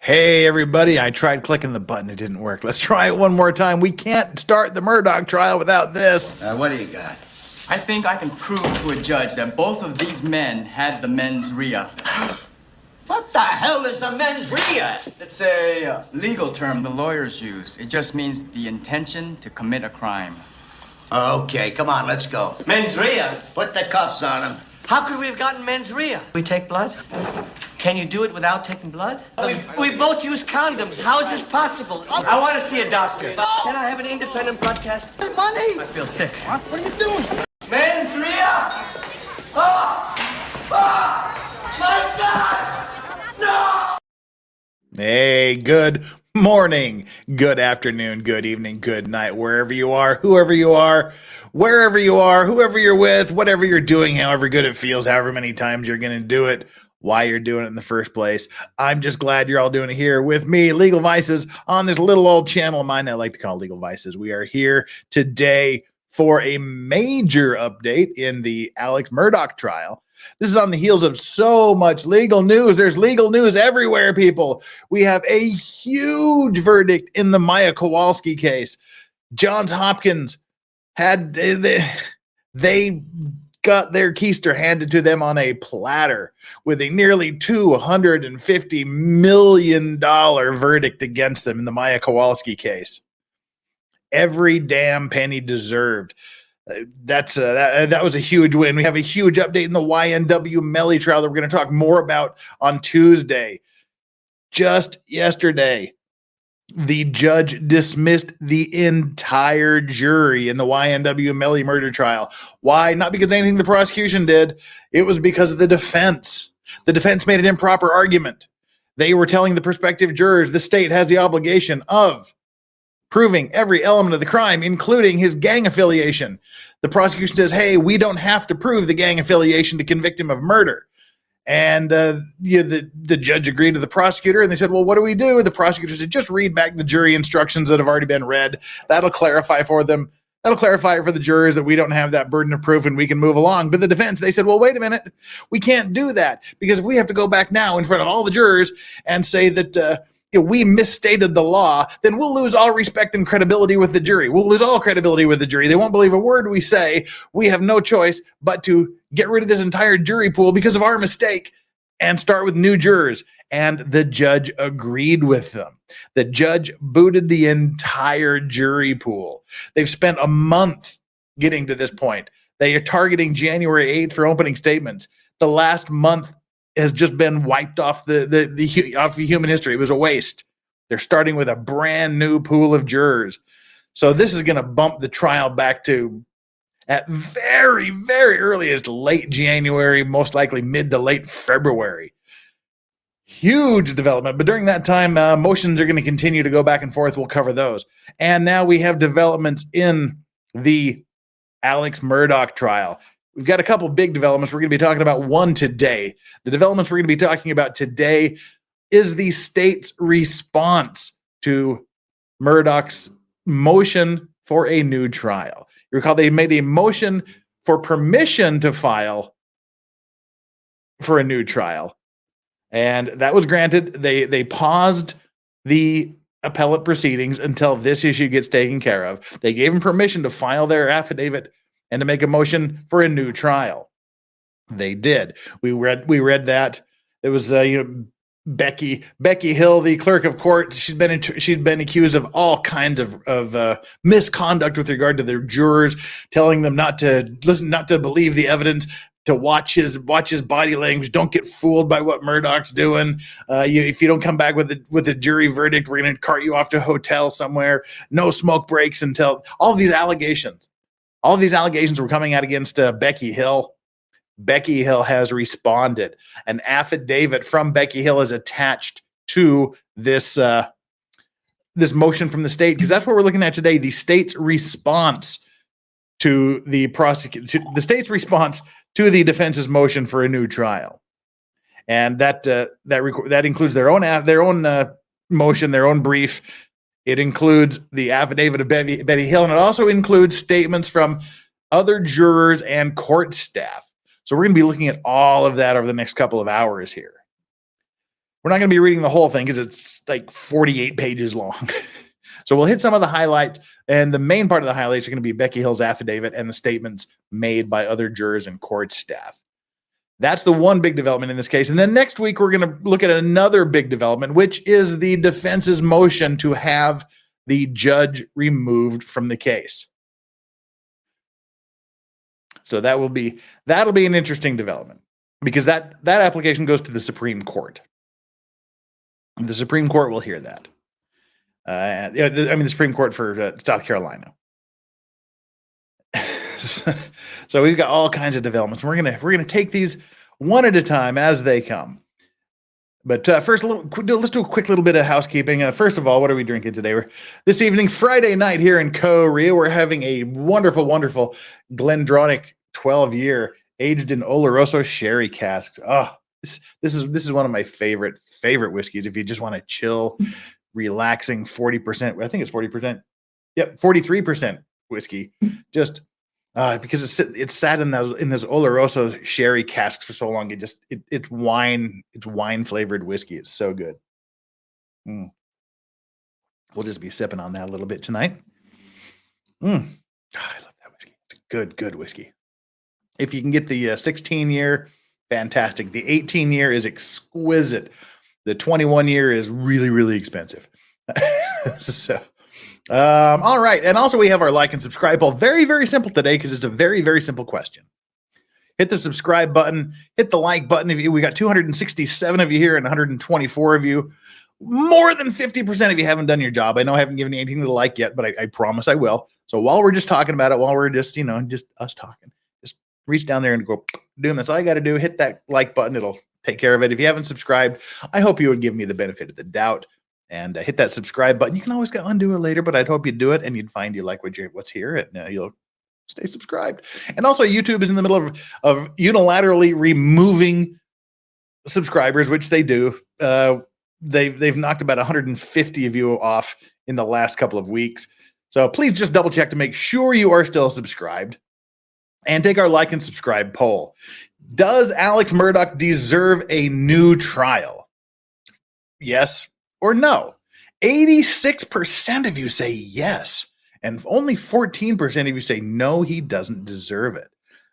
Hey everybody, I tried clicking the button, it didn't work. Let's try it one more time. We can't start the Murdaugh trial without this. What do you got? I think I can prove to a judge that both of these men had the mens rea. What the hell is a mens rea? It's a legal term the lawyers use. It just means the intention to commit a crime. Okay, come on, let's go. Mens rea? Put the cuffs on him. How could we have gotten mens rea? We take blood? Can you do it without taking blood? We both use condoms. How is this possible? I want to see a doctor. Can I have an independent blood test? Money! I feel sick. What are you doing? Mens rea! Oh! Oh! My God! No! Hey, good morning, good afternoon, good evening, good night, wherever you are, whoever you are, wherever you are, whoever you're with, whatever you're doing, however good it feels, however many times you're going to do it, why you're doing it in the first place. I'm just glad you're all doing it here with me, Legal Vices, on this little old channel of mine I like to call Legal Vices. We are here today for a major update in the Alex Murdaugh trial. This is on the heels of so much legal news. There's legal news everywhere, people. We have a huge verdict in the Maya Kowalski case. Johns Hopkins had, they got their keister handed to them on a platter with a nearly $250 million verdict against them in the Maya Kowalski case. Every damn penny deserved. That was a huge win. We have a huge update in the YNW Melly trial that we're going to talk more about on Tuesday. Just yesterday, the judge dismissed the entire jury in the YNW Melly murder trial. Why? Not because of anything the prosecution did. It was because of the defense. The defense made an improper argument. They were telling the prospective jurors the state has the obligation of proving every element of the crime, including his gang affiliation. The prosecution says, hey, we don't have to prove the gang affiliation to convict him of murder. And the judge agreed to the prosecutor, and they said, well, what do we do? The prosecutor said, just read back the jury instructions that have already been read. That'll clarify for them. That'll clarify for the jurors that we don't have that burden of proof and we can move along. But the defense, they said, well, wait a minute. We can't do that because if we have to go back now in front of all the jurors and say that we misstated the law, then we'll lose all respect and credibility with the jury. We'll lose all credibility with the jury. They won't believe a word we say. We have no choice but to get rid of this entire jury pool because of our mistake and start with new jurors. And the judge agreed with them. The judge booted the entire jury pool. They've spent a month getting to this point. They are targeting January 8th for opening statements. The last month has just been wiped off off human history. It was a waste. They're starting with a brand new pool of jurors. So this is going to bump the trial back to at very, very earliest late January, most likely mid to late February. Huge development. But during that time, motions are going to continue to go back and forth. We'll cover those. And now we have developments in the Alex Murdaugh trial. We've got a couple big developments. We're going to be talking about one today. The developments we're going to be talking about today is the state's response to Murdaugh's motion for a new trial. You recall they made a motion for permission to file for a new trial, and that was granted. They paused the appellate proceedings until this issue gets taken care of. They gave them permission to file their affidavit and to make a motion for a new trial. They did. We read that. It was Becky Hill, the clerk of court. She'd been accused of all kinds of misconduct with regard to their jurors, telling them not to listen, not to believe the evidence, to watch his body language. Don't get fooled by what Murdaugh's doing. If you don't come back with a jury verdict, we're going to cart you off to a hotel somewhere. No smoke breaks until all these allegations. All of these allegations were coming out against Becky Hill. Becky Hill has responded. An affidavit from Becky Hill is attached to this this motion from the state, because that's what we're looking at today. The state's response to the the state's response to the defense's motion for a new trial, and that includes their own motion, their own brief. It includes the affidavit of Becky Hill, and it also includes statements from other jurors and court staff. So we're going to be looking at all of that over the next couple of hours here. We're not going to be reading the whole thing because it's like 48 pages long. So we'll hit some of the highlights, and the main part of the highlights are going to be Becky Hill's affidavit and the statements made by other jurors and court staff. That's the one big development in this case. And then next week, we're going to look at another big development, which is the defense's motion to have the judge removed from the case. So that'll be an interesting development because that application goes to the Supreme Court. The Supreme Court will hear that. The Supreme Court for South Carolina. So we've got all kinds of developments. We're gonna take these one at a time as they come. But first, let's do a quick little bit of housekeeping. First of all, what are we drinking today? This evening, Friday night here in Korea, we're having a wonderful, wonderful Glendronach 12-year aged in Oloroso sherry casks. Oh, this is one of my favorite whiskeys. If you just want to chill, relaxing 40%, I think it's 40%. Yep, 43% whiskey. Just because it's sat in this Oloroso sherry casks for so long, it's wine flavored whiskey. It's so good. We'll just be sipping on that a little bit tonight. I love that whiskey. It's a good whiskey. If you can get the 16-year, fantastic. The 18-year is exquisite. The 21-year is really, really expensive. So, all right. And also we have our like and subscribe poll. Very, very simple today because it's a very, very simple question. Hit the subscribe button. Hit the like button. We got 267 of you here and 124 of you. More than 50% of you haven't done your job. I know I haven't given you anything to like yet, but I promise I will. So while we're just talking about it, while we're just, just us talking, just reach down there and go, doom. That's all you got to do. Hit that like button. It'll take care of it. If you haven't subscribed, I hope you would give me the benefit of the doubt and hit that subscribe button. You can always undo it later, but I'd hope you'd do it and you'd find you like what's here and you'll stay subscribed. And also YouTube is in the middle of unilaterally removing subscribers, which they do. They've knocked about 150 of you off in the last couple of weeks. So please just double check to make sure you are still subscribed and take our like and subscribe poll. Does Alex Murdaugh deserve a new trial? Yes or no? 86% of you say yes, and only 14% of you say no, he doesn't deserve it.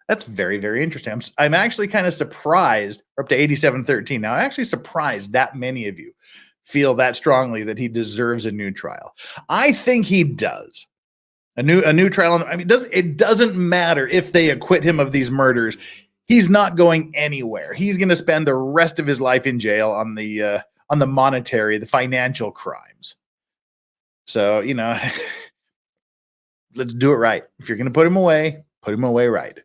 That's very, very interesting. I'm actually kind of surprised, up to 87-13 now. I'm actually surprised that many of you feel that strongly that he deserves a new trial. I think he does. A new trial. I mean, it doesn't matter if they acquit him of these murders. He's not going anywhere. He's going to spend the rest of his life in jail on the the financial crimes. So, let's do it right. If you're going to put him away right.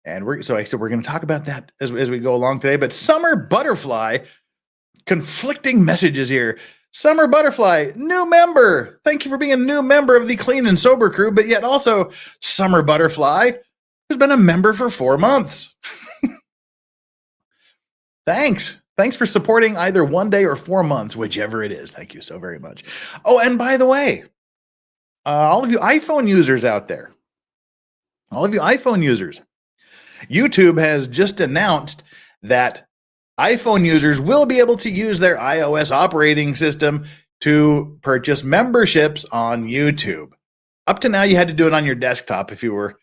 And we're going to talk about that as we go along today. But Summer Butterfly, conflicting messages here. Summer Butterfly, new member. Thank you for being a new member of the Clean and Sober crew. But yet also Summer Butterfly has been a member for 4 months. Thanks for supporting either 1 day or 4 months, whichever it is. Thank you so very much. Oh, and by the way, all of you iPhone users out there, YouTube has just announced that iPhone users will be able to use their iOS operating system to purchase memberships on YouTube. Up to now, you had to do it on your desktop if you were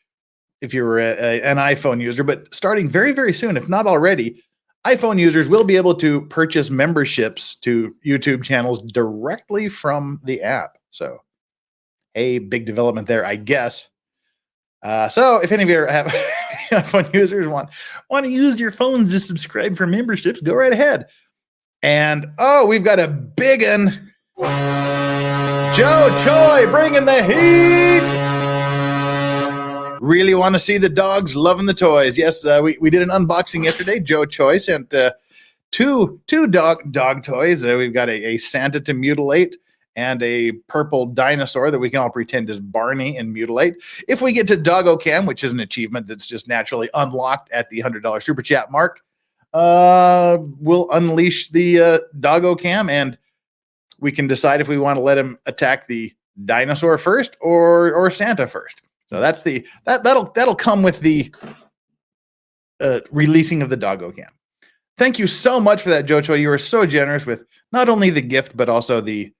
an iPhone user, but starting very, very soon, if not already, iPhone users will be able to purchase memberships to YouTube channels directly from the app. So, a big development there, I guess. So if any of you have iPhone users want to use your phones to subscribe for memberships, go right ahead. And we've got a big one. Joe Choi bringing the heat. Really want to see the dogs loving the toys. Yes, we did an unboxing yesterday. Joe Choi sent two dog toys. We've got a Santa to mutilate and a purple dinosaur that we can all pretend is Barney and mutilate. If we get to Doggo Cam, which is an achievement that's just naturally unlocked at the $100 super chat mark, we'll unleash the Doggo Cam and we can decide if we want to let him attack the dinosaur first or Santa first. So that'll come with the releasing of the Doggo Cam. Thank you so much for that, Joe Choi. You are so generous with not only the gift, but also the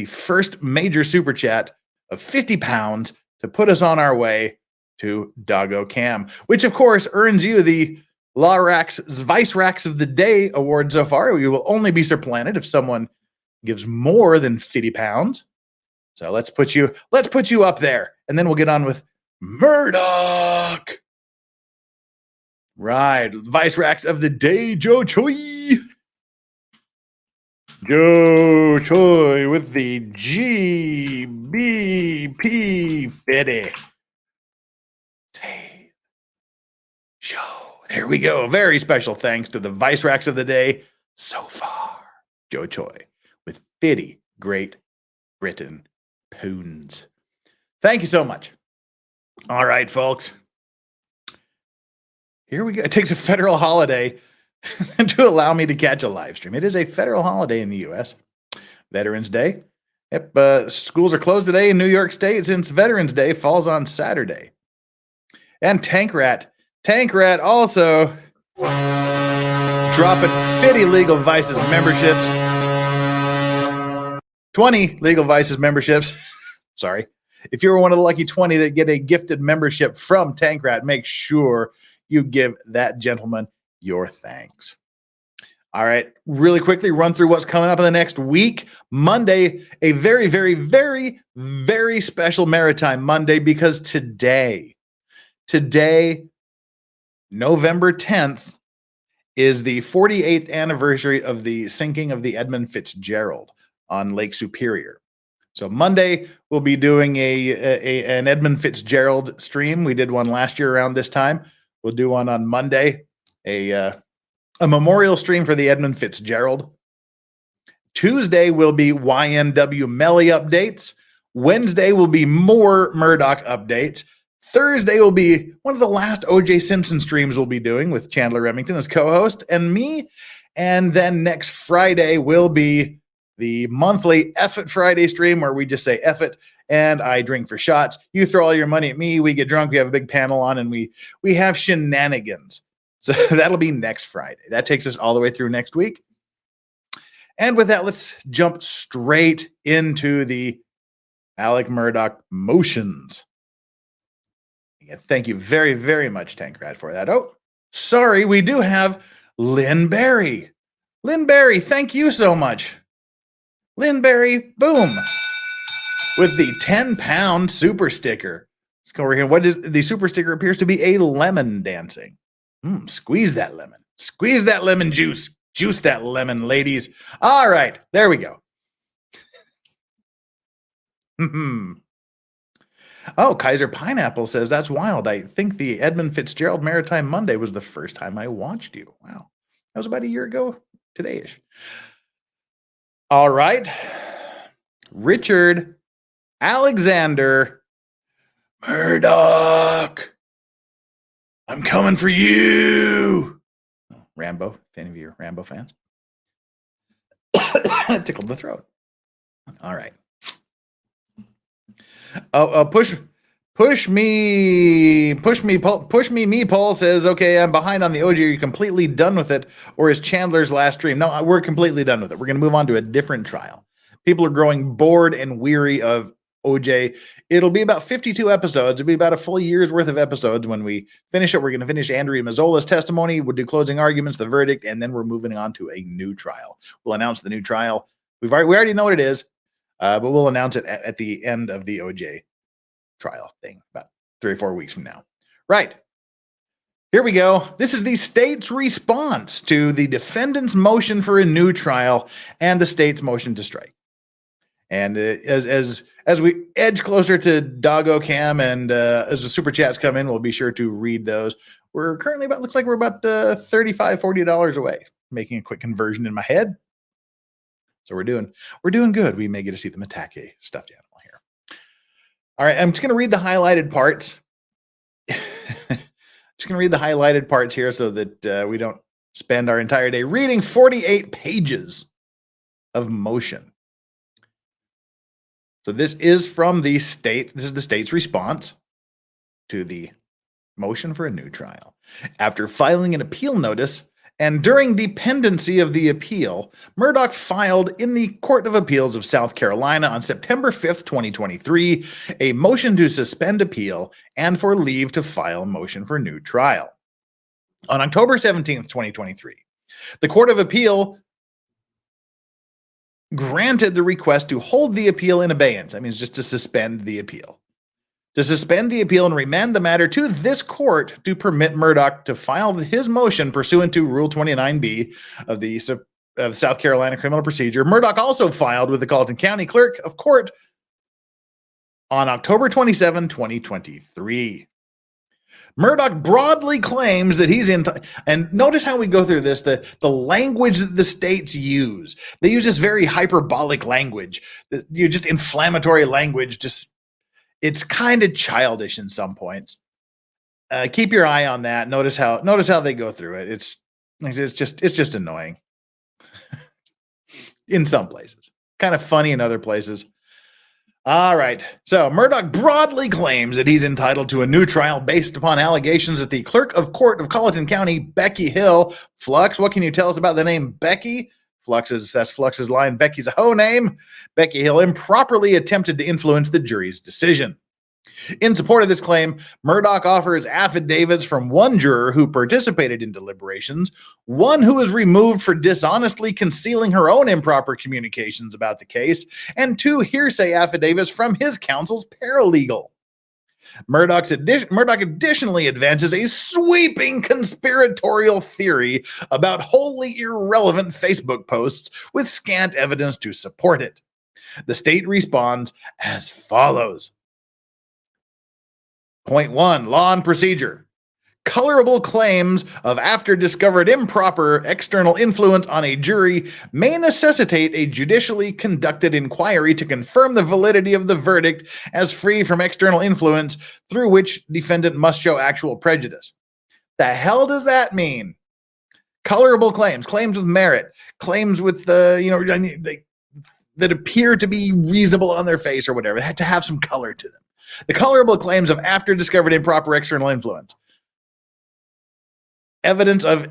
first major super chat of 50 pounds to put us on our way to Doggo Cam, which of course earns you the Law Racks Vice Racks of the Day award so far. We will only be supplanted if someone gives more than 50 pounds. So let's put you up there, and then we'll get on with Murdaugh. Right, Vice Racks of the Day, Joe Choi. Joe Choi with the GBP 50. Save. Show. There we go. Very special thanks to the Vice Racks of the Day so far. Joe Choi with 50 Great Britain pounds. Thank you so much. All right, folks. Here we go. It takes a federal holiday to allow me to catch a live stream. It is a federal holiday in the U.S. Veterans Day. Yep, schools are closed today in New York State since Veterans Day falls on Saturday. And Tank Rat also dropping 50 Legal Vices memberships. 20 Legal Vices memberships. Sorry. If you were one of the lucky 20 that get a gifted membership from Tank Rat, make sure you give that gentleman your thanks. All right, really quickly run through what's coming up in the next week. Monday, a very, very, very, very special Maritime Monday, because today, November 10th, is the 48th anniversary of the sinking of the Edmund Fitzgerald on Lake Superior. So Monday, we'll be doing an Edmund Fitzgerald stream. We did one last year around this time. We'll do one on Monday, a memorial stream for the Edmund Fitzgerald. Tuesday will be YNW Melly updates. Wednesday will be more Murdaugh updates. Thursday will be one of the last O.J. Simpson streams we'll be doing with Chandler Remington as co-host and me. And then next Friday will be the monthly F It Friday stream, where we just say F it and I drink for shots. You throw all your money at me, we get drunk, we have a big panel on, and we have shenanigans. So that'll be next Friday. That takes us all the way through next week. And with that, let's jump straight into the Alex Murdaugh motions. Again, thank you very, very much, Tankrat, for that. Oh, sorry, we do have Lynn Barry. Lynn Barry, thank you so much. Lynn Barry, boom, with the 10-pound super sticker. Let's go over here. What is the super sticker? Appears to be a lemon dancing. Squeeze that lemon. Squeeze that lemon juice. Juice that lemon, ladies. All right, there we go. Oh, Kaiser Pineapple says, that's wild. I think the Edmund Fitzgerald Maritime Monday was the first time I watched you. Wow. That was about a year ago today-ish. All right. Richard Alexander Murdaugh. I'm coming for you. Oh, Rambo. If any of you are Rambo fans. Tickled the throat. All right. Push me. Paul says, okay, I'm behind on the OJ. Are you completely done with it? Or is Chandler's last stream? No, we're completely done with it. We're going to move on to a different trial. People are growing bored and weary of OJ. It'll be about 52 episodes. It'll be about a full year's worth of episodes. When we finish it, we're going to finish Andrea Mazzola's testimony. We'll do closing arguments, the verdict, and then we're moving on to a new trial. We'll announce the new trial. We already know what it is. But we'll announce it at the end of the OJ trial thing, about 3 or 4 weeks from now. Right. Here we go. This is the state's response to the defendant's motion for a new trial and the state's motion to strike. And as we edge closer to Doggo Cam and as the super chats come in, we'll be sure to read those. We're currently looks like we're about $35, $40 away, making a quick conversion in my head. So we're doing good. We may get to see the Matake stuffed animal here. All right, I'm just going to read the highlighted parts. Just going to read the highlighted parts here so that we don't spend our entire day reading 48 pages of motion. So this is from the state. This is the state's response to the motion for a new trial. After filing an appeal notice And during dependency of the appeal, Murdaugh filed in the Court of Appeals of South Carolina on September 5th, 2023, a motion to suspend appeal and for leave to file a motion for new trial. On October 17th, 2023, the Court of Appeal granted the request to hold the appeal in abeyance. I mean, it's just to suspend the appeal. To suspend the appeal and remand the matter to this court to permit Murdaugh to file his motion pursuant to Rule 29B of the South Carolina Criminal Procedure. Murdaugh also filed with the Colleton County Clerk of Court on October 27, 2023. Murdaugh broadly claims that he's and notice how we go through this, the language that the states use. They use this very hyperbolic language, just inflammatory language, just it's kind of childish in some points. Keep your eye on that. Notice how they go through it. It's just annoying in some places, kind of funny in other places. All right. So Murdaugh broadly claims that he's entitled to a new trial based upon allegations that the Clerk of Court of Colleton County, Becky Hill, Flux. What can you tell us about the name Becky? That's Flux's line. Becky's a hoe name. Becky Hill improperly attempted to influence the jury's decision. In support of this claim, Murdaugh offers affidavits from one juror who participated in deliberations, one who was removed for dishonestly concealing her own improper communications about the case, and two hearsay affidavits from his counsel's paralegal. Murdaugh additionally advances a sweeping conspiratorial theory about wholly irrelevant Facebook posts with scant evidence to support it. The state responds as follows. Point 1, law and procedure. Colorable claims of after-discovered improper external influence on a jury may necessitate a judicially conducted inquiry to confirm the validity of the verdict as free from external influence, through which defendant must show actual prejudice. The hell does that mean? Colorable claims with merit, claims with that appear to be reasonable on their face or whatever, had to have some color to them. The colorable claims of after-discovered improper external influence. Evidence of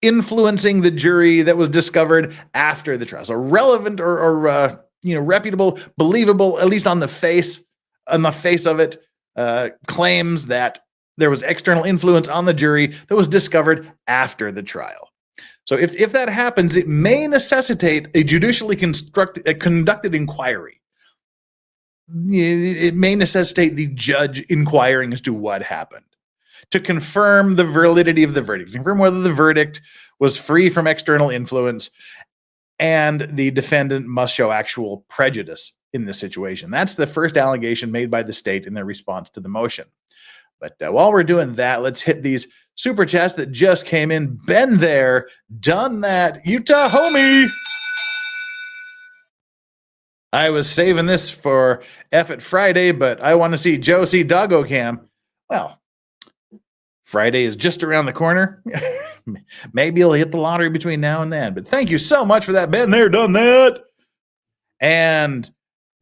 influencing the jury that was discovered after the trial. So relevant or reputable, believable, at least on the face of it, claims that there was external influence on the jury that was discovered after the trial. So if that happens, it may necessitate a judicially conducted inquiry. It may necessitate the judge inquiring as to what happened, to confirm the validity of the verdict, confirm whether the verdict was free from external influence, and the defendant must show actual prejudice in this situation. That's the first allegation made by the state in their response to the motion. But while we're doing that, let's hit these super chats that just came in. Been there, done that. Utah homie. I was saving this for F Friday, but I want to see Joe see Doggo Cam. Well, Friday is just around the corner. Maybe he'll hit the lottery between now and then. But thank you so much for that. Been there, done that. And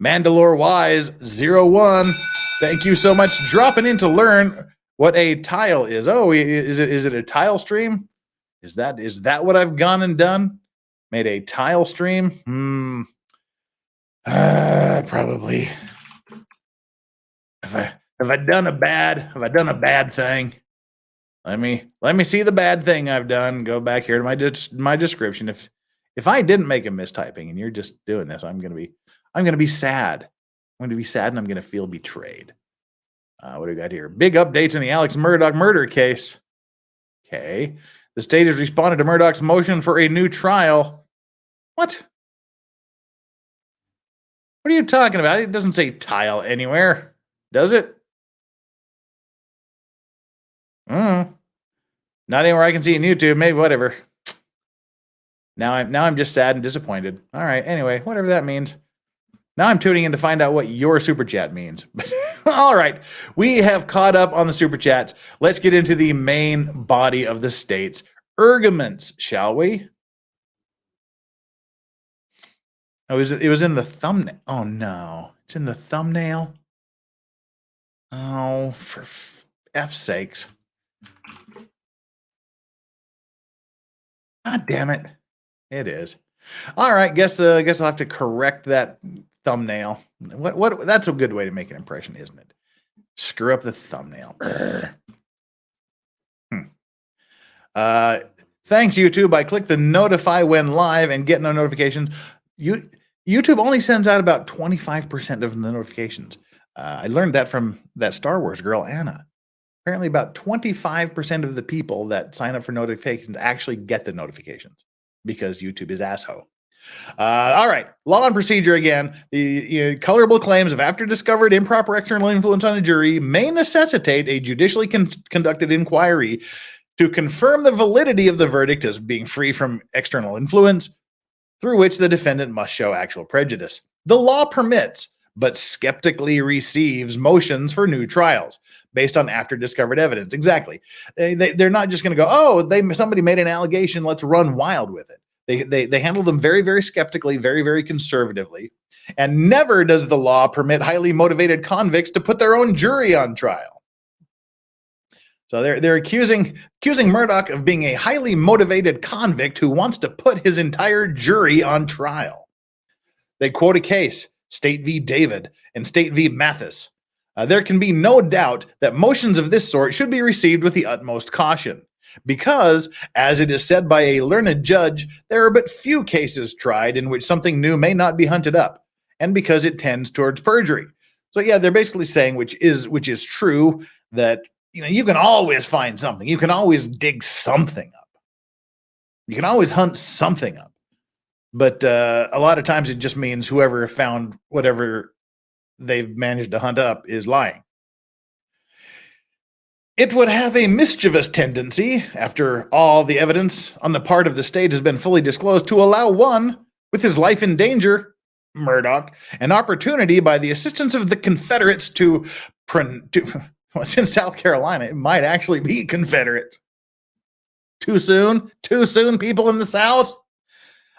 Mandalore Wise 01. Thank you so much. Dropping in to learn what a tile is. Oh, is it a tile stream? Is that what I've gone and done? Made a tile stream? Probably. Have I done a bad thing? Let me see the bad thing I've done. Go back here to my description. If I didn't make a mistyping and you're just doing this, I'm gonna be sad. I'm gonna be sad and I'm gonna feel betrayed. What do we got here? Big updates in the Alex Murdaugh murder case. Okay. The state has responded to Murdaugh's motion for a new trial. What? What are you talking about? It doesn't say tile anywhere, does it? Not anywhere I can see in YouTube. Maybe whatever. Now I'm just sad and disappointed. All right. Anyway, whatever that means. Now I'm tuning in to find out what your super chat means. All right. We have caught up on the super chats. Let's get into the main body of the state's arguments, shall we? Oh, it was in the thumbnail. Oh no, it's in the thumbnail. Oh, for F's sakes. God damn it. It is. All right, guess I'll have to correct that thumbnail. What that's a good way to make an impression, isn't it? Screw up the thumbnail. Thanks, YouTube. I click the notify when live and get no notifications. YouTube only sends out about 25% of the notifications. I learned that from that Star Wars girl, Anna. Apparently about 25% of the people that sign up for notifications actually get the notifications because YouTube is asshole. All right, law and procedure again. The colorable claims of after discovered improper external influence on a jury may necessitate a judicially conducted inquiry to confirm the validity of the verdict as being free from external influence, through which the defendant must show actual prejudice. The law permits, but skeptically receives motions for new trials based on after discovered evidence. Exactly. They're not just going to go, oh, somebody made an allegation, let's run wild with it. They handle them very, very skeptically, very, very conservatively. And never does the law permit highly motivated convicts to put their own jury on trial. So they're accusing Murdaugh of being a highly motivated convict who wants to put his entire jury on trial. They quote a case, State v. David and State v. Mathis. There can be no doubt that motions of this sort should be received with the utmost caution, because, as it is said by a learned judge, there are but few cases tried in which something new may not be hunted up, and because it tends towards perjury. So yeah, they're basically saying, which is true, that you can always find something. You can always dig something up. You can always hunt something up. But a lot of times it just means whoever found whatever they've managed to hunt up is lying. It would have a mischievous tendency, after all the evidence on the part of the state has been fully disclosed, to allow one, with his life in danger, Murdaugh, an opportunity by the assistance of the Confederates to it's in South Carolina. It might actually be Confederates. Too soon? Too soon, people in the South?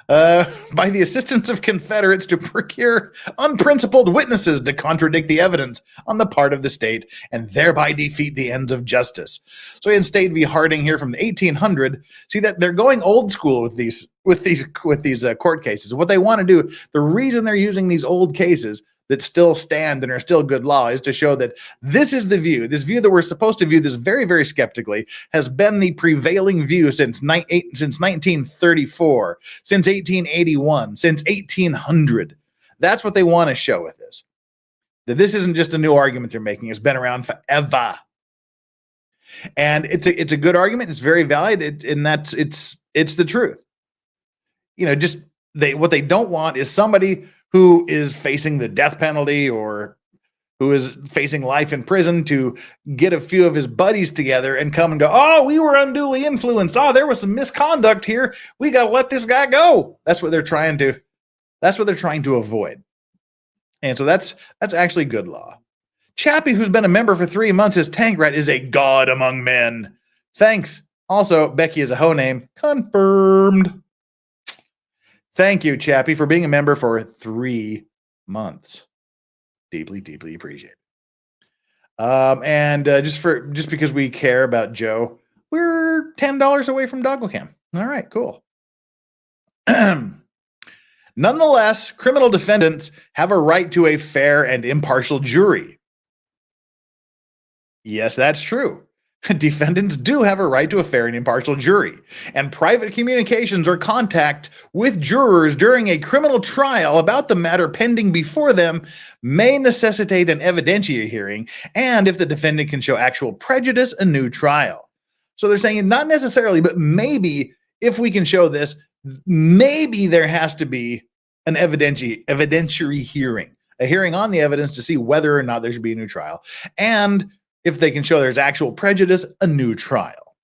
By the assistance of Confederates to procure unprincipled witnesses to contradict the evidence on the part of the state and thereby defeat the ends of justice. So in State v. Harding here from the 1800, see that they're going old school with these court cases. What they want to do, the reason they're using these old cases that still stand and are still good law is to show that this is the view. This view that we're supposed to view this very, very skeptically has been the prevailing view since 1934, since 1881, since 1800. That's what they want to show with this. That this isn't just a new argument they're making. It's been around forever. And it's a good argument. It's very valid. It's the truth. What they don't want is somebody who is facing the death penalty or who is facing life in prison to get a few of his buddies together and come and go, oh, we were unduly influenced. Oh, there was some misconduct here. We got to let this guy go. That's what they're trying to avoid. And so that's actually good law. Chappie, who's been a member for 3 months as Tank Rat, is a god among men. Thanks. Also, Becky is a hoe name. Confirmed. Thank you, Chappie, for being a member for 3 months. Deeply, deeply appreciate it. Just because we care about Joe, we're $10 away from DoggoCam. All right, cool. Nonetheless, criminal defendants have a right to a fair and impartial jury. Yes, that's true. Defendants do have a right to a fair and impartial jury, and private communications or contact with jurors during a criminal trial about the matter pending before them may necessitate an evidentiary hearing, and if the defendant can show actual prejudice, a new trial. So they're saying not necessarily, but maybe if we can show this, maybe there has to be an evidentiary hearing, a hearing on the evidence to see whether or not there should be a new trial, and if they can show there's actual prejudice, a new trial.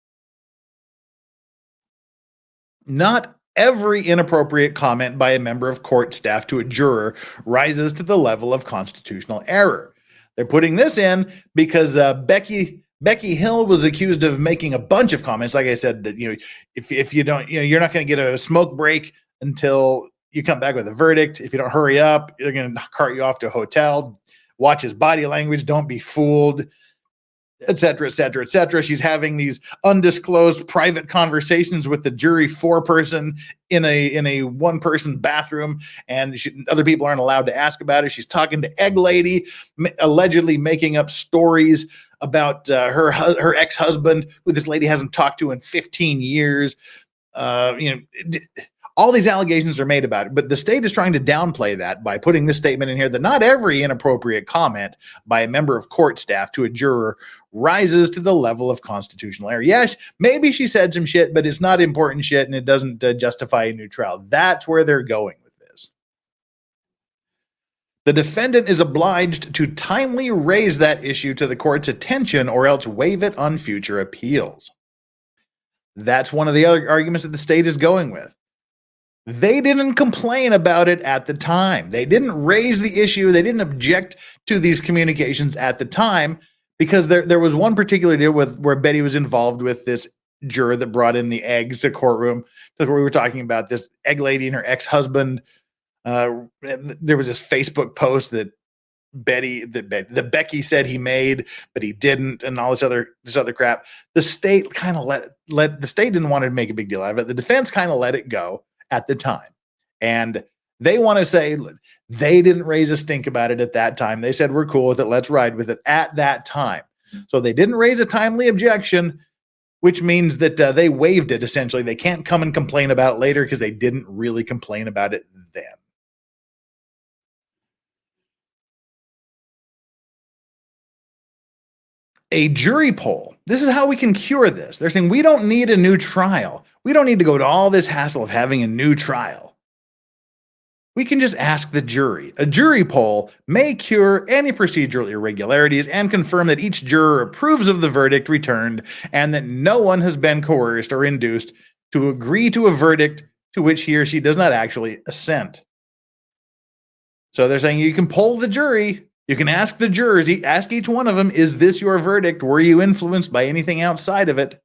Not every inappropriate comment by a member of court staff to a juror rises to the level of constitutional error. They're putting this in because Becky Hill was accused of making a bunch of comments. Like I said, that if you don't, you're not going to get a smoke break until you come back with a verdict. If you don't hurry up, they're going to cart you off to a hotel. Watch his body language. Don't be fooled. et cetera, et cetera, et cetera. She's having these undisclosed private conversations with the jury foreperson in a one-person bathroom, and other people aren't allowed to ask about it. She's talking to Egg Lady, allegedly making up stories about her ex-husband, who this lady hasn't talked to in 15 years. All these allegations are made about it, but the state is trying to downplay that by putting this statement in here that not every inappropriate comment by a member of court staff to a juror rises to the level of constitutional error. Yes, maybe she said some shit, but it's not important shit, and it doesn't justify a new trial. That's where they're going with this. The defendant is obliged to timely raise that issue to the court's attention or else waive it on future appeals. That's one of the other arguments that the state is going with. They didn't complain about it at the time. They didn't raise the issue. They didn't object to these communications at the time because there was one particular deal where Betty was involved with this juror that brought in the eggs to courtroom. We were talking about this Egg Lady and her ex-husband. There was this Facebook post that Becky said he made, but he didn't, and all this other crap. The state kind of the state didn't want to make a big deal out of it. The defense kind of let it go at the time. And they want to say they didn't raise a stink about it at that time. They said, we're cool with it. Let's ride with it at that time. So they didn't raise a timely objection, which means that they waived it. Essentially, they can't come and complain about it later because they didn't really complain about it then. A jury poll. This is how we can cure this. They're saying we don't need a new trial. We don't need to go to all this hassle of having a new trial. We can just ask the jury. A jury poll may cure any procedural irregularities and confirm that each juror approves of the verdict returned and that no one has been coerced or induced to agree to a verdict to which he or she does not actually assent. So they're saying you can poll the jury. You can ask the jurors, ask each one of them, is this your verdict? Were you influenced by anything outside of it?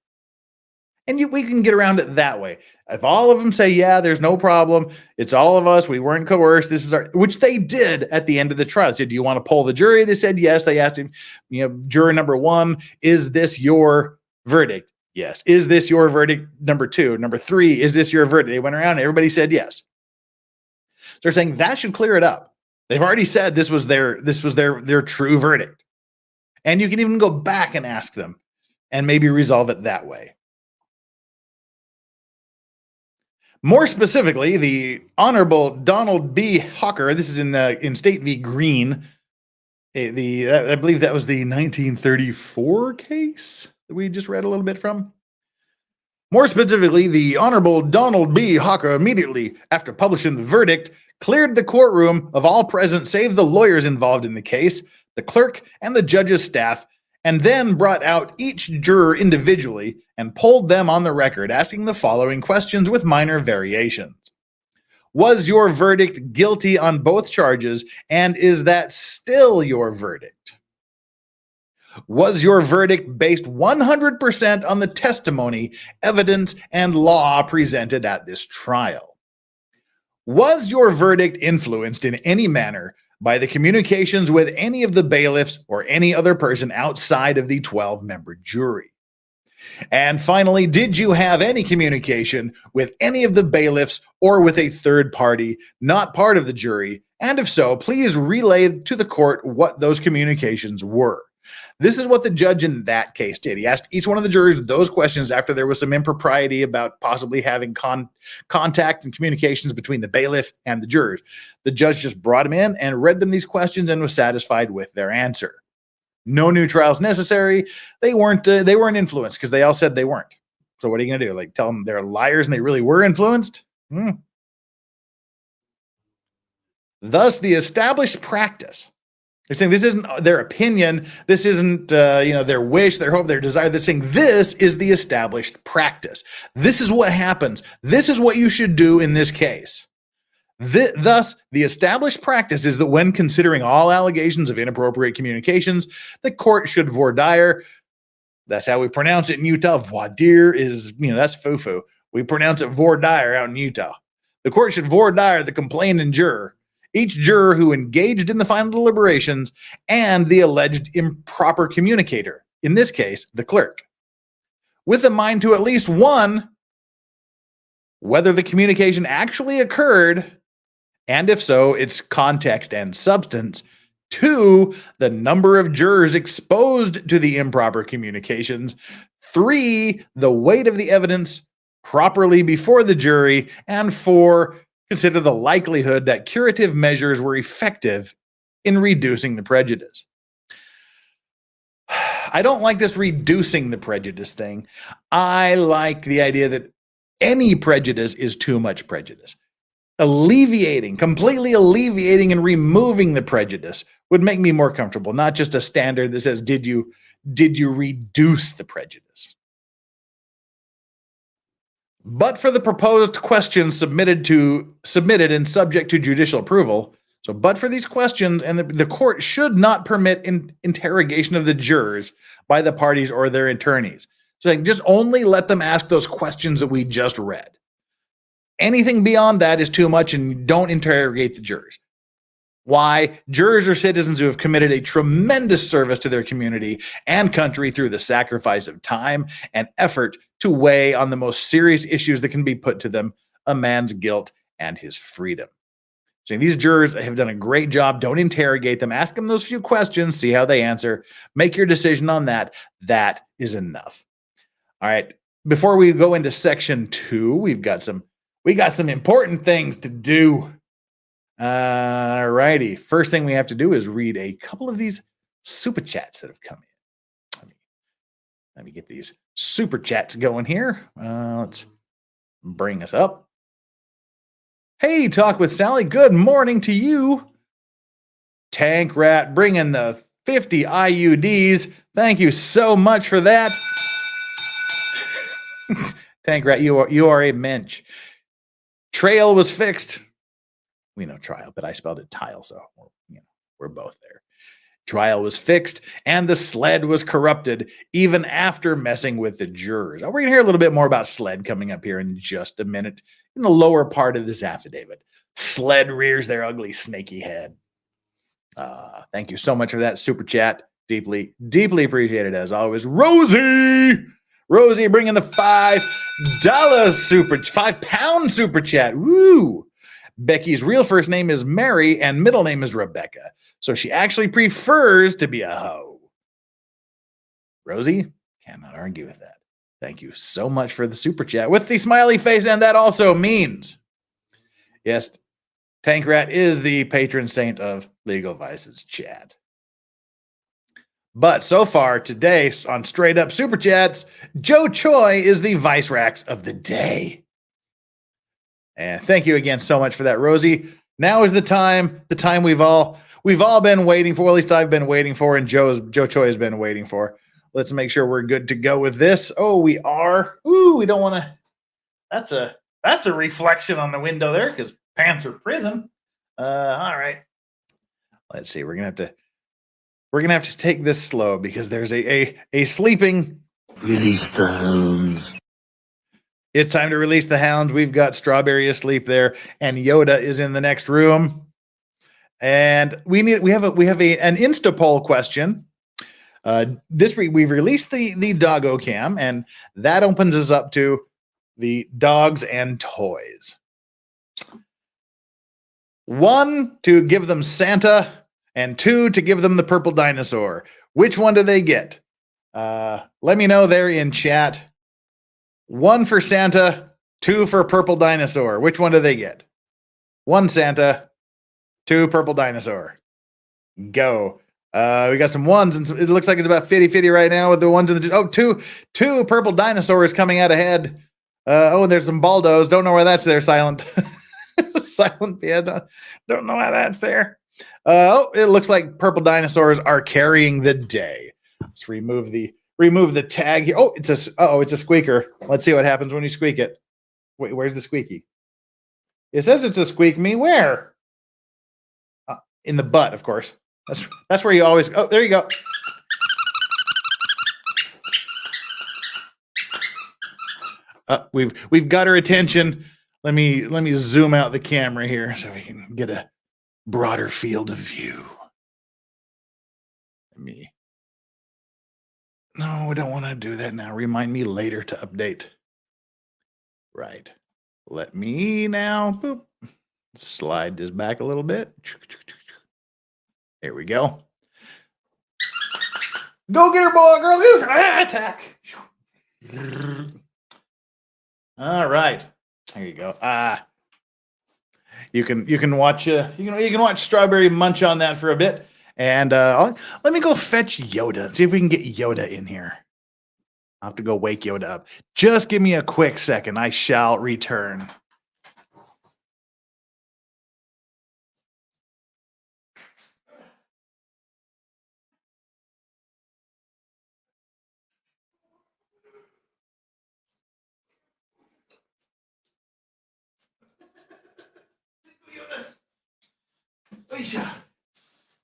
And we can get around it that way. If all of them say, yeah, there's no problem, it's all of us, we weren't coerced, this is which they did at the end of the trial. They said, do you want to poll the jury? They said yes. They asked him, juror number 1, is this your verdict? Yes. Is this your verdict? Number 2, number 3, is this your verdict? They went around and everybody said yes. So they're saying that should clear it up. They've already said this was their true verdict. And you can even go back and ask them and maybe resolve it that way. More specifically, the Honorable Donald B. Hawker, this is in State v. Green. I believe that was the 1934 case that we just read a little bit from. More specifically, the Honorable Donald B. Hawker immediately after publishing the verdict cleared the courtroom of all present save the lawyers involved in the case, the clerk, and the judge's staff, and then brought out each juror individually and polled them on the record, asking the following questions with minor variations. Was your verdict guilty on both charges, and is that still your verdict? Was your verdict based 100% on the testimony, evidence, and law presented at this trial? Was your verdict influenced in any manner by the communications with any of the bailiffs or any other person outside of the 12-member jury? And finally, did you have any communication with any of the bailiffs or with a third party not part of the jury? And if so, please relay to the court what those communications were. This is what the judge in that case did. He asked each one of the jurors those questions after there was some impropriety about possibly having contact and communications between the bailiff and the jurors. The judge just brought them in and read them these questions and was satisfied with their answer. No new trials necessary. They weren't influenced because they all said they weren't. So what are you going to do? Like tell them they're liars and they really were influenced? Thus, the established practice. They're saying this isn't their opinion. This isn't their wish, their hope, their desire. They're saying this is the established practice. This is what happens. This is what you should do in this case. Thus, the established practice is that when considering all allegations of inappropriate communications, the court should voir dire. That's how we pronounce it in Utah. Voir dire is, that's foo-foo. We pronounce it voir dire out in Utah. The court should voir dire the complaining juror, each juror who engaged in the final deliberations, and the alleged improper communicator in this case, the clerk, with a mind to at least one, whether the communication actually occurred, and if so, its context and substance. 2, the number of jurors exposed to the improper communications. 3, the weight of the evidence properly before the jury. And 4, consider the likelihood that curative measures were effective in reducing the prejudice. I don't like this reducing the prejudice thing. I like the idea that any prejudice is too much prejudice. Completely alleviating and removing the prejudice would make me more comfortable, not just a standard that says, did you reduce the prejudice? But for the proposed questions submitted and subject to judicial approval, but for these questions, and the court should not permit interrogation of the jurors by the parties or their attorneys. So just only let them ask those questions that we just read. Anything beyond that is too much, and don't interrogate the jurors. Why? Jurors are citizens who have committed a tremendous service to their community and country through the sacrifice of time and effort to weigh on the most serious issues that can be put to them, a man's guilt and his freedom. So these jurors have done a great job. Don't interrogate them. Ask them those few questions, see how they answer. Make your decision on that. That is enough. All right. Before we go into section 2, we got some important things to do. All righty. First thing we have to do is read a couple of these super chats that have come in. Let me get these super chats going here. Let's bring us up. Hey, Talk with Sally. Good morning to you. Tank Rat bringing the 50 IUDs. Thank you so much for that. Tank Rat, you are a mensch. Trail was fixed. We know trial, but I spelled it tile, so we're both there. Trial was fixed, and the sled was corrupted even after messing with the jurors. We're going to hear a little bit more about sled coming up here in just a minute in the lower part of this affidavit. Sled rears their ugly, snaky head. Thank you so much for that super chat. Deeply, deeply appreciated as always. Rosie bringing the £5 super chat. Woo! Becky's real first name is Mary and middle name is Rebecca. So she actually prefers to be a hoe. Rosie, cannot argue with that. Thank you so much for the super chat with the smiley face. And that also means, yes, Tank Rat is the patron saint of Legal Vices chat. But so far today on Straight Up Super Chats, Joe Choi is the Vice Racks of the day. And thank you again so much for that, Rosie. Now is the time we've all been waiting for, at least I've been waiting for, and Joe Choi has been waiting for. Let's make sure we're good to go with this. Oh, we are. Ooh, we don't want to. That's a reflection on the window there because pants are prison. All right. Let's see. We're gonna have to take this slow because there's a sleeping. Release the hounds. It's time to release the hounds. We've got Strawberry asleep there, and Yoda is in the next room. And we have an Insta poll question. This week we've released the doggo cam, and that opens us up to the dogs and toys. 1, to give them Santa, and 2, to give them the purple dinosaur. Which one do they get? Let me know there in chat. 1 for Santa, 2 for purple dinosaur. Which one do they get? 1 Santa, 2 purple dinosaur. Go. We got some ones, and it looks like it's about 50-50 right now with the ones in the... two purple dinosaurs coming out ahead. And there's some Baldos. Don't know why that's there, Silent. Silent, yeah, don't know why that's there. It looks like purple dinosaurs are carrying the day. Let's remove the tag here. It's a squeaker. Let's see what happens when you squeak it. Wait, where's the squeaky? It says it's a squeak me. Where? In the butt, of course. That's where you always. Oh, there you go. We've got her attention. Let me zoom out the camera here so we can get a broader field of view. No, I don't want to do that now. Remind me later to update. Right. Let me now boop, slide this back a little bit. There we go. Go get her, boy, girl. Attack. All right. There you go. You can watch you can watch Strawberry munch on that for a bit, and let me go fetch Yoda and see if we can get Yoda in here. I'll have to go wake Yoda up. Just give me a quick second. I shall return.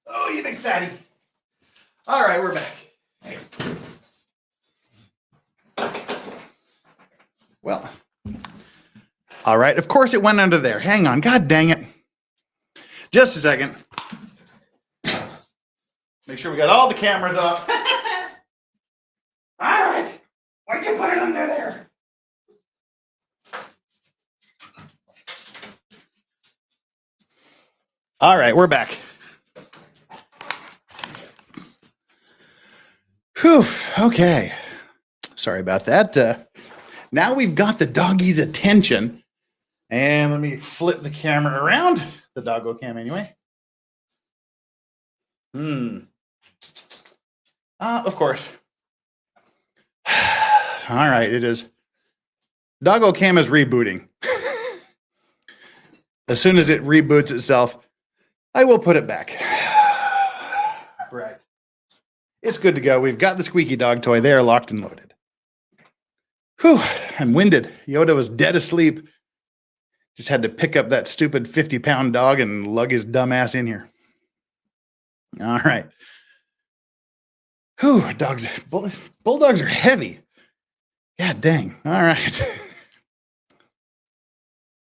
Oh, you big fatty. All right, we're back. Hey. Well, all right. Of course it went under there. Hang on. God dang it. Just a second. Make sure we got all the cameras off. All right. Why'd you put it under there? All right, we're back. Whew, okay. Sorry about that. Now we've got the doggy's attention. And let me flip the camera around. The doggo cam anyway. Of course. All right, it is. Doggo cam is rebooting. As soon as it reboots itself, I will put it back. Right. It's good to go. We've got the squeaky dog toy there, locked and loaded. Whew, I'm winded. Yoda was dead asleep. Just had to pick up that stupid 50-pound dog and lug his dumb ass in here. All right. Whew, bulldogs are heavy. God dang. All right.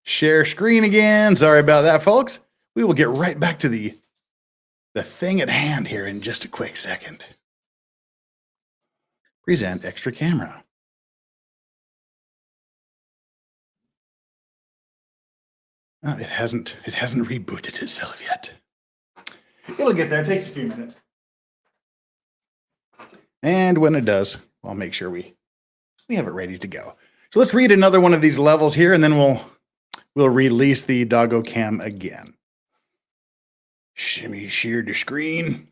Share screen again. Sorry about that, folks. We will get right back to the thing at hand here in just a quick second. Present extra camera. Oh, it hasn't rebooted itself yet. It'll get there. It takes a few minutes. And when it does, I'll make sure we have it ready to go. So let's read another one of these levels here, and then we'll release the doggo cam again. Shimmy share the screen.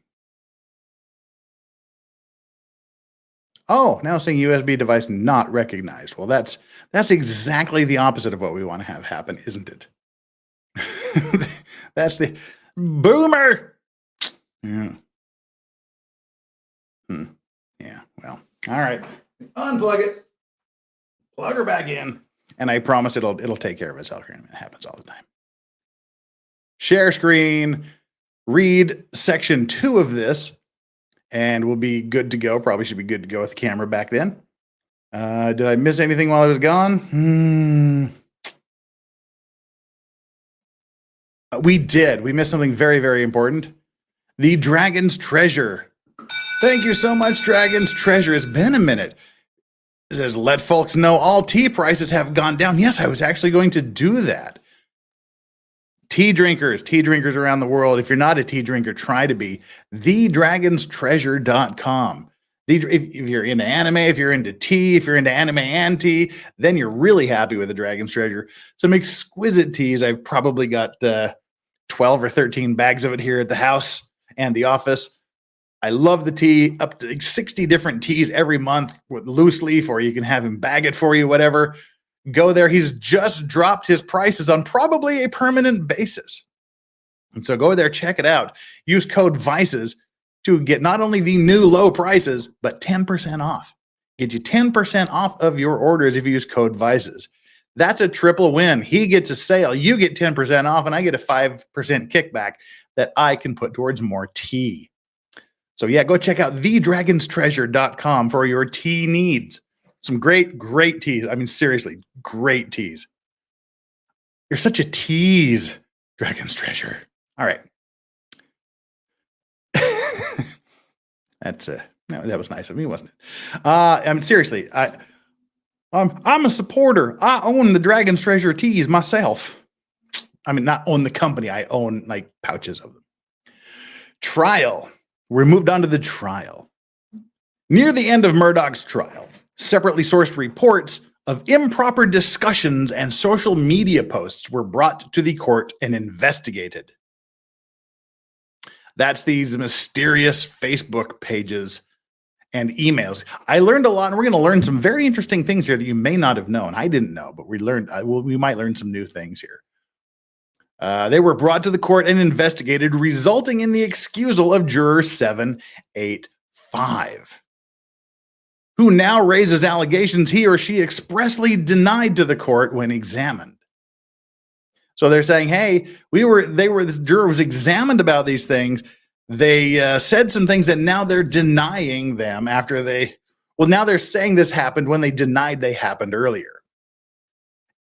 Oh, now saying USB device not recognized. Well, that's exactly the opposite of what we want to have happen, isn't it? That's the boomer. Yeah. Yeah, well, all right. Unplug it. Plug her back in. And I promise it'll take care of itself here. It happens all the time. Share screen. Read section 2 of this, and we'll be good to go. Probably should be good to go with the camera back then. Did I miss anything while I was gone? We did. We missed something very, very important. The Dragon's Treasure. Thank you so much, Dragon's Treasure. It's been a minute. It says, let folks know all tea prices have gone down. Yes, I was actually going to do that. Tea drinkers around the world. If you're not a tea drinker, try to be. TheDragonsTreasure.com. If you're into anime, if you're into tea, if you're into anime and tea, then you're really happy with the Dragon's Treasure. Some exquisite teas. I've probably got 12 or 13 bags of it here at the house and the office. I love the tea. Up to 60 different teas every month with loose leaf, or you can have him bag it for you, whatever. Go there. He's just dropped his prices on probably a permanent basis. And so go there, check it out. Use code VICES to get not only the new low prices, but 10% off. Get you 10% off of your orders if you use code VICES. That's a triple win. He gets a sale, you get 10% off, and I get a 5% kickback that I can put towards more tea. So yeah, go check out thedragonstreasure.com for your tea needs. Some great, great teas. I mean, seriously, great teas. You're such a tease, Dragon's Treasure. All right. That's No, that was nice of me, wasn't it? I mean, seriously, I'm a supporter. I own the Dragon's Treasure teas myself. I mean, not own the company. I own like pouches of them. Trial. We moved on to the trial. Near the end of Murdaugh's trial, separately sourced reports of improper discussions and social media posts were brought to the court and investigated. That's these mysterious Facebook pages and emails. I learned a lot, and we're going to learn some very interesting things here that you may not have known. I didn't know, but we might learn some new things here. They were brought to the court and investigated, resulting in the excusal of juror 785, who now raises allegations he or she expressly denied to the court when examined. So they're saying, hey, this juror was examined about these things. They said some things that now they're denying them after now they're saying this happened when they denied they happened earlier.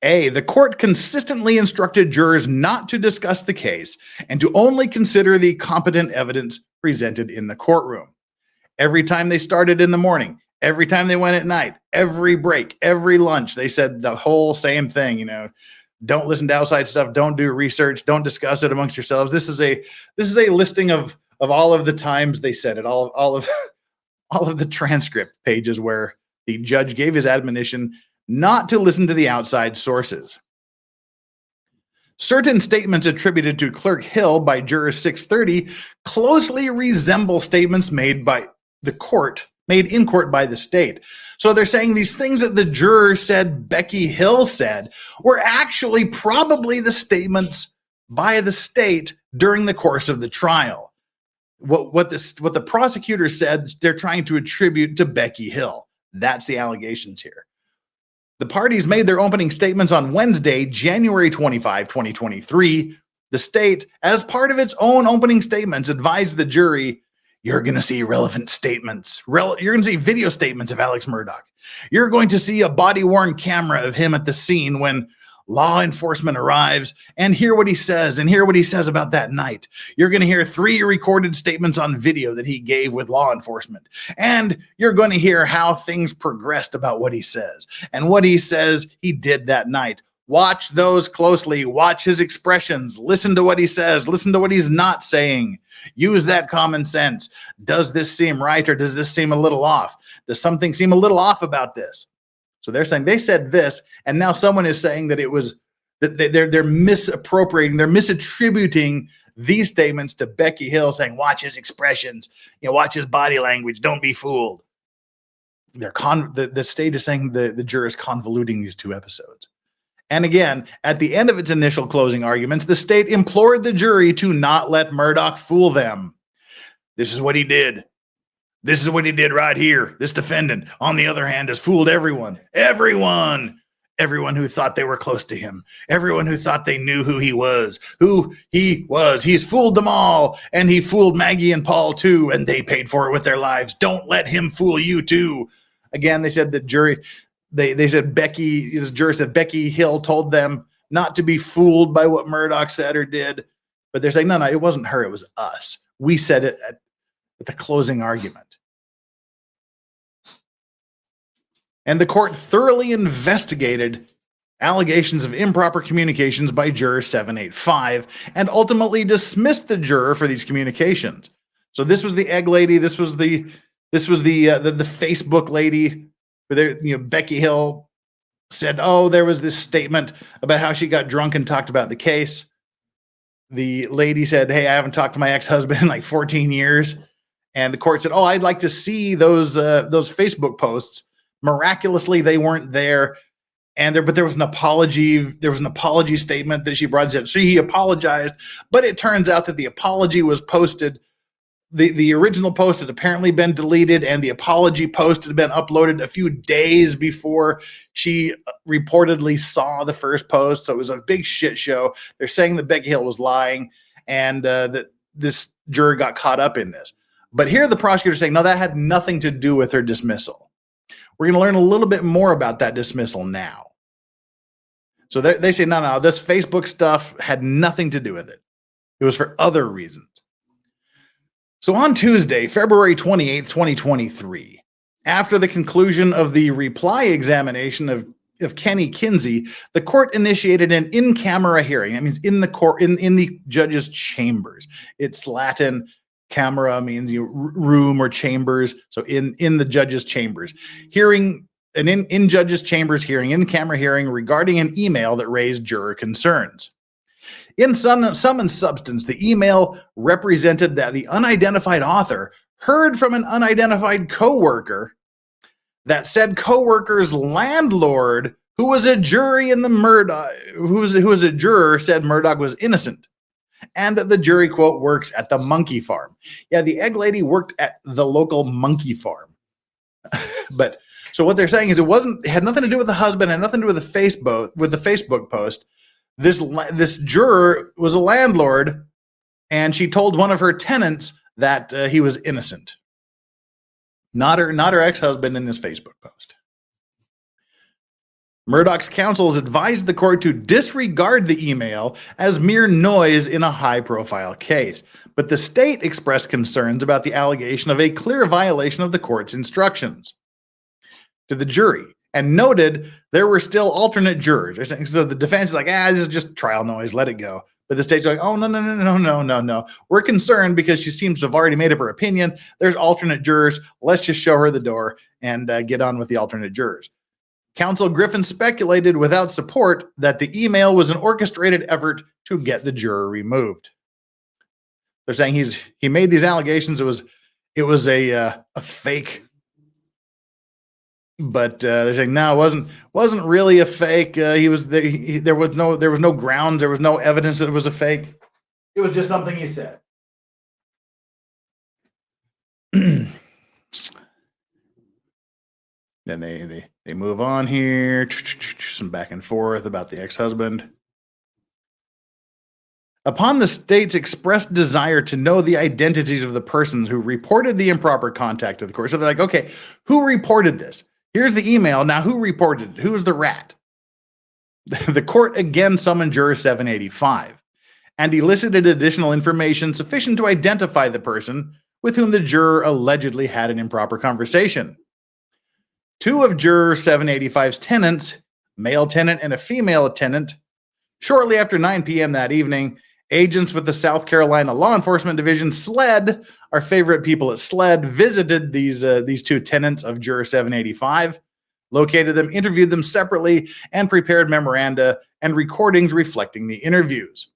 The court consistently instructed jurors not to discuss the case and to only consider the competent evidence presented in the courtroom. Every time they started in the morning, every time they went at night, every break, every lunch, they said the whole same thing, don't listen to outside stuff, don't do research, don't discuss it amongst yourselves. This is a listing of all of the times they said it, all of the transcript pages where the judge gave his admonition not to listen to the outside sources. Certain statements attributed to Clerk Hill by juror 630 closely resemble statements made in court by the state. So they're saying these things that the juror said Becky Hill said were actually probably the statements by the state during the course of the trial. What the prosecutor said, they're trying to attribute to Becky Hill. That's the allegations here. The parties made their opening statements on Wednesday, January 25, 2023. The state, as part of its own opening statements, advised the jury, you're going to see relevant statements. You're going to see video statements of Alex Murdaugh. You're going to see a body-worn camera of him at the scene when law enforcement arrives, and hear what he says about that night. You're going to hear 3 recorded statements on video that he gave with law enforcement. And you're going to hear how things progressed about what he says and what he says he did that night. Watch those closely. Watch his expressions. Listen to what he says. Listen to what he's not saying. Use that common sense. Does this seem right, or does this seem a little off? Does something seem a little off about this? So they're saying they said this, and now someone is saying that it was that they're misappropriating, they're misattributing these statements to Becky Hill, saying watch his expressions, watch his body language, don't be fooled. The state is saying the juror is convoluting these 2 episodes. And again, at the end of its initial closing arguments, the state implored the jury to not let Murdaugh fool them. This is what he did. This is what he did right here. This defendant, on the other hand, has fooled everyone. Everyone who thought they were close to him. Everyone who thought they knew who he was. He's fooled them all. And he fooled Maggie and Paul too, and they paid for it with their lives. Don't let him fool you too. Again, they said the jury, they said this juror said Becky Hill told them not to be fooled by what Murdaugh said or did. But they're saying, no, it wasn't her, it was us. We said it at the closing argument. And the court thoroughly investigated allegations of improper communications by juror 785 and ultimately dismissed the juror for these communications. So this was the egg lady. This was the Facebook lady. Becky Hill said, there was this statement about how she got drunk and talked about the case. The lady said, hey, I haven't talked to my ex-husband in like 14 years. And the court said, I'd like to see those Facebook posts. Miraculously, they weren't there. But there was an apology. There was an apology statement that she brought. He apologized, but it turns out that the apology was posted. The original post had apparently been deleted, and the apology post had been uploaded a few days before she reportedly saw the first post. So it was a big shit show. They're saying that Becky Hill was lying, and that this juror got caught up in this. But here the prosecutor is saying, no, that had nothing to do with her dismissal. We're going to learn a little bit more about that dismissal now. So they say, no, this Facebook stuff had nothing to do with it. It was for other reasons. So on Tuesday, February 28th, 2023, after the conclusion of the reply examination of Kenny Kinsey, the court initiated an in-camera hearing. That means in the court, in the judge's chambers. It's Latin. Camera means room or chambers. So in the judge's chambers. Hearing an in judge's chambers hearing, in-camera hearing regarding an email that raised juror concerns. In sum and substance, the email represented that the unidentified author heard from an unidentified coworker that said coworker's landlord, who was a jury in the Murdaugh, who was a juror, said Murdaugh was innocent, and that the jury, quote, works at the monkey farm. Yeah, the egg lady worked at the local monkey farm. But so what they're saying is it had nothing to do with the husband, had nothing to do with the Facebook post. This juror was a landlord, and she told one of her tenants that he was innocent. Not her ex-husband in this Facebook post. Murdaugh's counsel has advised the court to disregard the email as mere noise in a high-profile case, but the state expressed concerns about the allegation of a clear violation of the court's instructions to the jury, and noted there were still alternate jurors. So the defense is like, this is just trial noise, let it go. But the state's like, oh, no. We're concerned because she seems to have already made up her opinion. There's alternate jurors. Let's just show her the door and get on with the alternate jurors. Counsel Griffin speculated without support that the email was an orchestrated effort to get the juror removed. They're saying he made these allegations. It was a fake. But they're saying no, it wasn't really a fake. There was no grounds. There was no evidence that it was a fake. It was just something he said. Then they move on here. Some back and forth about the ex-husband. Upon the state's expressed desire to know the identities of the persons who reported the improper contact to the court. So they're like, okay, who reported this? Here's the email. Now, who reported it? Who was the rat? The court again summoned juror 785 and elicited additional information sufficient to identify the person with whom the juror allegedly had an improper conversation. Two of juror 785's tenants, male tenant and a female tenant, shortly after 9 p.m. that evening, agents with the South Carolina Law Enforcement Division, SLED, our favorite people at SLED, visited these two tenants of juror 785, located them, interviewed them separately, and prepared memoranda and recordings reflecting the interviews.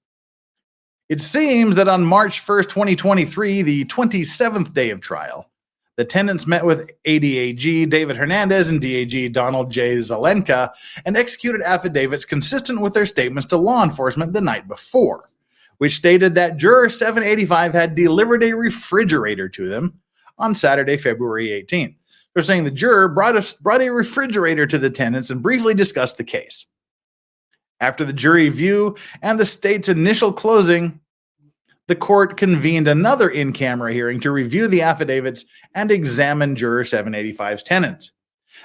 It seems that on March 1st, 2023, the 27th day of trial, the tenants met with ADAG David Hernandez and DAG Donald J. Zelenka and executed affidavits consistent with their statements to law enforcement the night before, which stated that juror 785 had delivered a refrigerator to them on Saturday, February 18th. They're saying the juror brought a refrigerator to the tenants and briefly discussed the case. After the jury view and the state's initial closing, the court convened another in-camera hearing to review the affidavits and examine juror 785's tenants.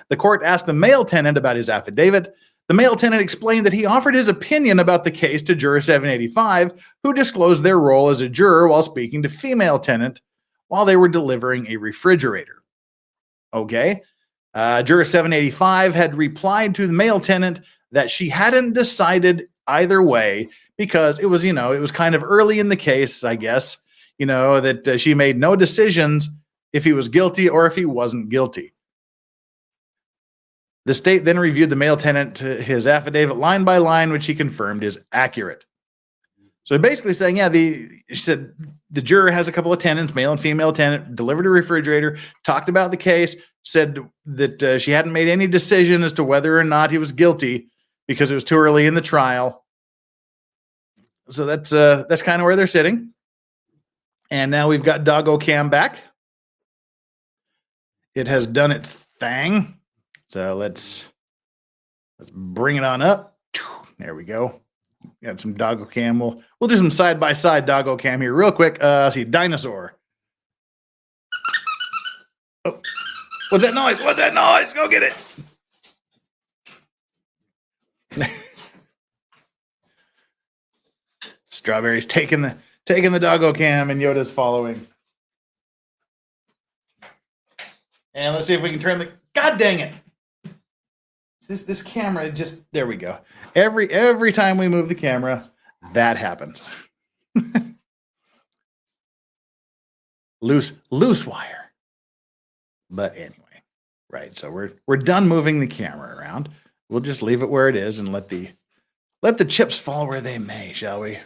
The court asked the male tenant about his affidavit. The male tenant explained that he offered his opinion about the case to juror 785, who disclosed their role as a juror while speaking to female tenant while they were delivering a refrigerator. Okay. Juror 785 had replied to the male tenant that she hadn't decided either way because it was kind of early in the case, I guess, that she made no decisions if he was guilty or if he wasn't guilty. The state then reviewed the male tenant, his affidavit line by line, which he confirmed is accurate. So basically saying, she said the juror has a couple of tenants, male and female tenant, delivered a refrigerator, talked about the case, said that she hadn't made any decision as to whether or not he was guilty because it was too early in the trial. So that's kind of where they're sitting. And now we've got Doggo Cam back. It has done its thing. So let's bring it on up. There we go. Got some Doggo Cam. We'll do some side-by-side Doggo Cam here real quick. See, dinosaur. Oh, what's that noise? What's that noise? Go get it. Strawberry's taking the Doggo Cam and Yoda's following. And let's see if we can turn the, God dang it. This camera just, there we go. Every time we move the camera, that happens. loose wire. But anyway, right. So we're done moving the camera around. We'll just leave it where it is and let the chips fall where they may, shall we?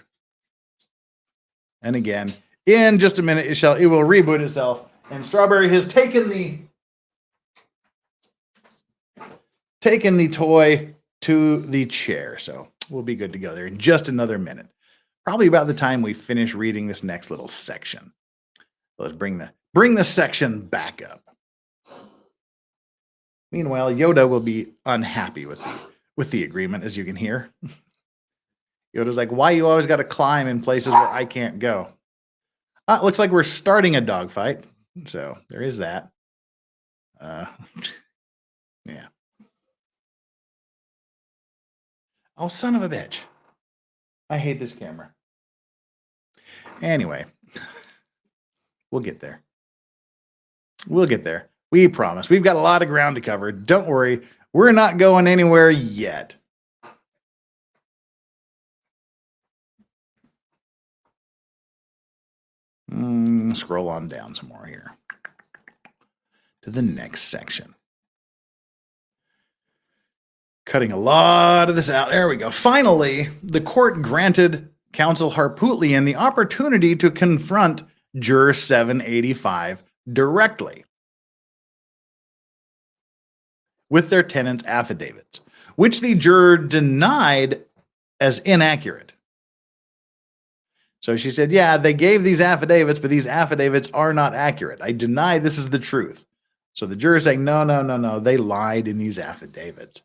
And again, in just a minute, it will reboot itself. And Strawberry has taken the toy to the chair. So we'll be good to go there in just another minute. Probably about the time we finish reading this next little section. Let's bring the section back up. Meanwhile, Yoda will be unhappy with the agreement, as you can hear. Yoda's like, why you always got to climb in places where I can't go? It looks like we're starting a dogfight. So there is that. Yeah. Oh, son of a bitch. I hate this camera. Anyway, we'll get there. We'll get there. We promise. We've got a lot of ground to cover. Don't worry. We're not going anywhere yet. Scroll on down some more here to the next section. Cutting a lot of this out. There we go. Finally, the court granted counsel Harpootlian the opportunity to confront Juror 785 directly with their tenant's affidavits, which the juror denied as inaccurate. So she said, yeah, they gave these affidavits, but these affidavits are not accurate. I deny this is the truth. So the juror is saying, no, they lied in these affidavits.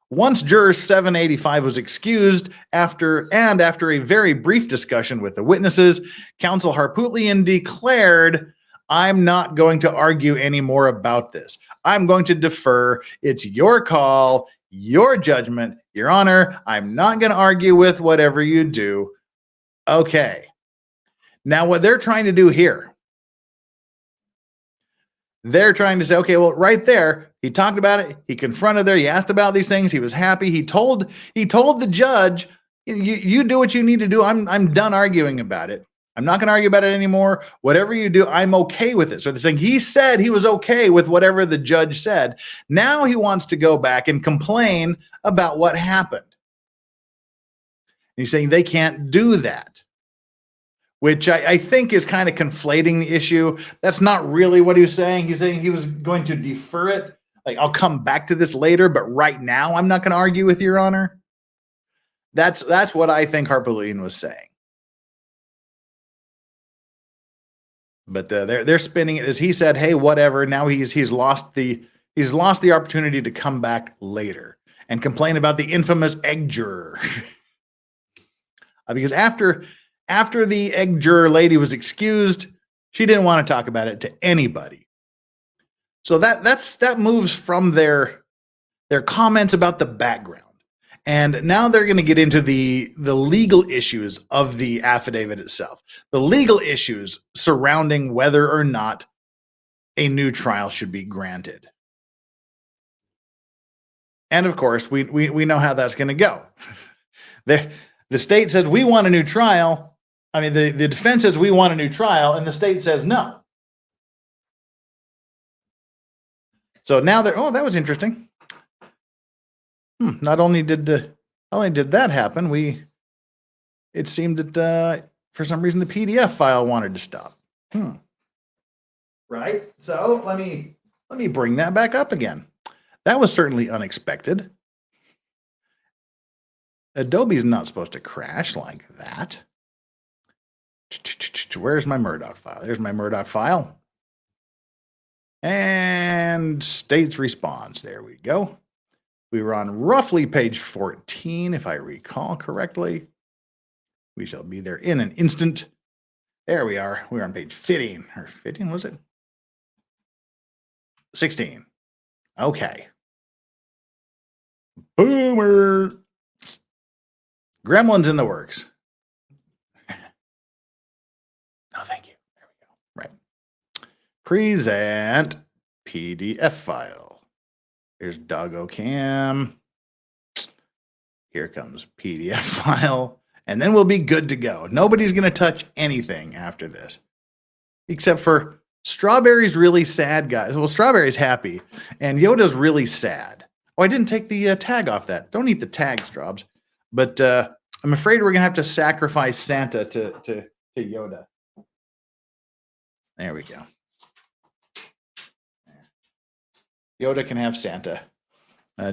Once juror 785 was excused after a very brief discussion with the witnesses, counsel Harpootlian declared, I'm not going to argue anymore about this. I'm going to defer. It's your call, your judgment, Your Honor. I'm not going to argue with whatever you do. Okay. Now, what they're trying to do here, they're trying to say, okay, well, right there, he talked about it. He confronted there. He asked about these things. He was happy. He told the judge, you do what you need to do. I'm done arguing about it. I'm not going to argue about it anymore. Whatever you do, I'm okay with it. So they're saying he said he was okay with whatever the judge said. Now he wants to go back and complain about what happened. He's saying they can't do that, which I think is kind of conflating the issue. That's not really what he was saying. He's saying he was going to defer it. Like, I'll come back to this later, but right now I'm not going to argue with Your Honor. That's what I think Harpootlian was saying. But they're spinning it as he said, hey, whatever. Now he's lost the opportunity to come back later and complain about the infamous egg juror. Because after the egg juror lady was excused, she didn't want to talk about it to anybody. So that moves from their comments about the background. And now they're going to get into the legal issues of the affidavit itself. The legal issues surrounding whether or not a new trial should be granted. And of course, we know how that's going to go. The state says we want a new trial. I mean, the defense says we want a new trial, and the state says no. So now that was interesting. Not only did that happen, it seemed that for some reason the PDF file wanted to stop. Right? So let me bring that back up again. That was certainly unexpected. Adobe's not supposed to crash like that. Where's my Murdaugh file? There's my Murdaugh file. And state's response. There we go. We were on roughly page 14, if I recall correctly. We shall be there in an instant. There we are. We're on page 15. Or 15, was it? 16. Okay. Boomer. Gremlins in the works. No, thank you. There we go. Right. Present PDF file. Here's Doggo Cam. Here comes PDF file. And then we'll be good to go. Nobody's going to touch anything after this. Except for Strawberry's really sad, guys. Well, Strawberry's happy. And Yoda's really sad. Oh, I didn't take the tag off that. Don't eat the tag, Straubs. But I'm afraid we're going to have to sacrifice Santa to Yoda. There we go. Yoda can have Santa.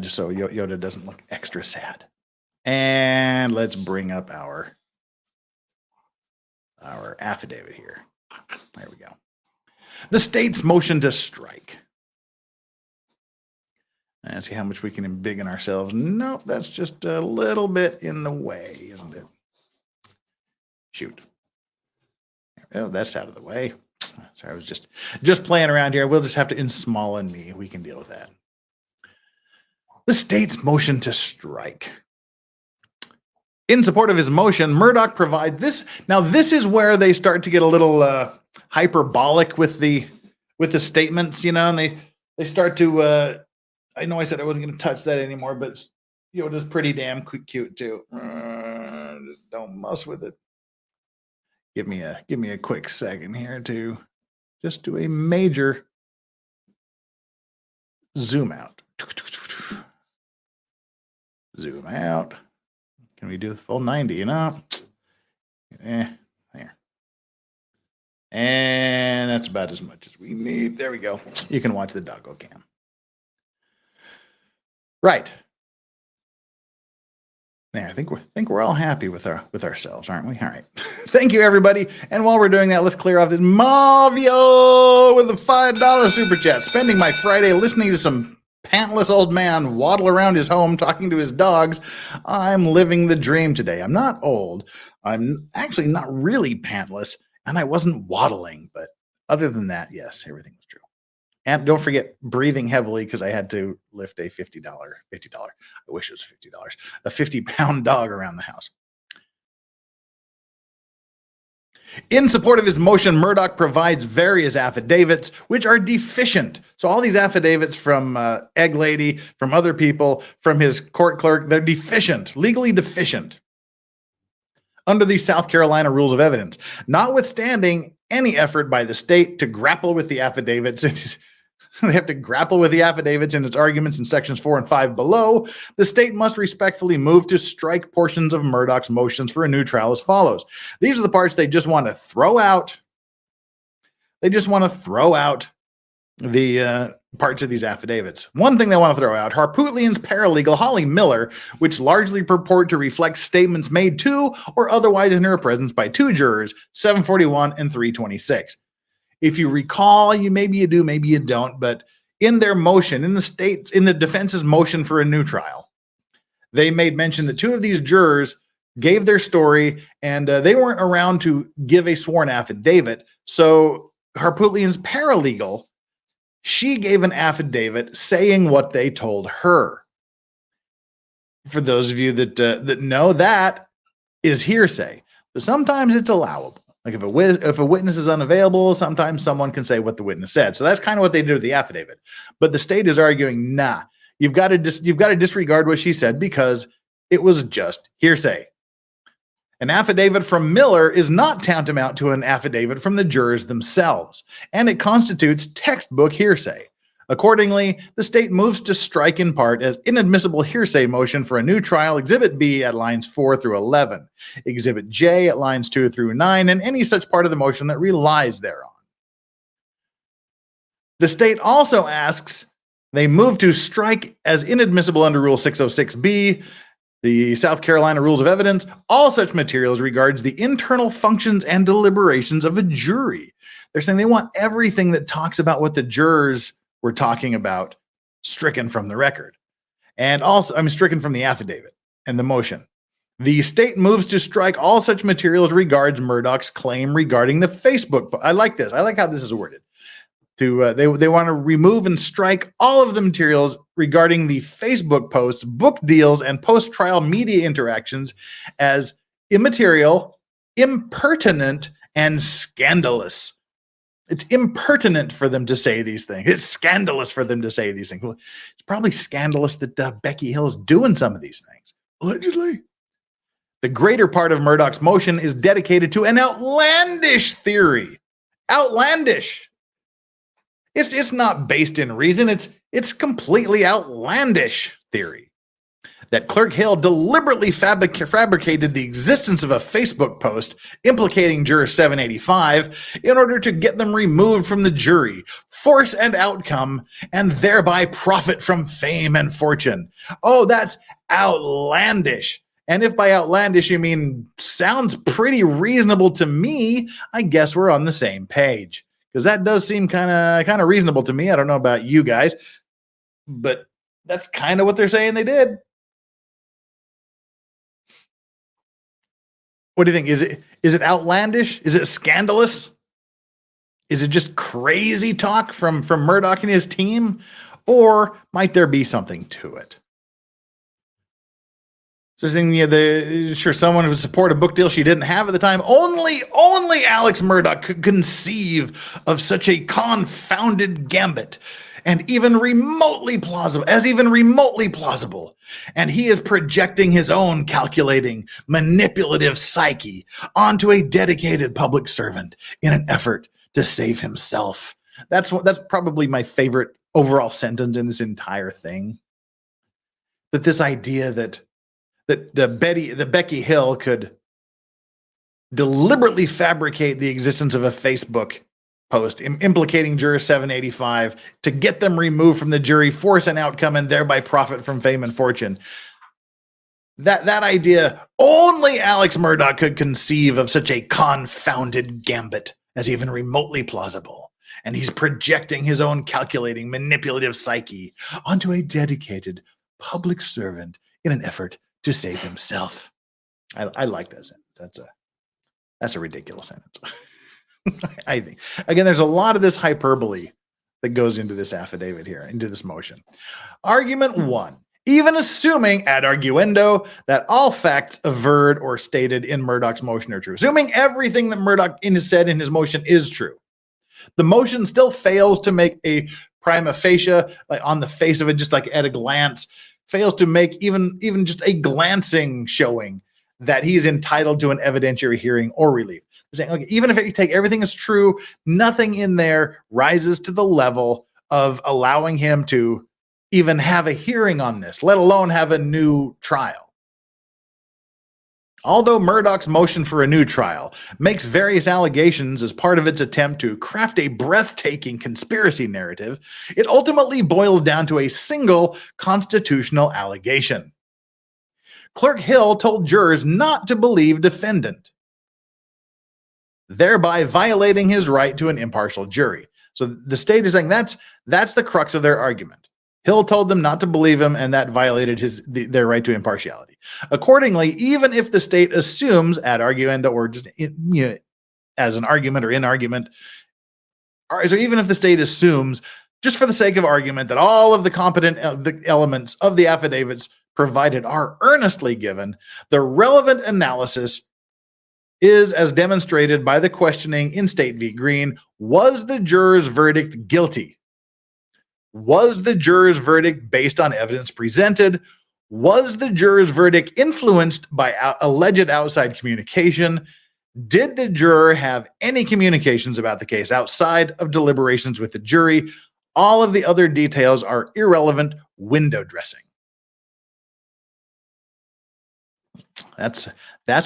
Just so Yoda doesn't look extra sad. And let's bring up our affidavit here. There we go. The state's motion to strike. And see how much we can embiggen ourselves. Nope, that's just a little bit in the way, isn't it? Shoot. Oh, that's out of the way. Sorry, I was just playing around here. We'll just have to in me. We can deal with that. The state's motion to strike. In support of his motion, Murdaugh provides this. Now, this is where they start to get a little hyperbolic with the statements, you know, and they start to. I know I said I wasn't going to touch that anymore, but Yoda's pretty damn cute too. Don't mess with it. Give me a quick second here to just do a major zoom out. Zoom out. Can we do the full 90? You know? There. And that's about as much as we need. There we go. You can watch the Doggo Cam. Right. There, I think we're all happy with ourselves, aren't we? All right. Thank you, everybody. And while we're doing that, let's clear off this Mavio with a $5 super chat. Spending my Friday listening to some pantless old man waddle around his home talking to his dogs. I'm living the dream today. I'm not old. I'm actually not really pantless, and I wasn't waddling. But other than that, yes, everything was true. And don't forget breathing heavily because I had to lift a $50. I wish it was $50. A 50-pound dog around the house. In support of his motion, Murdaugh provides various affidavits which are deficient. So all these affidavits from Egg Lady, from other people, from his court clerk, they're deficient, legally deficient under the South Carolina rules of evidence, notwithstanding any effort by the state to grapple with the affidavits. They have to grapple with the affidavits and its arguments in sections 4 and 5 below. The state must respectfully move to strike portions of Murdaugh's motions for a new trial as follows. These are the parts they just want to throw out. They just want to throw out the parts of these affidavits. One thing they want to throw out, Harpootlian's paralegal, Holly Miller, which largely purport to reflect statements made to or otherwise in her presence by two jurors, 741 and 326. If you recall, maybe you do, maybe you don't, but in their motion, in the defense's motion for a new trial, they made mention that two of these jurors gave their story and they weren't around to give a sworn affidavit. So Harpootlian's paralegal, she gave an affidavit saying what they told her. For those of you that know, that is hearsay, but sometimes it's allowable. Like if a witness is unavailable, sometimes someone can say what the witness said. So that's kind of what they did with the affidavit. But the state is arguing, nah, you've got to disregard what she said because it was just hearsay. An affidavit from Miller is not tantamount to an affidavit from the jurors themselves, and it constitutes textbook hearsay. Accordingly, the state moves to strike in part as inadmissible hearsay motion for a new trial, Exhibit B at lines 4 through 11, Exhibit J at lines 2 through 9, and any such part of the motion that relies thereon. The state also asks they move to strike as inadmissible under Rule 606B, the South Carolina Rules of Evidence, all such materials regards the internal functions and deliberations of a jury. They're saying they want everything that talks about what the jurors were talking about stricken from the record. And also, stricken from the affidavit and the motion. The state moves to strike all such materials regards Murdaugh's claim regarding the Facebook. I like this. I like how this is worded. They want to remove and strike all of the materials regarding the Facebook posts, book deals, and post-trial media interactions as immaterial, impertinent, and scandalous. It's impertinent for them to say these things. It's scandalous for them to say these things. Well, it's probably scandalous that Becky Hill is doing some of these things. Allegedly. The greater part of Murdaugh's motion is dedicated to an outlandish theory. Outlandish. It's not based in reason. It's completely outlandish theory. That Clerk Hill deliberately fabricated the existence of a Facebook post implicating juror 785 in order to get them removed from the jury, force an outcome, and thereby profit from fame and fortune. Oh, that's outlandish. And if by outlandish you mean sounds pretty reasonable to me, I guess we're on the same page. Because that does seem kind of reasonable to me. I don't know about you guys, but that's kind of what they're saying they did. What do you think? Is it outlandish? Is it scandalous? Is it just crazy talk from Murdaugh and his team? Or might there be something to it? So saying sure, someone who would support a book deal she didn't have at the time. Only Alex Murdaugh could conceive of such a confounded gambit. And even remotely plausible, and he is projecting his own calculating, manipulative psyche onto a dedicated public servant in an effort to save himself. That's probably my favorite overall sentence in this entire thing. That this idea that Becky Hill could deliberately fabricate the existence of a Facebook post implicating juror 785 to get them removed from the jury, force an outcome, and thereby profit from fame and fortune. That idea, only Alex Murdaugh could conceive of such a confounded gambit as even remotely plausible. And he's projecting his own calculating, manipulative psyche onto a dedicated public servant in an effort to save himself. I like that sentence. That's a ridiculous sentence. I think, again, there's a lot of this hyperbole that goes into this affidavit here, into this motion. Argument 1, even assuming ad arguendo that all facts averred or stated in Murdaugh's motion are true, assuming everything that Murdaugh said in his motion is true, the motion still fails to make a prima facie, like on the face of it, just like at a glance, fails to make even just a glancing showing that he's entitled to an evidentiary hearing or relief. They're saying, okay, even if you take everything as true, nothing in there rises to the level of allowing him to even have a hearing on this, let alone have a new trial. Although Murdaugh's motion for a new trial makes various allegations as part of its attempt to craft a breathtaking conspiracy narrative, it ultimately boils down to a single constitutional allegation. Clerk Hill told jurors not to believe defendant, thereby violating his right to an impartial jury. So the state is saying that's the crux of their argument. Hill told them not to believe him, and that violated their right to impartiality. Accordingly, even if the state assumes ad arguendo or just as an argument or in argument, so even if the state assumes, just for the sake of argument, that all of the competent the elements of the affidavits provided are earnestly given, the relevant analysis is as demonstrated by the questioning in State v. Green. Was the juror's verdict guilty? Was the juror's verdict based on evidence presented? Was the juror's verdict influenced by alleged outside communication? Did the juror have any communications about the case outside of deliberations with the jury? All of the other details are irrelevant window dressing. That's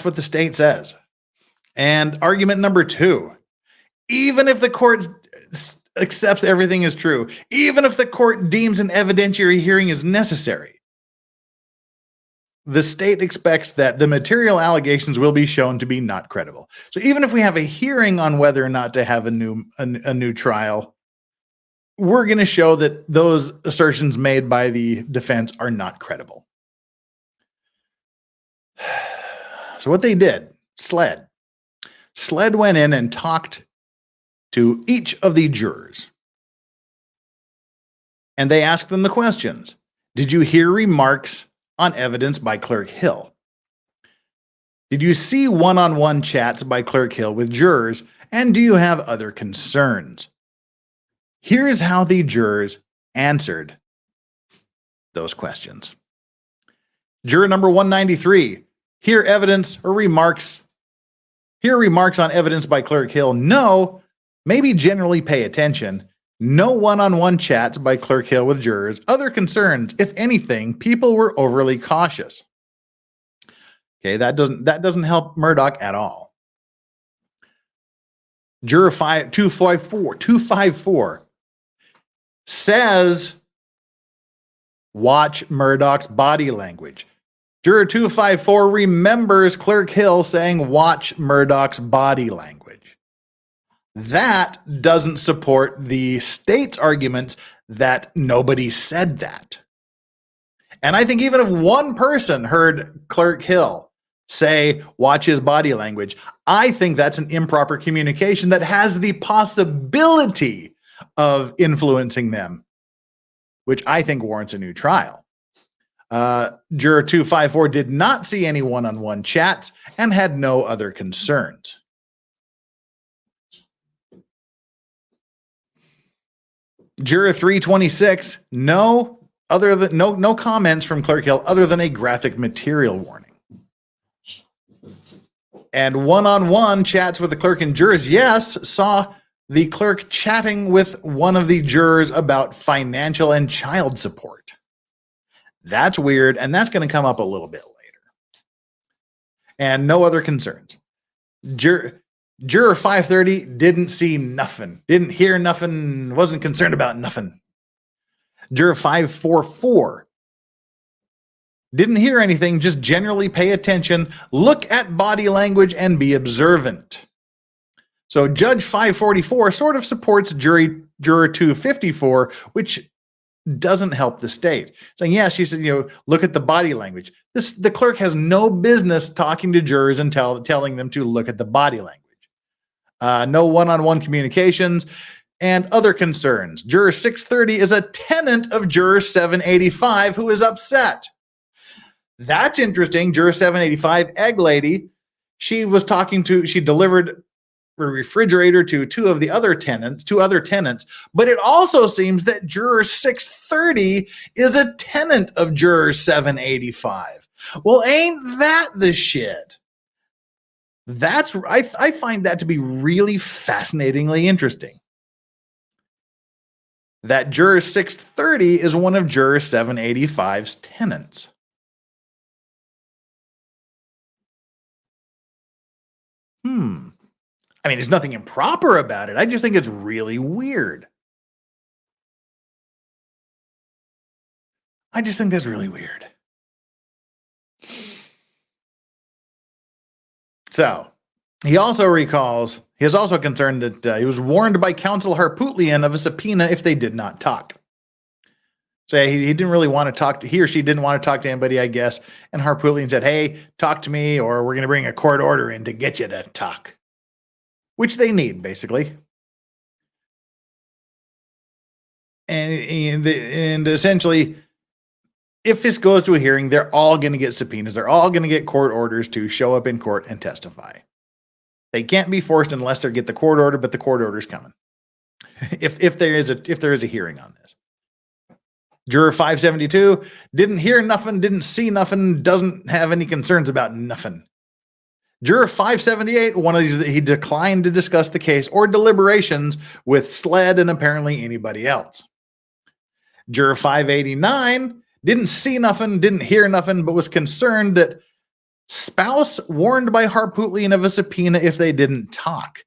what the state says. And argument number 2, even if the court accepts everything is true, even if the court deems an evidentiary hearing is necessary, the state expects that the material allegations will be shown to be not credible. So even if we have a hearing on whether or not to have a new trial, we're going to show that those assertions made by the defense are not credible. So what they did, SLED went in and talked to each of the jurors. And they asked them the questions. Did you hear remarks on evidence by Clerk Hill? Did you see one-on-one chats by Clerk Hill with jurors? And do you have other concerns? Here's how the jurors answered those questions. Juror number 193, hear remarks on evidence by Clerk Hill. No, maybe generally pay attention. No one-on-one chats by Clerk Hill with jurors. Other concerns, if anything, people were overly cautious. Okay, that doesn't help Murdaugh at all. Juror 254 says, watch Murdaugh's body language. Juror 254 remembers Clerk Hill saying, watch Murdaugh's body language. That doesn't support the state's arguments that nobody said that. And I think even if one person heard Clerk Hill say, watch his body language, I think that's an improper communication that has the possibility of influencing them, which I think warrants a new trial. Juror 254 did not see any one-on-one chats and had no other concerns. Juror 326, no comments from Clerk Hill other than a graphic material warning. And one-on-one chats with the clerk and jurors, yes, saw the clerk chatting with one of the jurors about financial and child support. That's weird, and that's going to come up a little bit later. And no other concerns. Juror 530 didn't see nothing, didn't hear nothing, wasn't concerned about nothing. Juror 544 didn't hear anything, just generally pay attention, look at body language, and be observant. So Judge 544 sort of supports Juror 254, which doesn't help the state. Saying, yeah, she said, look at the body language. The clerk has no business talking to jurors and telling them to look at the body language. No one-on-one communications and other concerns. Juror 630 is a tenant of Juror 785 who is upset. That's interesting. Juror 785, Egg Lady, she delivered a refrigerator to two other tenants, but it also seems that Juror 630 is a tenant of Juror 785. Well, ain't that the shit? I find that to be really fascinatingly interesting. That Juror 630 is one of Juror 785's tenants. I mean, there's nothing improper about it. I just think it's really weird. I just think that's really weird. So, he is also concerned that he was warned by counsel Harpootlian of a subpoena if they did not talk. So yeah, he didn't really want to talk to, he or she didn't want to talk to anybody, I guess. And Harpootlian said, hey, talk to me or we're going to bring a court order in to get you to talk. Which they need, basically. And essentially, if this goes to a hearing, they're all going to get subpoenas. They're all going to get court orders to show up in court and testify. They can't be forced unless they get the court order, but the court order's coming. if there is a hearing on this. Juror 572 didn't hear nothing, didn't see nothing, doesn't have any concerns about nothing. Juror 578, one of these, he declined to discuss the case or deliberations with SLED and apparently anybody else. Juror 589 didn't see nothing, didn't hear nothing, but was concerned that spouse warned by Harpootlian of a subpoena if they didn't talk.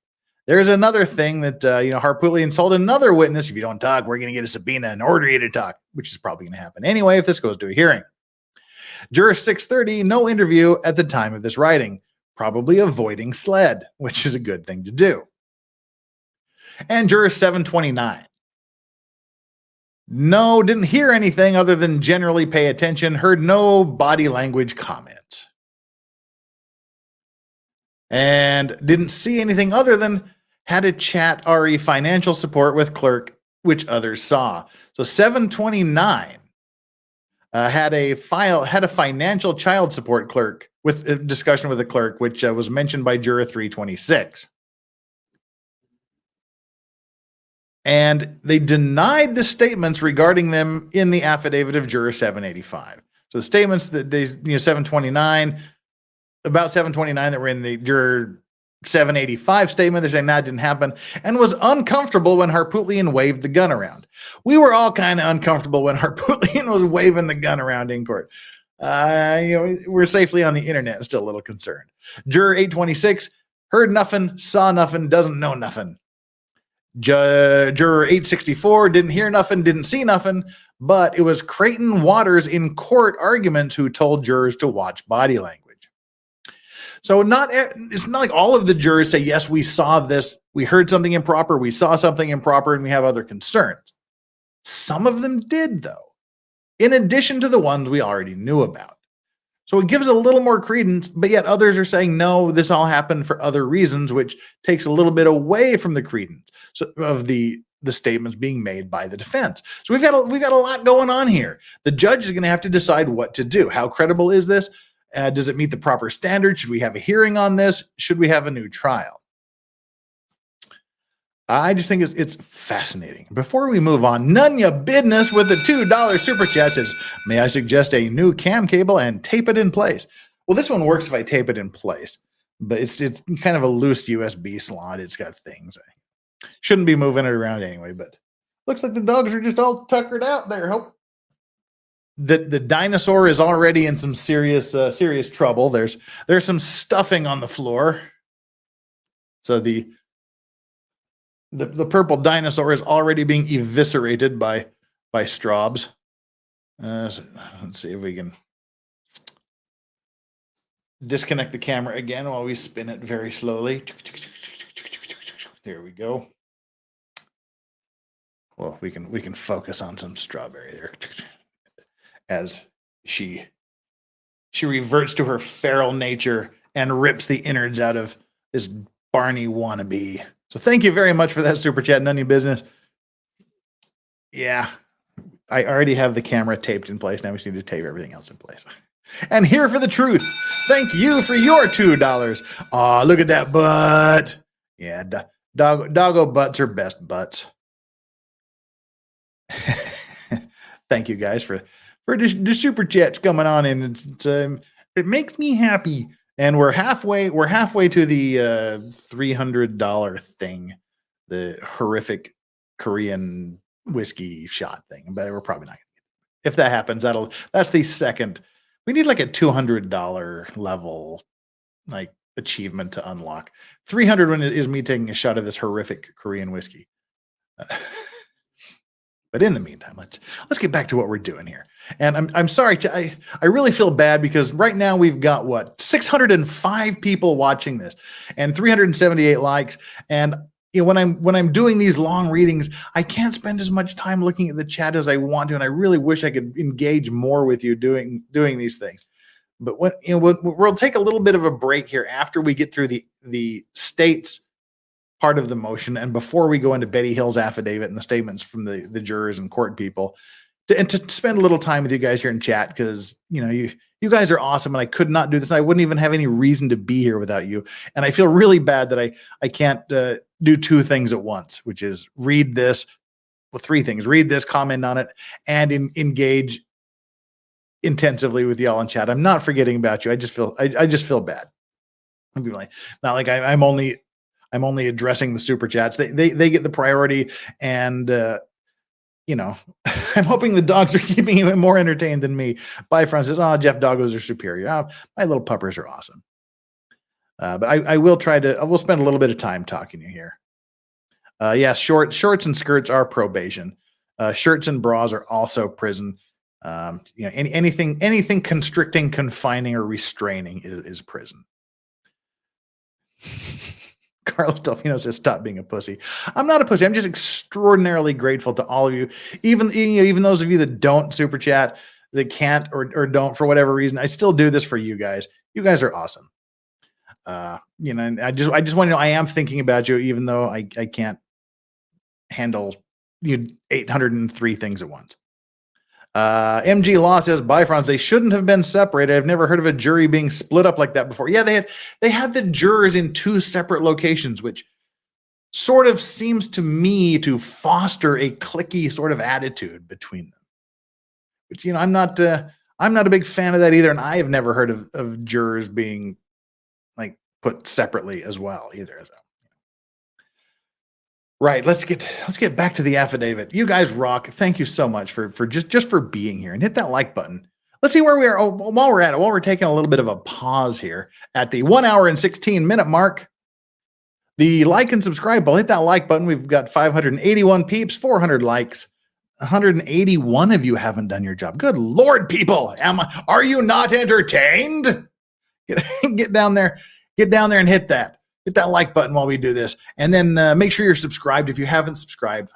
There's another thing that, Harpootlian told another witness, if you don't talk, we're going to get a subpoena and order you to talk, which is probably going to happen anyway if this goes to a hearing. Juror 630, no interview at the time of this writing, probably avoiding SLED, which is a good thing to do. And Juror 729. No, didn't hear anything other than generally pay attention, heard no body language comments. And didn't see anything other than had a chat RE financial support with Clerk, which others saw. So 729 had a financial child support clerk with a discussion with the clerk, which was mentioned by Juror 326. And they denied the statements regarding them in the affidavit of juror 785. So the statements that they, 729, about 729 that were in the juror 785 statement, they're saying that didn't happen, and was uncomfortable when Harpootlian waved the gun around. We were all kind of uncomfortable when Harpootlian was waving the gun around in court. We're safely on the internet, still a little concerned. Juror 826 heard nothing, saw nothing, doesn't know nothing. Juror 864 didn't hear nothing, didn't see nothing, but it was Creighton Waters in court arguments who told jurors to watch body language. So it's not like all of the jurors say, yes, we saw this, we heard something improper, we saw something improper, and we have other concerns. Some of them did, though, in addition to the ones we already knew about. So it gives a little more credence, but yet others are saying, no, this all happened for other reasons, which takes a little bit away from the credence of the statements being made by the defense. So we've got a lot going on here. The judge is going to have to decide what to do. How credible is this? Does it meet the proper standard? Should we have a hearing on this? Should we have a new trial? I just think it's fascinating. Before we move on, none ya business with the $2 super chat says, may I suggest a new cam cable and tape it in place? Well, this one works if I tape it in place, but it's kind of a loose USB slot. It's got things. I shouldn't be moving it around anyway, but looks like the dogs are just all tuckered out there. Hope the dinosaur is already in some serious trouble. There's some stuffing on the floor. So the purple dinosaur is already being eviscerated by Straubs. So let's see if we can disconnect the camera again while we spin it very slowly. There we go. Well, we can focus on some strawberry there as she reverts to her feral nature and rips the innards out of this Barney wannabe. So thank you very much for that super chat. None of your business. Yeah, I already have the camera taped in place. Now we just need to tape everything else in place. And here for the truth. Thank you for your $2. Aw, look at that butt. Yeah, doggo butts are best butts. Thank you guys for the super chats coming on in. It makes me happy. And we're halfway to the $300 thing, the horrific Korean whiskey shot thing. But we're probably not going to get it. If that happens, that's the second. We need like a $200 level like achievement to unlock. 300 when it is me taking a shot of this horrific Korean whiskey. But in the meantime, let's get back to what we're doing here. And I'm sorry, I really feel bad because right now we've got 605 people watching this and 378 likes. And when I'm doing these long readings, I can't spend as much time looking at the chat as I want to, and I really wish I could engage more with you doing these things. But we'll take a little bit of a break here after we get through the state's part of the motion, and before we go into Becky Hill's affidavit and the statements from the jurors and court people, to spend a little time with you guys here in chat, because you guys are awesome, and I could not do this. I wouldn't even have any reason to be here without you, and I feel really bad that I can't do two things at once, which is read this, three things: read this, comment on it, and engage intensively with y'all in chat. I'm not forgetting about you. I just feel bad. I'm like, not like I'm only addressing the super chats. They get the priority, and I'm hoping the dogs are keeping you more entertained than me. Bye, Francis. Oh, Jeff, doggos are superior. Oh, my little puppers are awesome. But I will we'll spend a little bit of time talking to you here. Yeah, shorts and skirts are probation. Shirts and bras are also prison. Anything constricting, confining, or restraining is prison. Carlos Delfino says, stop being a pussy. I'm not a pussy. I'm just extraordinarily grateful to all of you. Even those of you that don't super chat, that can't or don't for whatever reason, I still do this for you guys. You guys are awesome. And I just want to know I am thinking about you, even though I can't handle 803 things at once. MG Law says, bye, Franz. They shouldn't have been separated. I've never heard of a jury being split up like that before. Yeah, they had the jurors in two separate locations, which sort of seems to me to foster a cliquey sort of attitude between them. Which, I'm not a big fan of that either, and I have never heard of jurors being like put separately as well either. So. Right, let's get back to the affidavit. You guys rock. Thank you so much for just for being here, and hit that like button. Let's see where we are. Oh, while we're at it, while we're taking a little bit of a pause here at the 1 hour and 16 minute mark. The like and subscribe button. Hit that like button. We've got 581 peeps, 400 likes. 181 of you haven't done your job. Good Lord, people. Are you not entertained? Get down there. Get down there and hit that like button while we do this. And then make sure you're subscribed. If you haven't subscribed,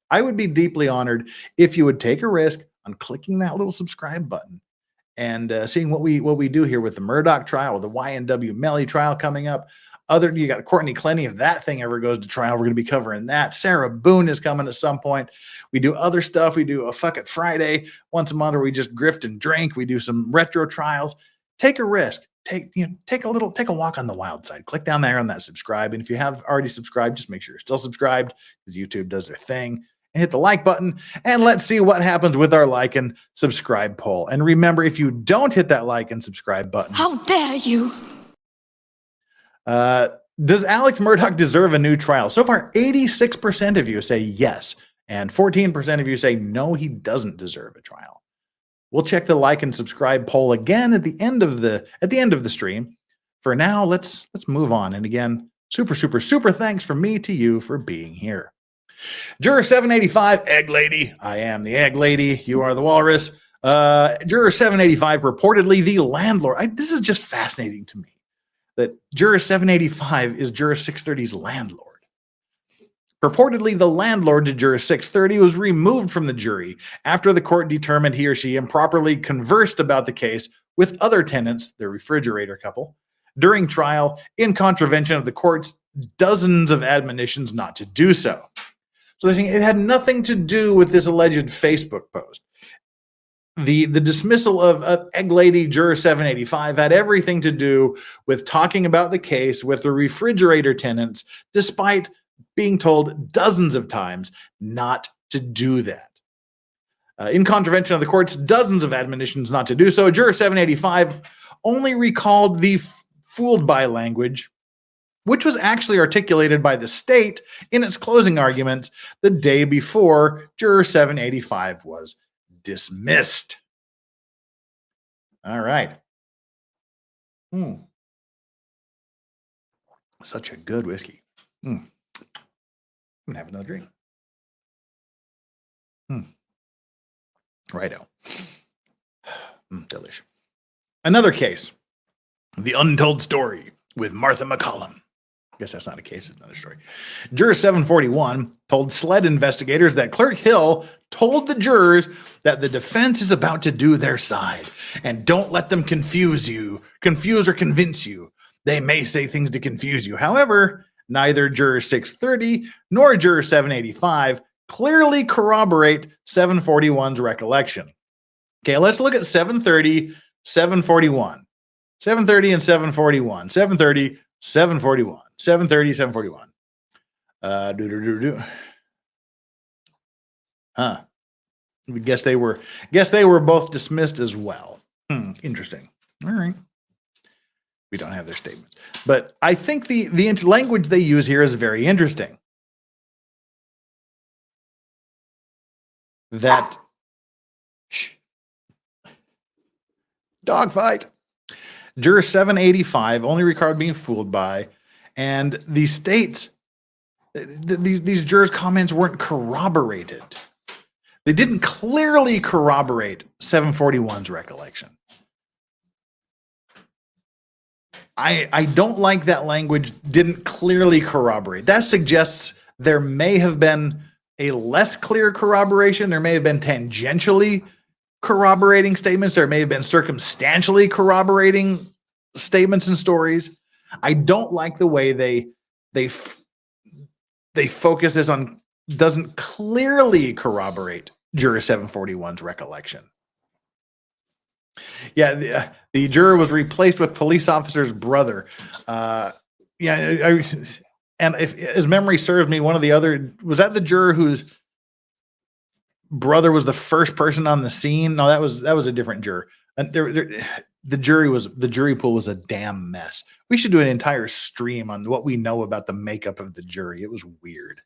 I would be deeply honored if you would take a risk on clicking that little subscribe button and seeing what we do here with the Murdaugh trial, with the YNW Melly trial coming up. You got Courtney Clenny. If that thing ever goes to trial, we're going to be covering that. Sarah Boone is coming at some point. We do other stuff. We do a Fuck It Friday once a month where we just grift and drink. We do some retro trials. Take a risk. Take a walk on the wild side. Click down there on that subscribe. And if you have already subscribed, just make sure you're still subscribed, because YouTube does their thing. And hit the like button. And let's see what happens with our like and subscribe poll. And remember, if you don't hit that like and subscribe button, how dare you? Does Alex Murdaugh deserve a new trial? So far, 86% of you say yes, and 14% of you say no, he doesn't deserve a trial. We'll check the like and subscribe poll again at the end of the stream. For now, let's move on. And again, super thanks from me to you for being here. Juror 785, Egg Lady. I am the Egg Lady. You are the Walrus. Juror 785, reportedly the landlord. This is just fascinating to me, that Juror 785 is Juror 630's landlord. Purportedly, the landlord to Juror 630 was removed from the jury after the court determined he or she improperly conversed about the case with other tenants, the refrigerator couple, during trial in contravention of the court's dozens of admonitions not to do so. So they're saying it had nothing to do with this alleged Facebook post. The dismissal of Egg Lady Juror 785 had everything to do with talking about the case with the refrigerator tenants, despite being told dozens of times not to do that. In contravention of the court's dozens of admonitions not to do so, Juror 785 only recalled the fooled by language, which was actually articulated by the state in its closing arguments the day before Juror 785 was dismissed. All right. Such a good whiskey. I'm gonna have another drink. Righto. Delish. Another case. The Untold Story with Martha McCollum. I guess that's not a case, it's another story. Juror 741 told SLED investigators that Clerk Hill told the jurors that the defense is about to do their side, and don't let them confuse or convince you. They may say things to confuse you. However, neither Juror 630 nor Juror 785 clearly corroborate 741's recollection. Okay, let's look at 730, 741. 730 and 741. 730, 741. 730, 741. Guess they were both dismissed as well. Interesting. All right. We don't have their statements. But I think the language they use here is very interesting. That dogfight. Juror 785 only recalled being fooled by, and the states, these jurors' comments weren't corroborated. They didn't clearly corroborate 741's recollection. I don't like that language, didn't clearly corroborate. That suggests there may have been a less clear corroboration. There may have been tangentially corroborating statements. There may have been circumstantially corroborating statements and stories. I don't like the way they focus this on doesn't clearly corroborate Juror 741's recollection. Yeah, the juror was replaced with police officer's brother. And if his memory serves me, one of the other, was that the juror whose brother was the first person on the scene? No, that was a different juror. And the jury pool was a damn mess. We should do an entire stream on what we know about the makeup of the jury. It was weird.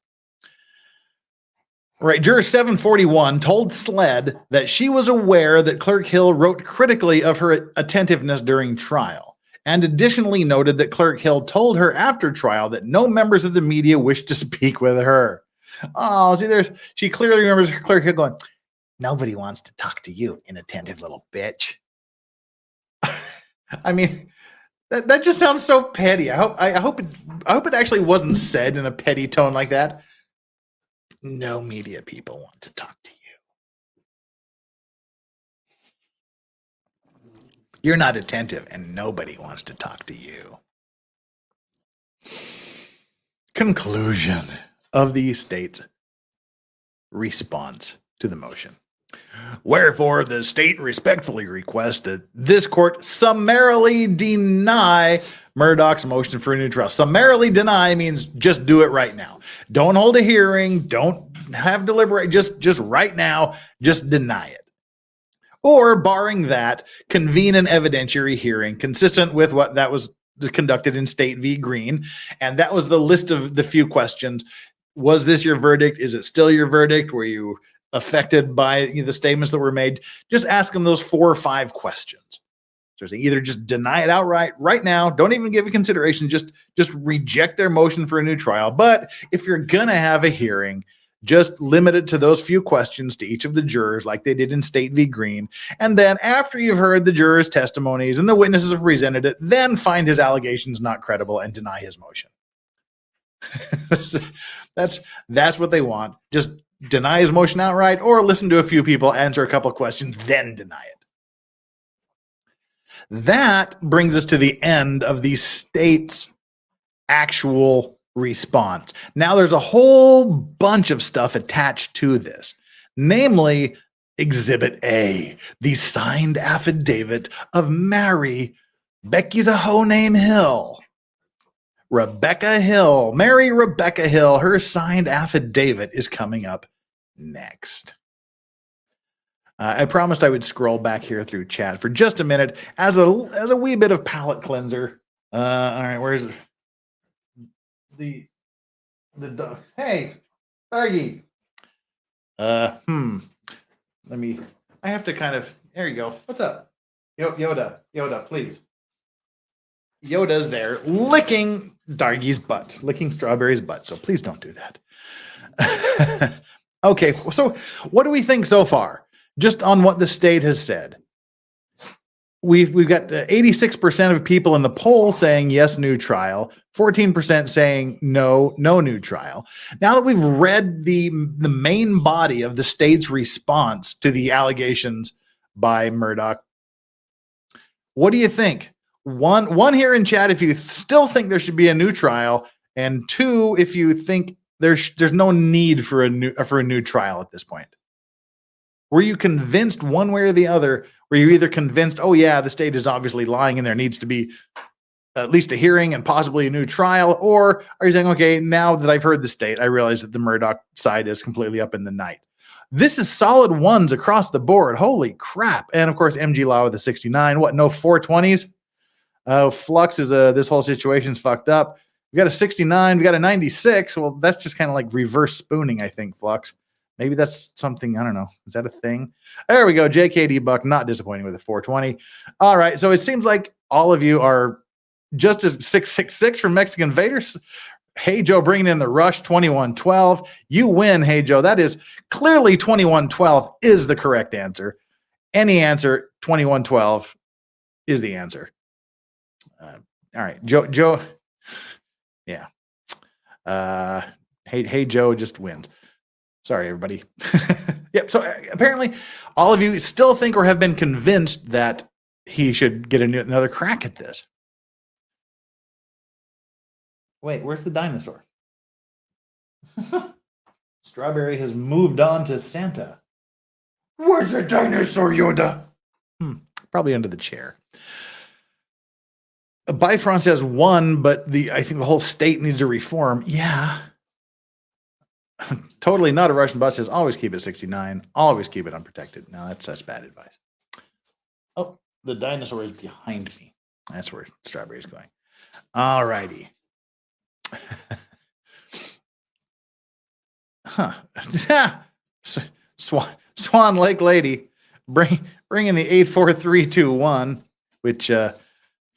Right, juror 741 told SLED that she was aware that Clerk Hill wrote critically of her attentiveness during trial, and additionally noted that Clerk Hill told her after trial that no members of the media wished to speak with her. Oh, see, she clearly remembers Clerk Hill going, "Nobody wants to talk to you, inattentive little bitch." I mean, that just sounds so petty. I hope it actually wasn't said in a petty tone like that. No media people want to talk to you. You're not attentive, and nobody wants to talk to you. Conclusion of the state's response to the motion. Wherefore, the state respectfully requests that this court summarily deny Murdaugh's motion for a new trial. Summarily deny means just do it right now. Don't hold a hearing. Don't have deliberate. Just right now, just deny it. Or, barring that, convene an evidentiary hearing consistent with what that was conducted in State v. Green. And that was the list of the few questions. Was this your verdict? Is it still your verdict? Were you affected by the statements that were made? Just ask them those 4 or 5 questions. So either just deny it outright right now, don't even give it consideration, just reject their motion for a new trial. But if you're gonna have a hearing, just limit it to those few questions to each of the jurors like they did in State v. Green. And then after you've heard the jurors' testimonies and the witnesses have presented it, then find his allegations not credible and deny his motion. That's what they want. Just deny his motion outright, or listen to a few people, answer a couple of questions, then deny it. That brings us to the end of the state's actual response. Now there's a whole bunch of stuff attached to this, namely Exhibit A, the signed affidavit of Mary Becky's a hoe named Hill. Rebecca Hill, Mary Rebecca Hill, her signed affidavit is coming up next. I promised I would scroll back here through chat for just a minute as a wee bit of palate cleanser. All right, where's the dog? Hey, Fergie. Let me. I have to kind of. There you go. What's up, Yoda? Please. Yoda's there licking Dargie's butt, licking Strawberry's butt. So please don't do that. Okay, so what do we think so far? Just on what the state has said. We've got 86% of people in the poll saying yes, new trial, 14% saying no new trial. Now that we've read the main body of the state's response to the allegations by Murdaugh, what do you think? One here in chat if you still think there should be a new trial, and 2 if you think there's no need for a new trial at this point. Were you convinced one way or the other? Were you either convinced, oh yeah, the state is obviously lying and there needs to be at least a hearing and possibly a new trial? Or are you saying, okay, now that I've heard the state, I realize that the Murdaugh side is completely up in the night? This is solid ones across the board. Holy crap. And of course, MG Law with a 69. What, no 420s? Flux is this whole situation's fucked up. We got a 69, we got a 96. Well, that's just kind of like reverse spooning, I think, Flux. Maybe that's something, I don't know. Is that a thing? There we go. JKD Buck, not disappointing with a 420. All right. So it seems like all of you are just as 666 from Mexican Vaders. Hey Joe bringing in the rush 2112. You win, Hey Joe. That is clearly 2112 is the correct answer. Any answer, 2112 is the answer. All right, Joe. Yeah. Hey Joe just wins. Sorry, everybody. Yep. So apparently, all of you still think or have been convinced that he should get another crack at this. Wait, where's the dinosaur? Strawberry has moved on to Santa. Where's the dinosaur, Yoda? Probably under the chair. Bifron says 1, but I think the whole state needs a reform. Yeah. Totally not a Russian bus says always keep it 69. Always keep it unprotected. No, that's bad advice. Oh, the dinosaur is behind me. That's where Strawberry is going. All righty. Huh. Swan Lake Lady, bring in the 84321, which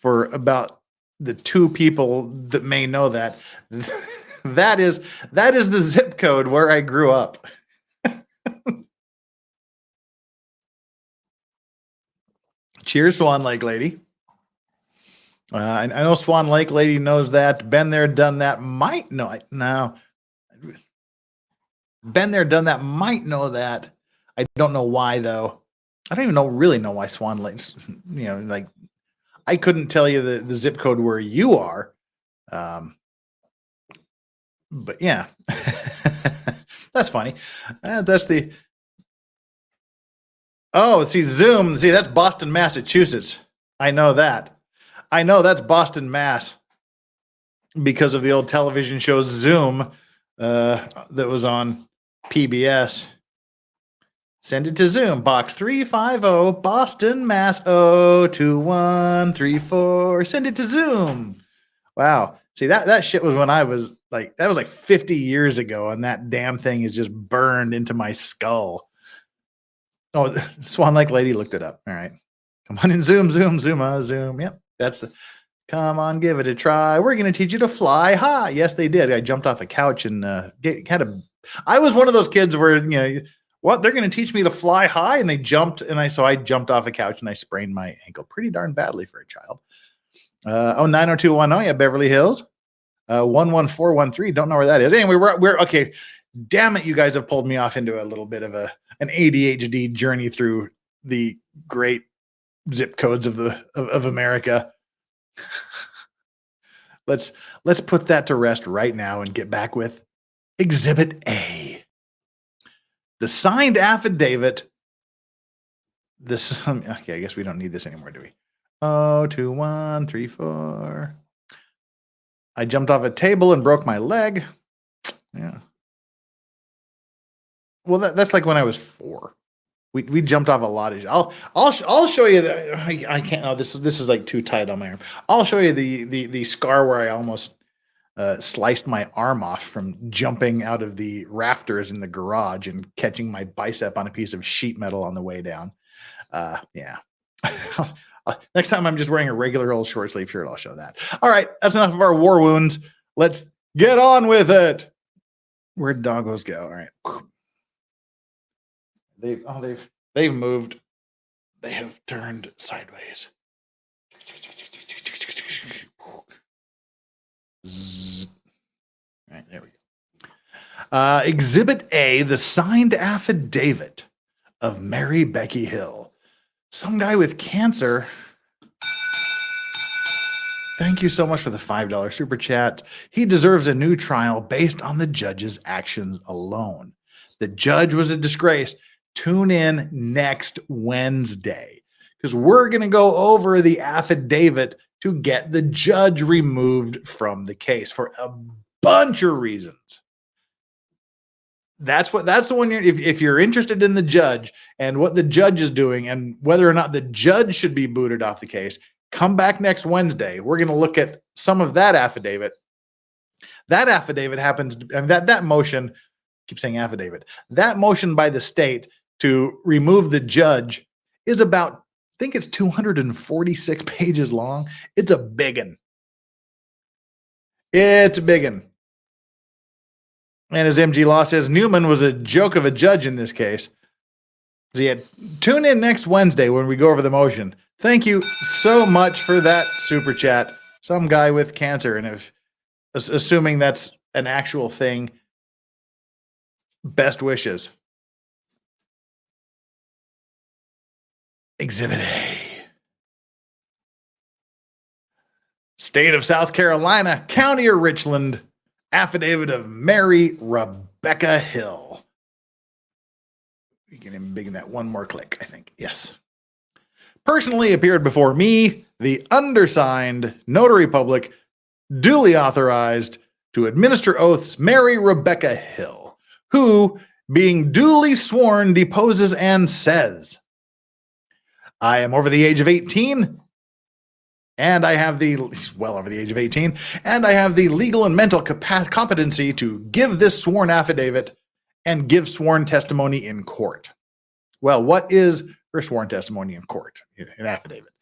for about the 2 people that may know that, that is the zip code where I grew up. Cheers, Swan Lake Lady. I know Swan Lake Lady knows that. Been there, done that. Might know. No. Been there, done that. Might know that. I don't know why, though. I don't even really know why Swan Lake. Like, I couldn't tell you the zip code where you are. But yeah, that's funny. That's the. Oh, see, Zoom. See, that's Boston, Massachusetts. I know that. I know that's Boston, Mass. Because of the old television show Zoom that was on PBS. Send it to Zoom. Box 350, Boston, Mass. 02134. Send it to Zoom. Wow. See, that shit was when I was like, that was like 50 years ago, and that damn thing is just burned into my skull. Oh, Swan Lake Lady looked it up. All right. Come on in, Zoom. Yep. That's the, come on, give it a try. We're going to teach you to fly high. Yes, they did. I jumped off a couch and I was one of those kids where, what, they're going to teach me to fly high, and they jumped, and I jumped off a couch and I sprained my ankle pretty darn badly for a child. 90210, yeah, Beverly Hills. 11413, don't know where that is. Anyway, we're okay. Damn it, you guys have pulled me off into a little bit of an ADHD journey through the great zip codes of America. Let's put that to rest right now and get back with Exhibit A. The signed affidavit. Okay, I guess we don't need this anymore, do we? 02134. I jumped off a table and broke my leg. Yeah. Well, that's like when I was 4. We jumped off a lot of. I'll show you that. I can't. Oh, this is like too tight on my arm. I'll show you the scar where I almost sliced my arm off from jumping out of the rafters in the garage and catching my bicep on a piece of sheet metal on the way down. Yeah. Next time I'm just wearing a regular old short sleeve shirt, I'll show that. All right, that's enough of our war wounds. Let's get on with it. Where'd doggos go? All right. They've moved. They have turned sideways. Zzz. All right, there we go. Exhibit A, the signed affidavit of Mary Becky Hill. Some guy with cancer. Thank you so much for the $5 super chat. He deserves a new trial based on the judge's actions alone. The judge was a disgrace. Tune in next Wednesday because we're going to go over the affidavit to get the judge removed from the case for a bunch of reasons. That's the one if you're interested in the judge and what the judge is doing and whether or not the judge should be booted off the case, come back next Wednesday. We're going to look at some of that affidavit. That affidavit happens. That motion, I keep saying affidavit. That motion by the state to remove the judge is about, I think it's 246 pages long. It's a biggin. It's a biggin. And as MG Law says, Newman was a joke of a judge in this case. So yeah, tune in next Wednesday when we go over the motion. Thank you so much for that super chat. Some guy with cancer, and if assuming that's an actual thing, best wishes. Exhibit A. State of South Carolina, County of Richland, affidavit of Mary Rebecca Hill. You can even begin that one more click, I think. Yes. Personally appeared before me, the undersigned notary public duly authorized to administer oaths, Mary Rebecca Hill, who, being duly sworn, deposes and says, I am over the age of 18, and I have well over the age of 18, and I have the legal and mental competency to give this sworn affidavit and give sworn testimony in court. Well, what is her sworn testimony in court? An affidavit.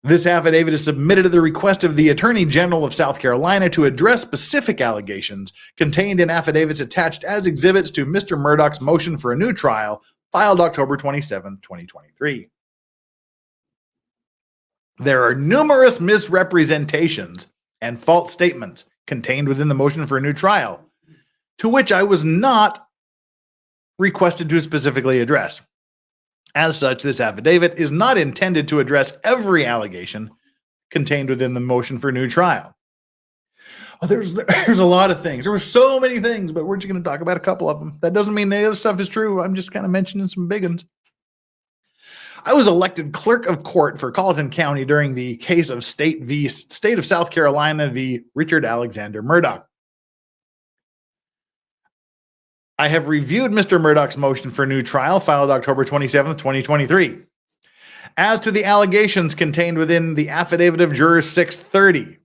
This affidavit is submitted at the request of the Attorney General of South Carolina to address specific allegations contained in affidavits attached as exhibits to Mr. Murdaugh's motion for a new trial, filed October 27, 2023. There are numerous misrepresentations and false statements contained within the motion for a new trial, to which I was not requested to specifically address. As such, this affidavit is not intended to address every allegation contained within the motion for new trial. Well, there's a lot of things. There were so many things, but we're just going to talk about a couple of them. That doesn't mean the other stuff is true. I'm just kind of mentioning some big ones. I was elected clerk of court for Colleton County during the case of State of South Carolina v. Richard Alexander Murdaugh. I have reviewed Mr. Murdaugh's motion for new trial, filed October 27, 2023. As to the allegations contained within the affidavit of Juror 630,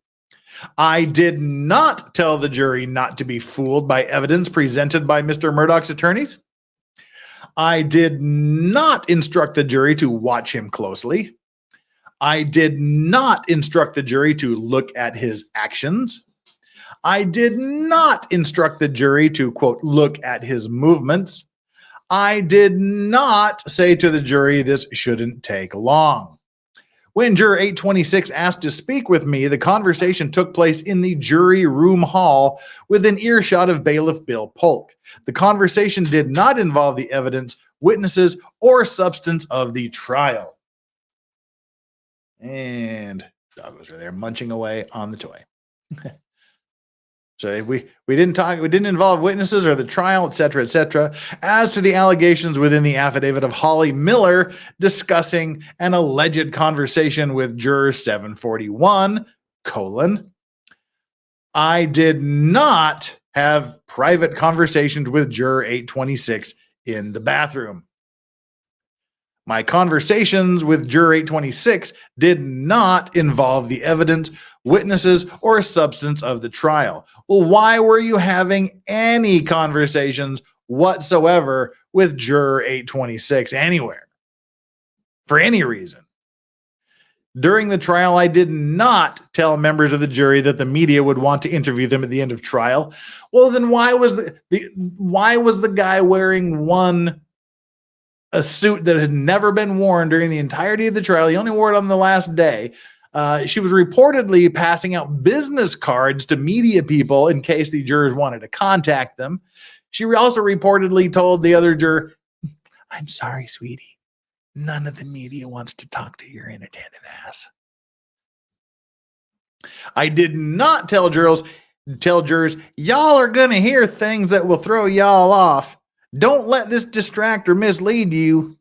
I did not tell the jury not to be fooled by evidence presented by Mr. Murdaugh's attorneys. I did not instruct the jury to watch him closely. I did not instruct the jury to look at his actions. I did not instruct the jury to, quote, look at his movements. I did not say to the jury this shouldn't take long. When Juror 826 asked to speak with me, the conversation took place in the jury room hall within earshot of Bailiff Bill Polk. The conversation did not involve the evidence, witnesses, or substance of the trial. And dog was right there munching away on the toy. So we didn't involve witnesses or the trial, etc., etc. As to the allegations within the affidavit of Holly Miller discussing an alleged conversation with juror 741, I did not have private conversations with juror 826 in the bathroom. My conversations with juror 826 did not involve the evidence, witnesses, or substance of the trial. Well, why were you having any conversations whatsoever with juror 826 anywhere? For any reason. During the trial, I did not tell members of the jury that the media would want to interview them at the end of trial. Well, then why was the guy wearing a suit that had never been worn during the entirety of the trial? He only wore it on the last day. She was reportedly passing out business cards to media people in case the jurors wanted to contact them. She also reportedly told the other juror, I'm sorry, sweetie. None of the media wants to talk to your inattentive ass. I did not tell jurors, y'all are going to hear things that will throw y'all off. Don't let this distract or mislead you.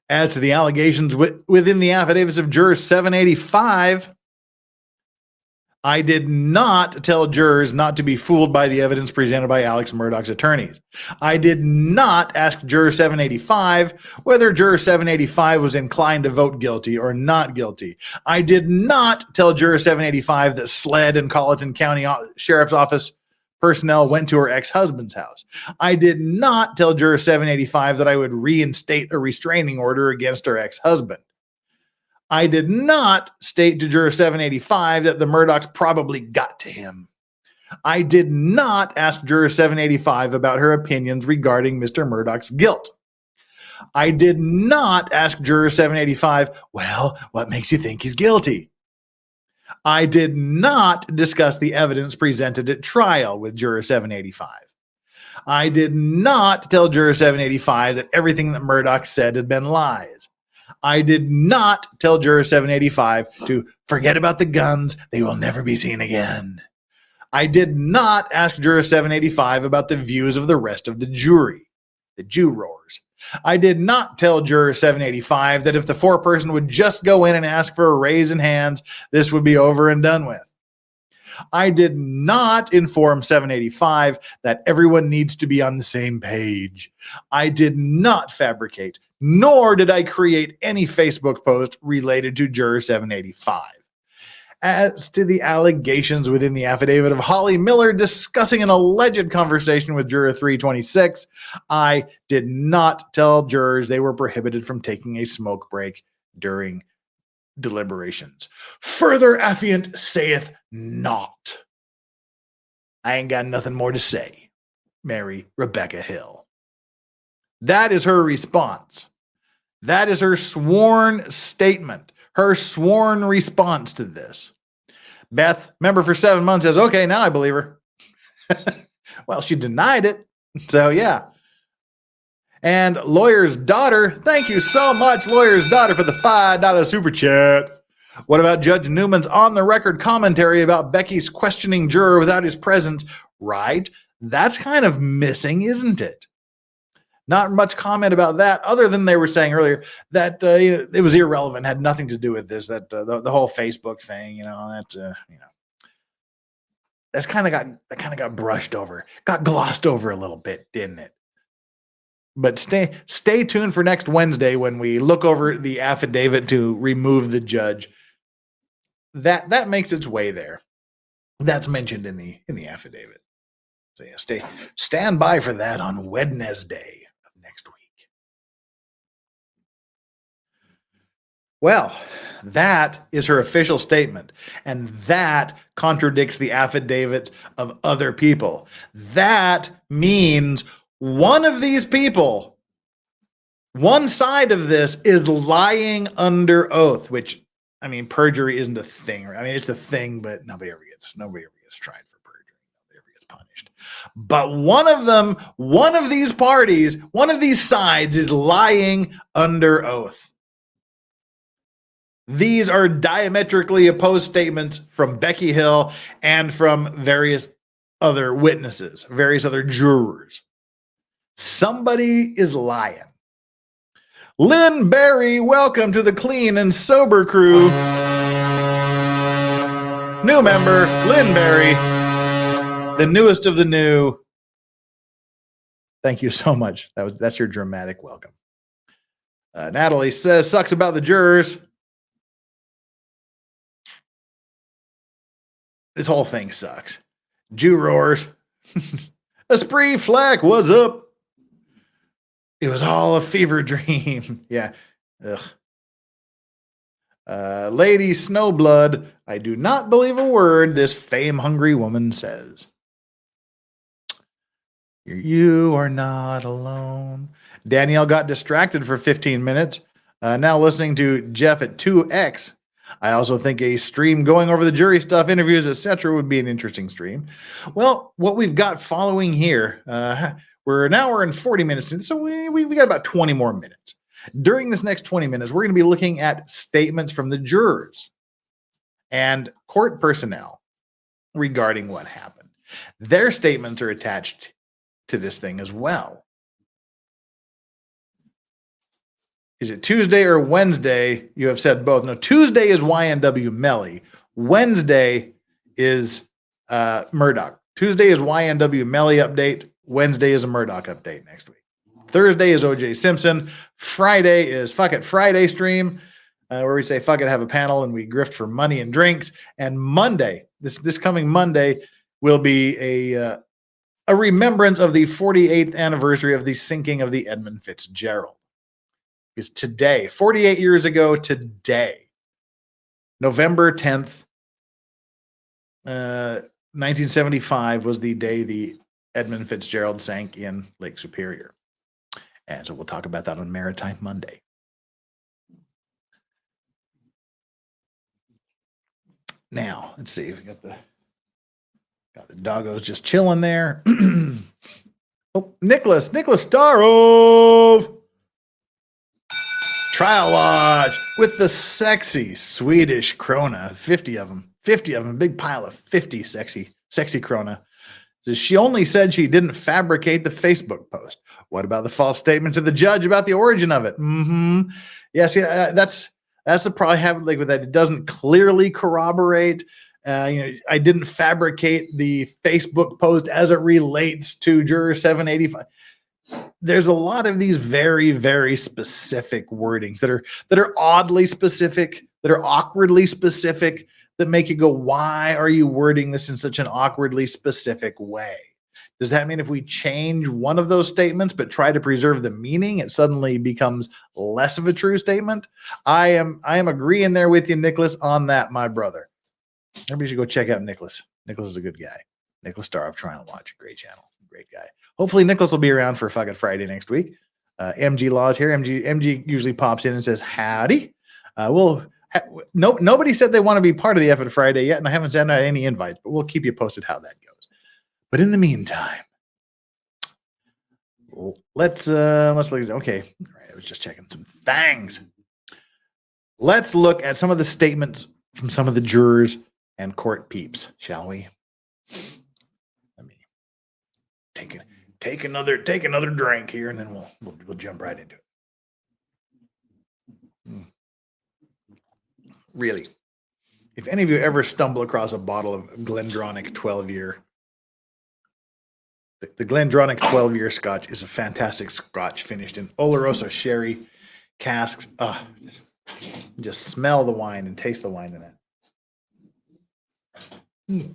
As to the allegations within the affidavits of juror 785, I did not tell jurors not to be fooled by the evidence presented by Alex Murdaugh's attorneys. I did not ask juror 785 whether juror 785 was inclined to vote guilty or not guilty. I did not tell juror 785 that SLED and Colleton County Sheriff's Office personnel went to her ex-husband's house. I did not tell juror 785 that I would reinstate a restraining order against her ex-husband. I did not state to juror 785 that the Murdaughs probably got to him. I did not ask juror 785 about her opinions regarding Mr. Murdaugh's guilt. I did not ask juror 785, well, what makes you think he's guilty? I did not discuss the evidence presented at trial with juror 785. I did not tell juror 785 that everything that Murdaugh said had been lies. I did not tell juror 785 to forget about the guns. They will never be seen again. I did not ask juror 785 about the views of the rest of the jury, the jurors. I did not tell juror 785 that if the foreperson would just go in and ask for a raise in hands, this would be over and done with. I did not inform 785 that everyone needs to be on the same page. I did not fabricate, nor did I create any Facebook post related to juror 785. As to the allegations within the affidavit of Holly Miller discussing an alleged conversation with juror 326, I did not tell jurors they were prohibited from taking a smoke break during deliberations. Further affiant saith not. I ain't got nothing more to say. Mary Rebecca Hill. That is her response. That is her sworn statement, her sworn response to this. Beth, member for 7 months, says, okay, now I believe her. Well, she denied it. So, yeah. And Lawyer's Daughter, thank you so much, Lawyer's Daughter, for the $5 super chat. What about Judge Newman's on-the-record commentary about Becky's questioning juror without his presence? Right? That's kind of missing, isn't it? Not much comment about that, other than they were saying earlier that it was irrelevant, had nothing to do with this. That the whole Facebook thing, that kind of got brushed over, got glossed over a little bit, didn't it? But stay tuned for next Wednesday when we look over the affidavit to remove the judge. That makes its way there. That's mentioned in the affidavit. So yeah, stand by for that on Wednesday. Next week. Well, that is her official statement, and that contradicts the affidavits of other people. That means one of these people, one side of this, is lying under oath, which, I mean, perjury isn't a thing. I mean, it's a thing, but nobody ever gets tried for perjury. Nobody ever gets punished. But one of them, one of these parties, one of these sides is lying under oath. These are diametrically opposed statements from Becky Hill and from various other witnesses, various other jurors. Somebody is lying. Lynn Barry, welcome to the Clean and Sober Crew. New member, Lynn Barry. The newest of the new. Thank you so much. That's your dramatic welcome. Natalie says, sucks about the jurors. This whole thing sucks. Jew roars. Esprit Flack, what's up? It was all a fever dream. Yeah. Ugh. Lady Snowblood, I do not believe a word this fame-hungry woman says. You are not alone. Danielle got distracted for 15 minutes. Now listening to Jeff at 2X. I also think a stream going over the jury stuff, interviews, etc. would be an interesting stream. Well, what we've got following here, we're an hour and 40 minutes in, so we got about 20 more minutes. During this next 20 minutes, we're going to be looking at statements from the jurors and court personnel regarding what happened. Their statements are attached to this thing as well. Is it Tuesday or Wednesday? You have said both. No, Tuesday is YNW Melly. Wednesday is Murdaugh. Tuesday is YNW Melly update. Wednesday is a Murdaugh update next week. Thursday is OJ Simpson. Friday is Fuck It Friday stream, where we say fuck it, have a panel, and we grift for money and drinks. And Monday, this coming Monday, will be a remembrance of the 48th anniversary of the sinking of the Edmund Fitzgerald. Because today, 48 years ago today, November 10th, 1975 was the day the Edmund Fitzgerald sank in Lake Superior. And so we'll talk about that on Maritime Monday. Now, let's see. We got the doggos just chilling there. Oh, Nicholas Starov. Trial watch with the sexy Swedish krona. 50 of them. 50 of them. Big pile of 50 sexy krona. So she only said she didn't fabricate the Facebook post. What about the false statement to the judge about the origin of it? Yeah, see, that's the problem I have like with that. It doesn't clearly corroborate. I didn't fabricate the Facebook post as it relates to juror 785. There's a lot of these very, very specific wordings that are oddly specific, that are awkwardly specific, that make you go, why are you wording this in such an awkwardly specific way? Does that mean if we change one of those statements but try to preserve the meaning, it suddenly becomes less of a true statement? I am agreeing there with you, Nicholas, on that, my brother. Everybody should go check out Nicholas. Nicholas is a good guy. Nicholas Starr of Trial and Watch, great channel, great guy. Hopefully Nicholas will be around for fucking Friday next week. MG Law is here. MG usually pops in and says howdy. Nobody said they want to be part of the F Friday yet, and I haven't sent out any invites, but we'll keep you posted how that goes. But in the meantime, let's look. Okay, all right. I was just checking some things. Let's look at some of the statements from some of the jurors and court peeps, shall we? Let me take another drink here, and then we'll jump right into it. Really, if any of you ever stumble across a bottle of Glendronach 12-year, the Glendronach 12-year Scotch is a fantastic Scotch finished in Oloroso sherry casks. Just smell the wine and taste the wine in it.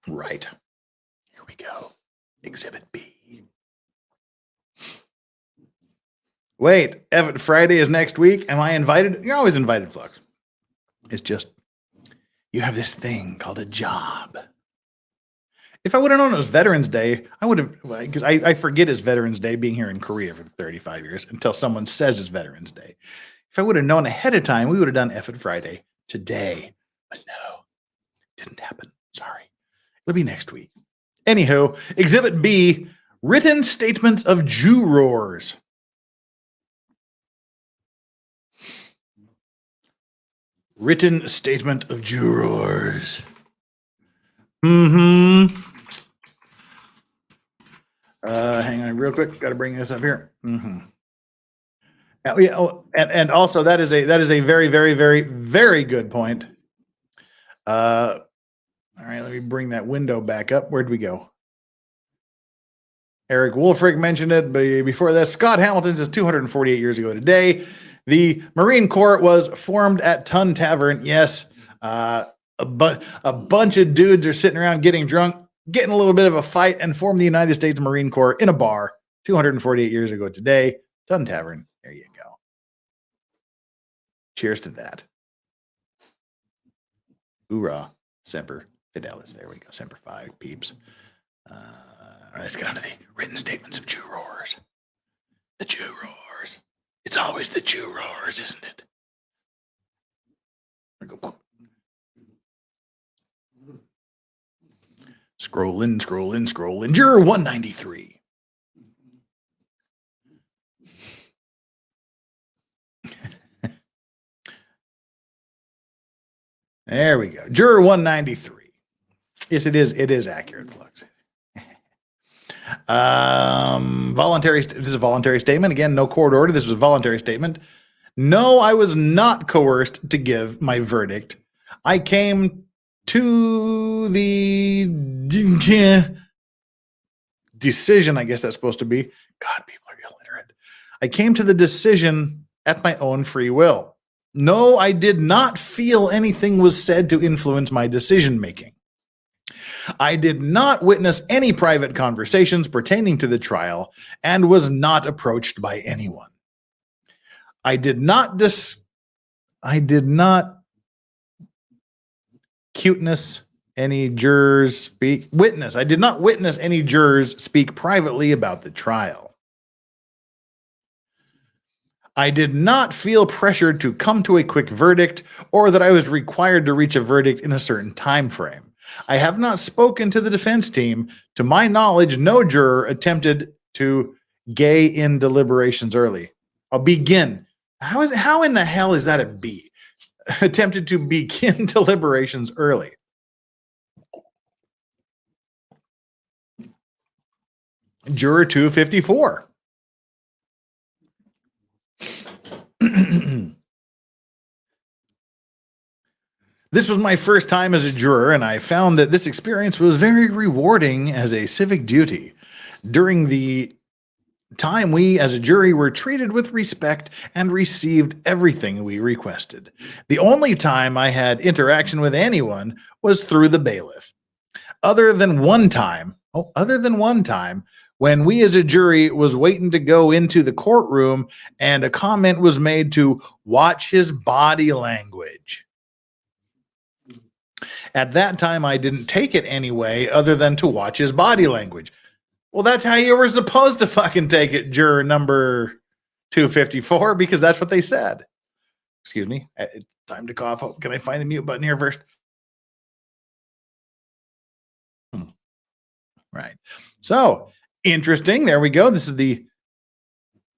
Right. Here we go. Exhibit B. Wait, Evan, Friday is next week. Am I invited? You're always invited, Flux. It's just, you have this thing called a job. If I would have known it was Veterans Day, I would have, because I forget it's Veterans Day being here in Korea for 35 years until someone says it's Veterans Day. If I would have known ahead of time, we would have done F Friday today. But no, didn't happen. Sorry. It'll be next week. Anywho, Exhibit B, written statements of jurors. Written statement of jurors. Hang on real quick. Got to bring this up here. And also that is a very, very, very, very good point. All right, let me bring that window back up. Where'd we go? Eric Wolfrick mentioned it, but before that, Scott Hamilton says 248 years ago today, the Marine Corps was formed at Tun Tavern. Yes, a bunch of dudes are sitting around getting drunk, getting a little bit of a fight, and formed the United States Marine Corps in a bar 248 years ago today. Tun Tavern. There you go. Cheers to that. Hoorah. Semper Fidelis. There we go. Semper Fi, peeps. All right, let's get on to the written statements of jurors. The jurors. It's always the jurors, isn't it? There we go. Scrolling. Juror 193. There we go. Juror 193. Yes, it is accurate, Flux. This is a voluntary statement. Again, no court order. This was a voluntary statement. No, I was not coerced to give my verdict. I came to the decision, I guess that's supposed to be. God, people are illiterate. I came to the decision at my own free will. No, I did not feel anything was said to influence my decision-making. I did not witness any private conversations pertaining to the trial and was not approached by anyone. I did not witness any jurors speak privately about the trial. I did not feel pressured to come to a quick verdict or that I was required to reach a verdict in a certain time frame. I have not spoken to the defense team. To my knowledge, no juror attempted to gay in deliberations early. I'll begin. How in the hell is that a B? Attempted to begin deliberations early. Juror 254. This was my first time as a juror, and I found that this experience was very rewarding as a civic duty. During the time, we as a jury were treated with respect and received everything we requested. The only time I had interaction with anyone was through the bailiff. Other than one time, when we as a jury was waiting to go into the courtroom and a comment was made to watch his body language. At that time, I didn't take it anyway, other than to watch his body language. Well, that's how you were supposed to fucking take it, juror number 254, because that's what they said. Excuse me. Time to cough. Oh, can I find the mute button here first? Right. So, interesting. There we go. This is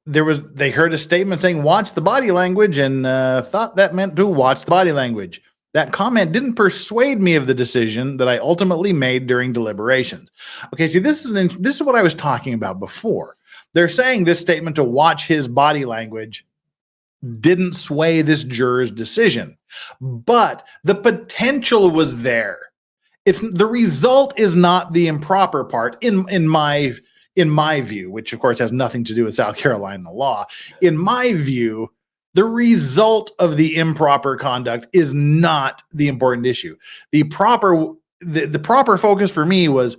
they heard a statement saying watch the body language and thought that meant to watch the body language. That comment didn't persuade me of the decision that I ultimately made during deliberations. Okay, see, this is what I was talking about before. They're saying this statement to watch his body language didn't sway this juror's decision, but the potential was there. It's the result is not the improper part in my view, which of course has nothing to do with South Carolina law. In my view, the result of the improper conduct is not the important issue. The proper focus for me was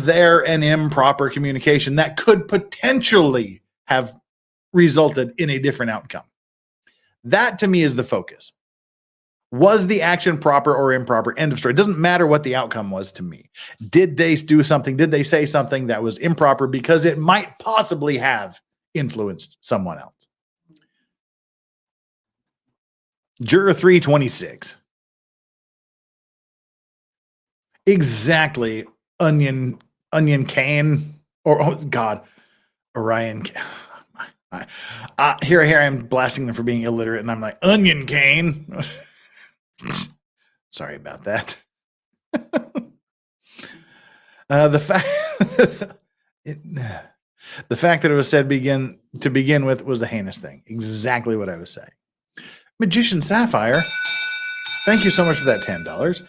there an improper communication that could potentially have resulted in a different outcome? That to me is the focus. Was the action proper or improper? End of story. It doesn't matter what the outcome was to me. Did they do something? Did they say something that was improper because it might possibly have influenced someone else? Juror 326. Exactly. Onion Kane, or oh God, Orion. Here I am blasting them for being illiterate, and I'm like, Onion Kane. Sorry about that. The fact that it was said to begin with was the heinous thing. Exactly what I was saying. Magician Sapphire, thank you so much for that $10.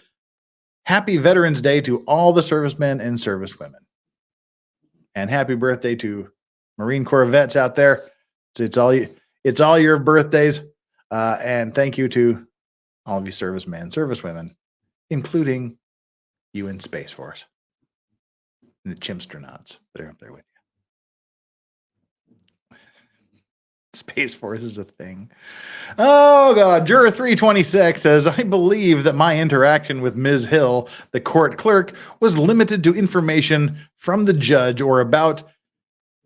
Happy Veterans Day to all the servicemen and servicewomen. And happy birthday to Marine Corps vets out there. It's all your birthdays. And thank you to all of you servicemen and servicewomen, including you in Space Force and the Chimstronauts that are up there with you. Space Force is a thing. Oh, God. Juror 326 says, I believe that my interaction with Ms. Hill, the court clerk, was limited to information from the judge or about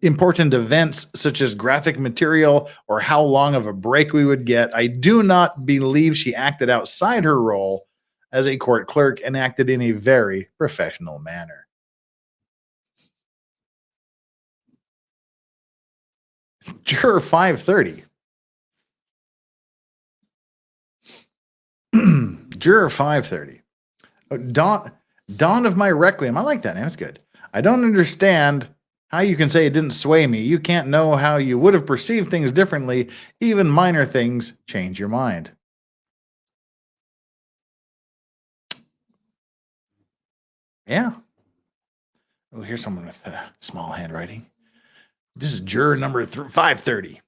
important events such as graphic material or how long of a break we would get. I do not believe she acted outside her role as a court clerk and acted in a very professional manner. Juror 530. Juror 530. Oh, Dawn of my Requiem. I like that name. That's good. I don't understand how you can say it didn't sway me. You can't know how you would have perceived things differently. Even minor things change your mind. Yeah. Oh, here's someone with small handwriting. This is juror number 530.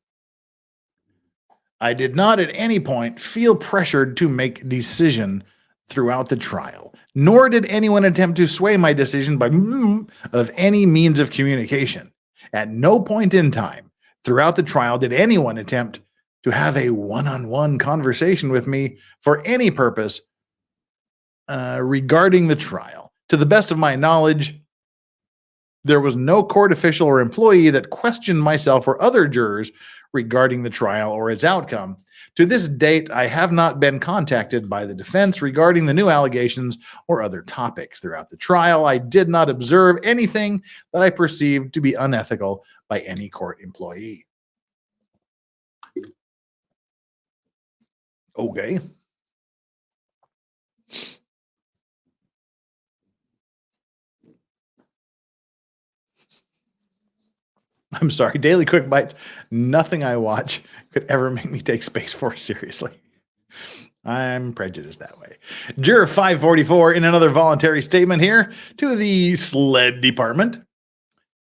I did not at any point feel pressured to make a decision throughout the trial, nor did anyone attempt to sway my decision by of any means of communication. At no point in time throughout the trial did anyone attempt to have a one-on-one conversation with me for any purpose regarding the trial. To the best of my knowledge, there was no court official or employee that questioned myself or other jurors regarding the trial or its outcome. To this date, I have not been contacted by the defense regarding the new allegations or other topics. Throughout the trial, I did not observe anything that I perceived to be unethical by any court employee. Okay. I'm sorry, Daily Quick Bites. Nothing I watch could ever make me take Space Force seriously. I'm prejudiced that way. Juror 544 in another voluntary statement here to the SLED department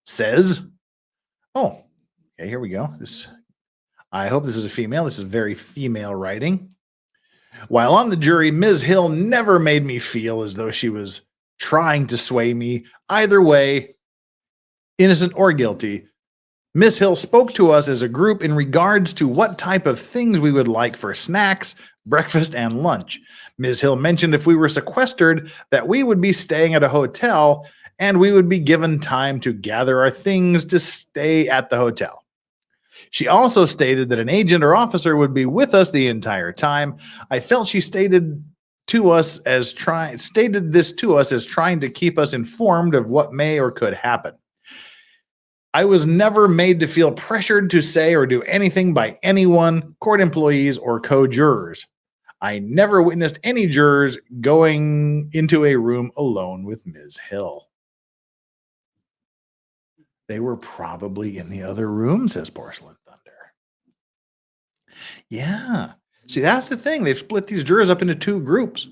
says, oh, okay, here we go. I hope this is a female. This is very female writing. While on the jury, Ms. Hill never made me feel as though she was trying to sway me either way, innocent or guilty. Ms. Hill spoke to us as a group in regards to what type of things we would like for snacks, breakfast, and lunch. Ms. Hill mentioned if we were sequestered that we would be staying at a hotel and we would be given time to gather our things to stay at the hotel. She also stated that an agent or officer would be with us the entire time. I felt she stated this to us as trying to keep us informed of what may or could happen. I was never made to feel pressured to say or do anything by anyone, court employees, or co-jurors. I never witnessed any jurors going into a room alone with Ms. Hill. They were probably in the other room, says Porcelain Thunder. Yeah. See, that's the thing. They've split these jurors up into two groups.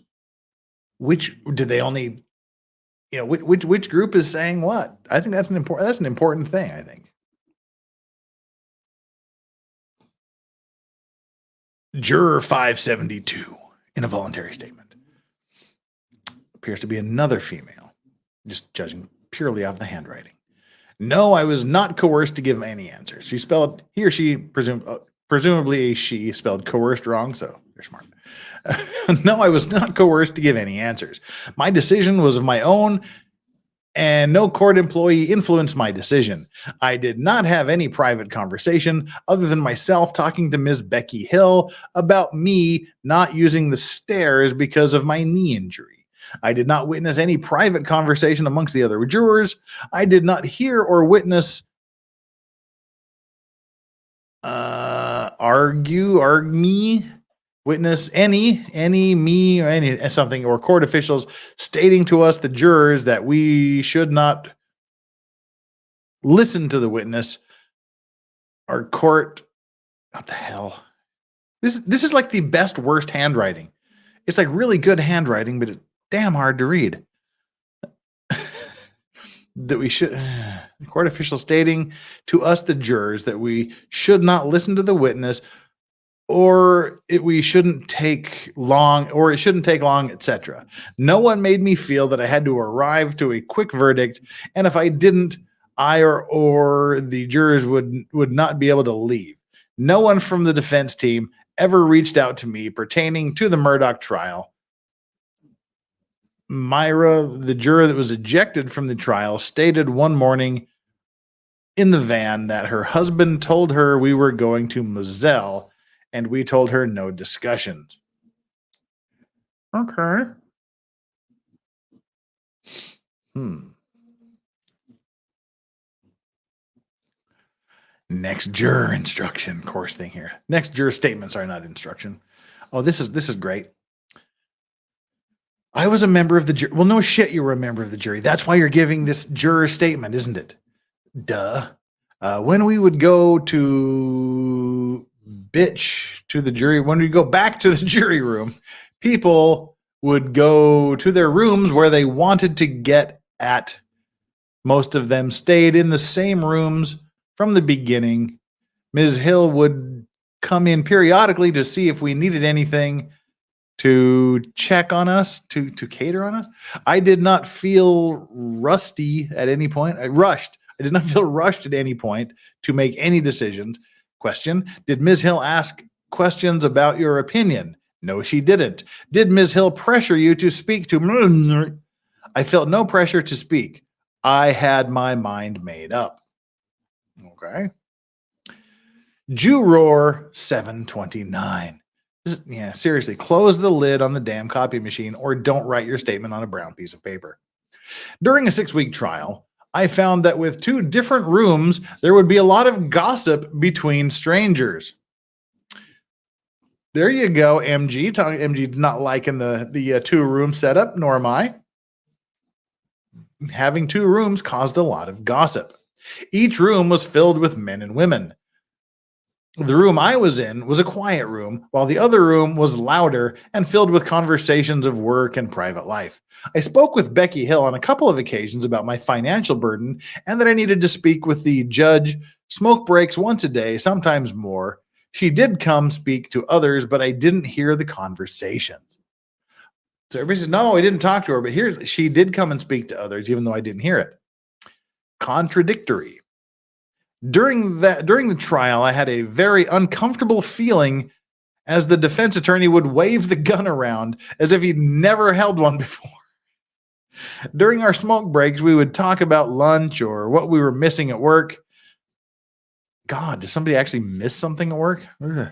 Which did they only... which group is saying what? I think that's an important thing, I think. Juror 572 in a voluntary statement. Appears to be another female, just judging purely off the handwriting. No, I was not coerced to give any answers. He or she, presumably a she, spelled coerced wrong, so they're smart. No, I was not coerced to give any answers. My decision was of my own, and no court employee influenced my decision. I did not have any private conversation other than myself talking to Ms. Becky Hill about me not using the stairs because of my knee injury. I did not witness any private conversation amongst the other jurors. I did not hear or witness witness any, me, or any something, or court officials stating to us, the jurors, that we should not listen to the witness. Our court, what the hell? This is like the best worst handwriting. It's like really good handwriting, but it's damn hard to read. That we should, the court official stating to us, the jurors, that we should not listen to the witness, or it shouldn't take long, etc. No one made me feel that I had to arrive to a quick verdict, and if I didn't, I or the jurors would not be able to leave. No one from the defense team ever reached out to me pertaining to the Murdaugh trial. Myra, the juror that was ejected from the trial, stated one morning in the van that her husband told her we were going to Moselle, and we told her no discussions. Okay. Next juror instruction course thing here. Next juror statements are not instruction. Oh, this is great. I was a member of the jury. Well, no shit, you were a member of the jury. That's why you're giving this juror statement, isn't it? Duh. When we would go to the jury, when we go back to the jury room, people would go to their rooms where they wanted to get at. Most of them stayed in the same rooms from the beginning. Ms. Hill would come in periodically to see if we needed anything, to check on us, to cater on us. I did not feel rusty at any point. I did not feel rushed at any point to make any decisions. Question: did Ms. Hill ask questions about your opinion? No, she didn't. Did Ms. Hill pressure you to speak to? I felt no pressure to speak. I had my mind made up. Okay. Juror 729. Yeah, seriously, close the lid on the damn copy machine, or don't write your statement on a brown piece of paper. During a 6-week trial, I found that with 2 different rooms, there would be a lot of gossip between strangers. There you go, MG. MG not liking the 2-room setup, nor am I. Having 2 rooms caused a lot of gossip. Each room was filled with men and women. The room I was in was a quiet room, while the other room was louder and filled with conversations of work and private life. I spoke with Becky Hill on a couple of occasions about my financial burden and that I needed to speak with the judge, smoke breaks once a day, sometimes more. She did come speak to others, but I didn't hear the conversations. So everybody says, no, I didn't talk to her, but she did come and speak to others, even though I didn't hear it. Contradictory. During the trial, I had a very uncomfortable feeling as the defense attorney would wave the gun around as if he'd never held one before. During our smoke breaks, we would talk about lunch or what we were missing at work. God, did somebody actually miss something at work? Ugh.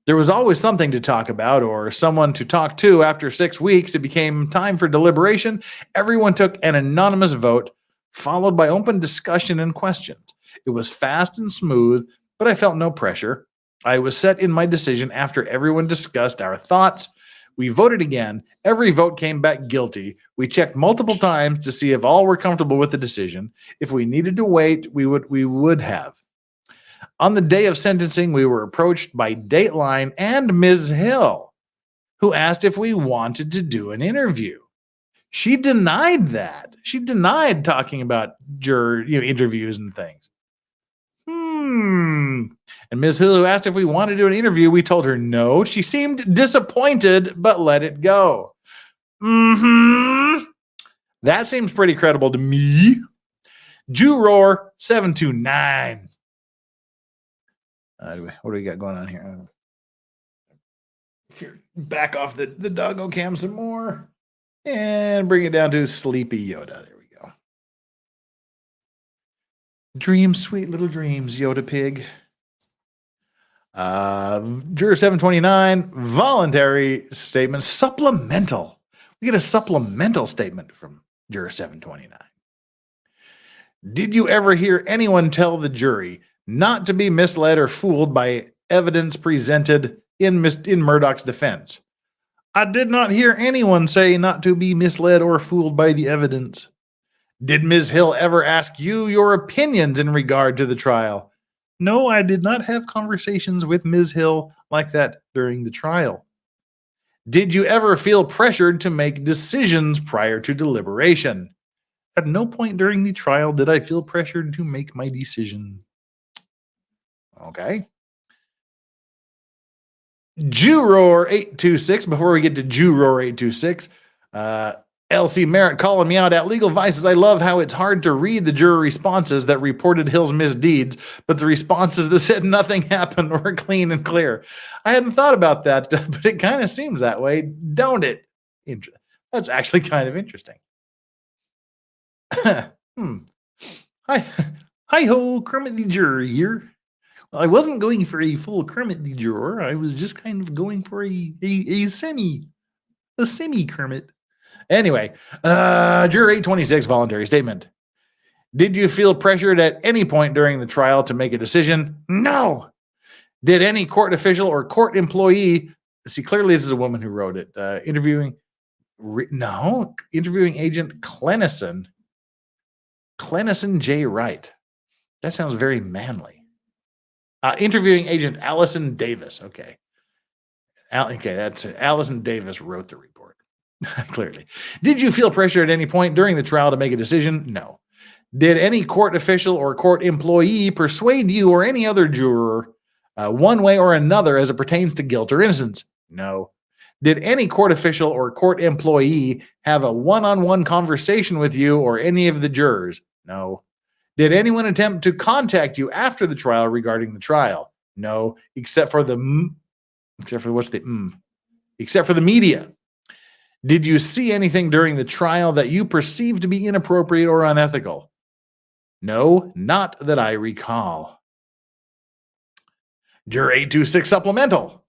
There was always something to talk about or someone to talk to. After 6 weeks, it became time for deliberation. Everyone took an anonymous vote, followed by open discussion and questions. It was fast and smooth, but I felt no pressure. I was set in my decision after everyone discussed our thoughts. We voted again. Every vote came back guilty. We checked multiple times to see if all were comfortable with the decision. If we needed to wait, we would have. On the day of sentencing, we were approached by Dateline and Ms. Hill, who asked if we wanted to do an interview. She denied that. She denied talking about juror interviews and things. And Ms. Hill, who asked if we wanted to do an interview, we told her no. She seemed disappointed, but let it go. That seems pretty credible to me. Juror 729. What do we got going on here? Here, back off the doggo cam some more and bring it down to Sleepy Yoda. There we go. Dreams, sweet little dreams, Yoda pig. Juror 729, voluntary statement, supplemental. We get a supplemental statement from Juror 729. Did you ever hear anyone tell the jury not to be misled or fooled by evidence presented in Murdaugh's defense? I did not hear anyone say not to be misled or fooled by the evidence. Did Ms. Hill ever ask you your opinions in regard to the trial? No, I did not have conversations with Ms. Hill like that during the trial. Did you ever feel pressured to make decisions prior to deliberation? At no point during the trial did I feel pressured to make my decision. Okay. Juror 826, before we get to Juror 826, LC Merritt calling me out at Legal Vices. I love how it's hard to read the juror responses that reported Hill's misdeeds, but the responses that said nothing happened were clean and clear. I hadn't thought about that, but it kind of seems that way, don't it? That's actually kind of interesting. Hi-ho, Kermit the Juror here. Well, I wasn't going for a full Kermit the Juror. I was just kind of going for a semi Kermit. Anyway, Juror 826, voluntary statement. Did you feel pressured at any point during the trial to make a decision? No. Did any court official or court employee, see, clearly this is a woman who wrote it, interviewing agent Clenison J. Wright. That sounds very manly. Interviewing agent Allison Davis. Okay. That's Allison Davis wrote the report. Clearly. Did you feel pressure at any point during the trial to make a decision? No. Did any court official or court employee persuade you or any other juror one way or another as it pertains to guilt or innocence? No. Did any court official or court employee have a one-on-one conversation with you or any of the jurors? No. Did anyone attempt to contact you after the trial regarding the trial? No, except for the media. Did you see anything during the trial that you perceived to be inappropriate or unethical? No, not that I recall. Juror 826 supplemental.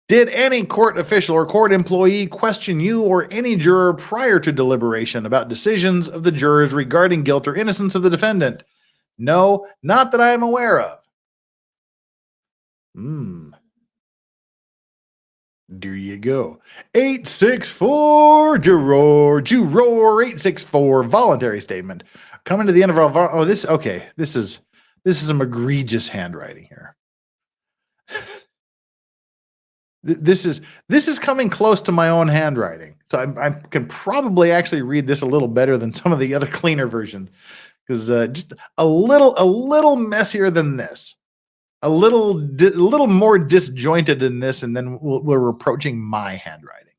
Did any court official or court employee question you or any juror prior to deliberation about decisions of the jurors regarding guilt or innocence of the defendant? No, not that I am aware of. There you go. 864 Juror 864 voluntary statement. Coming to the end of our this is some egregious handwriting here. This is coming close to my own handwriting. So I can probably actually read this a little better than some of the other cleaner versions, because just a little messier than this. A little more disjointed in this, and then we're approaching my handwriting.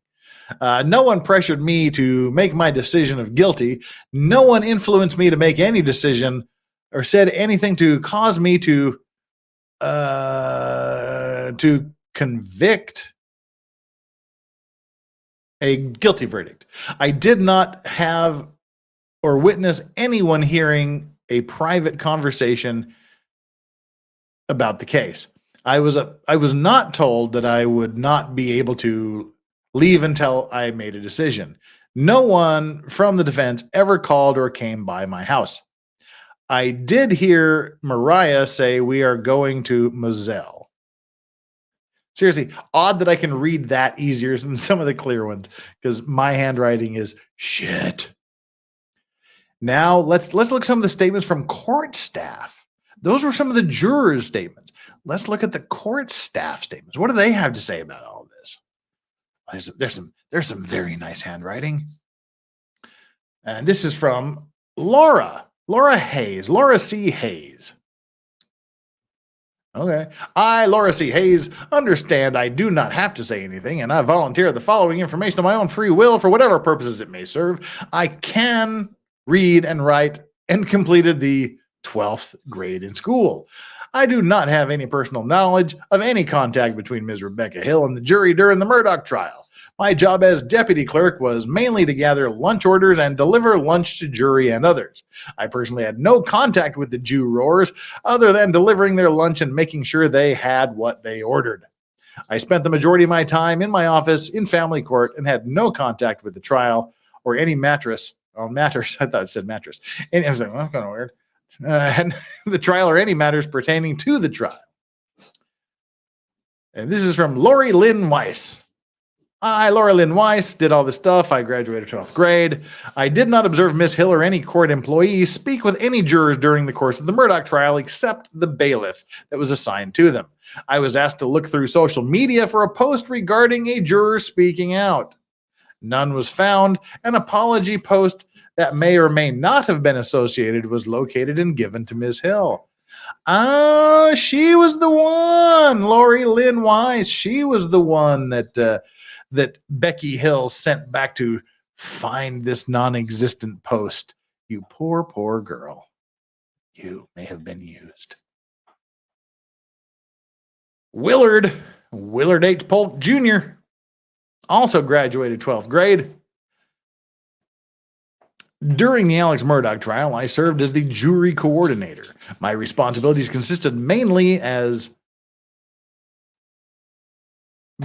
No one pressured me to make my decision of guilty. No one influenced me to make any decision or said anything to cause me to convict a guilty verdict. I did not have or witness anyone hearing a private conversation about the case. I was not told that I would not be able to leave until I made a decision. No one from the defense ever called or came by my house. I did hear Mariah say we are going to Moselle. Seriously, odd that I can read that easier than some of the clear ones, because my handwriting is shit. Now let's look at some of the statements from court staff. Those were some of the jurors' statements. Let's look at the court staff statements. What do they have to say about all this? There's some very nice handwriting. And this is from Laura C. Hayes. Okay. I, Laura C. Hayes, understand I do not have to say anything, and I volunteer the following information of my own free will for whatever purposes it may serve. I can read and write and completed the 12th grade in school. I do not have any personal knowledge of any contact between Ms. Rebecca Hill and the jury during the Murdaugh trial. My job as deputy clerk was mainly to gather lunch orders and deliver lunch to jury and others. I personally had no contact with the jurors other than delivering their lunch and making sure they had what they ordered. I spent the majority of my time in my office in family court and had no contact with the trial or any matters. I thought it said mattress. And I was like, well, that's kind of weird. And the trial or any matters pertaining to the trial. And this is from Lori Lynn Weiss. I, Lori Lynn Weiss, did all this stuff. I graduated 12th grade. I did not observe Miss Hill or any court employee speak with any jurors during the course of the Murdaugh trial except the bailiff that was assigned to them. I was asked to look through social media for a post regarding a juror speaking out. None was found. An apology post that may or may not have been associated was located and given to Ms. Hill. Ah, she was the one, Lori Lynn Weiss. She was the one that Becky Hill sent back to find this non-existent post. You poor, poor girl. You may have been used. Willard H. Polk Jr. also graduated 12th grade. During the Alex Murdaugh trial, I served as the jury coordinator. My responsibilities consisted mainly as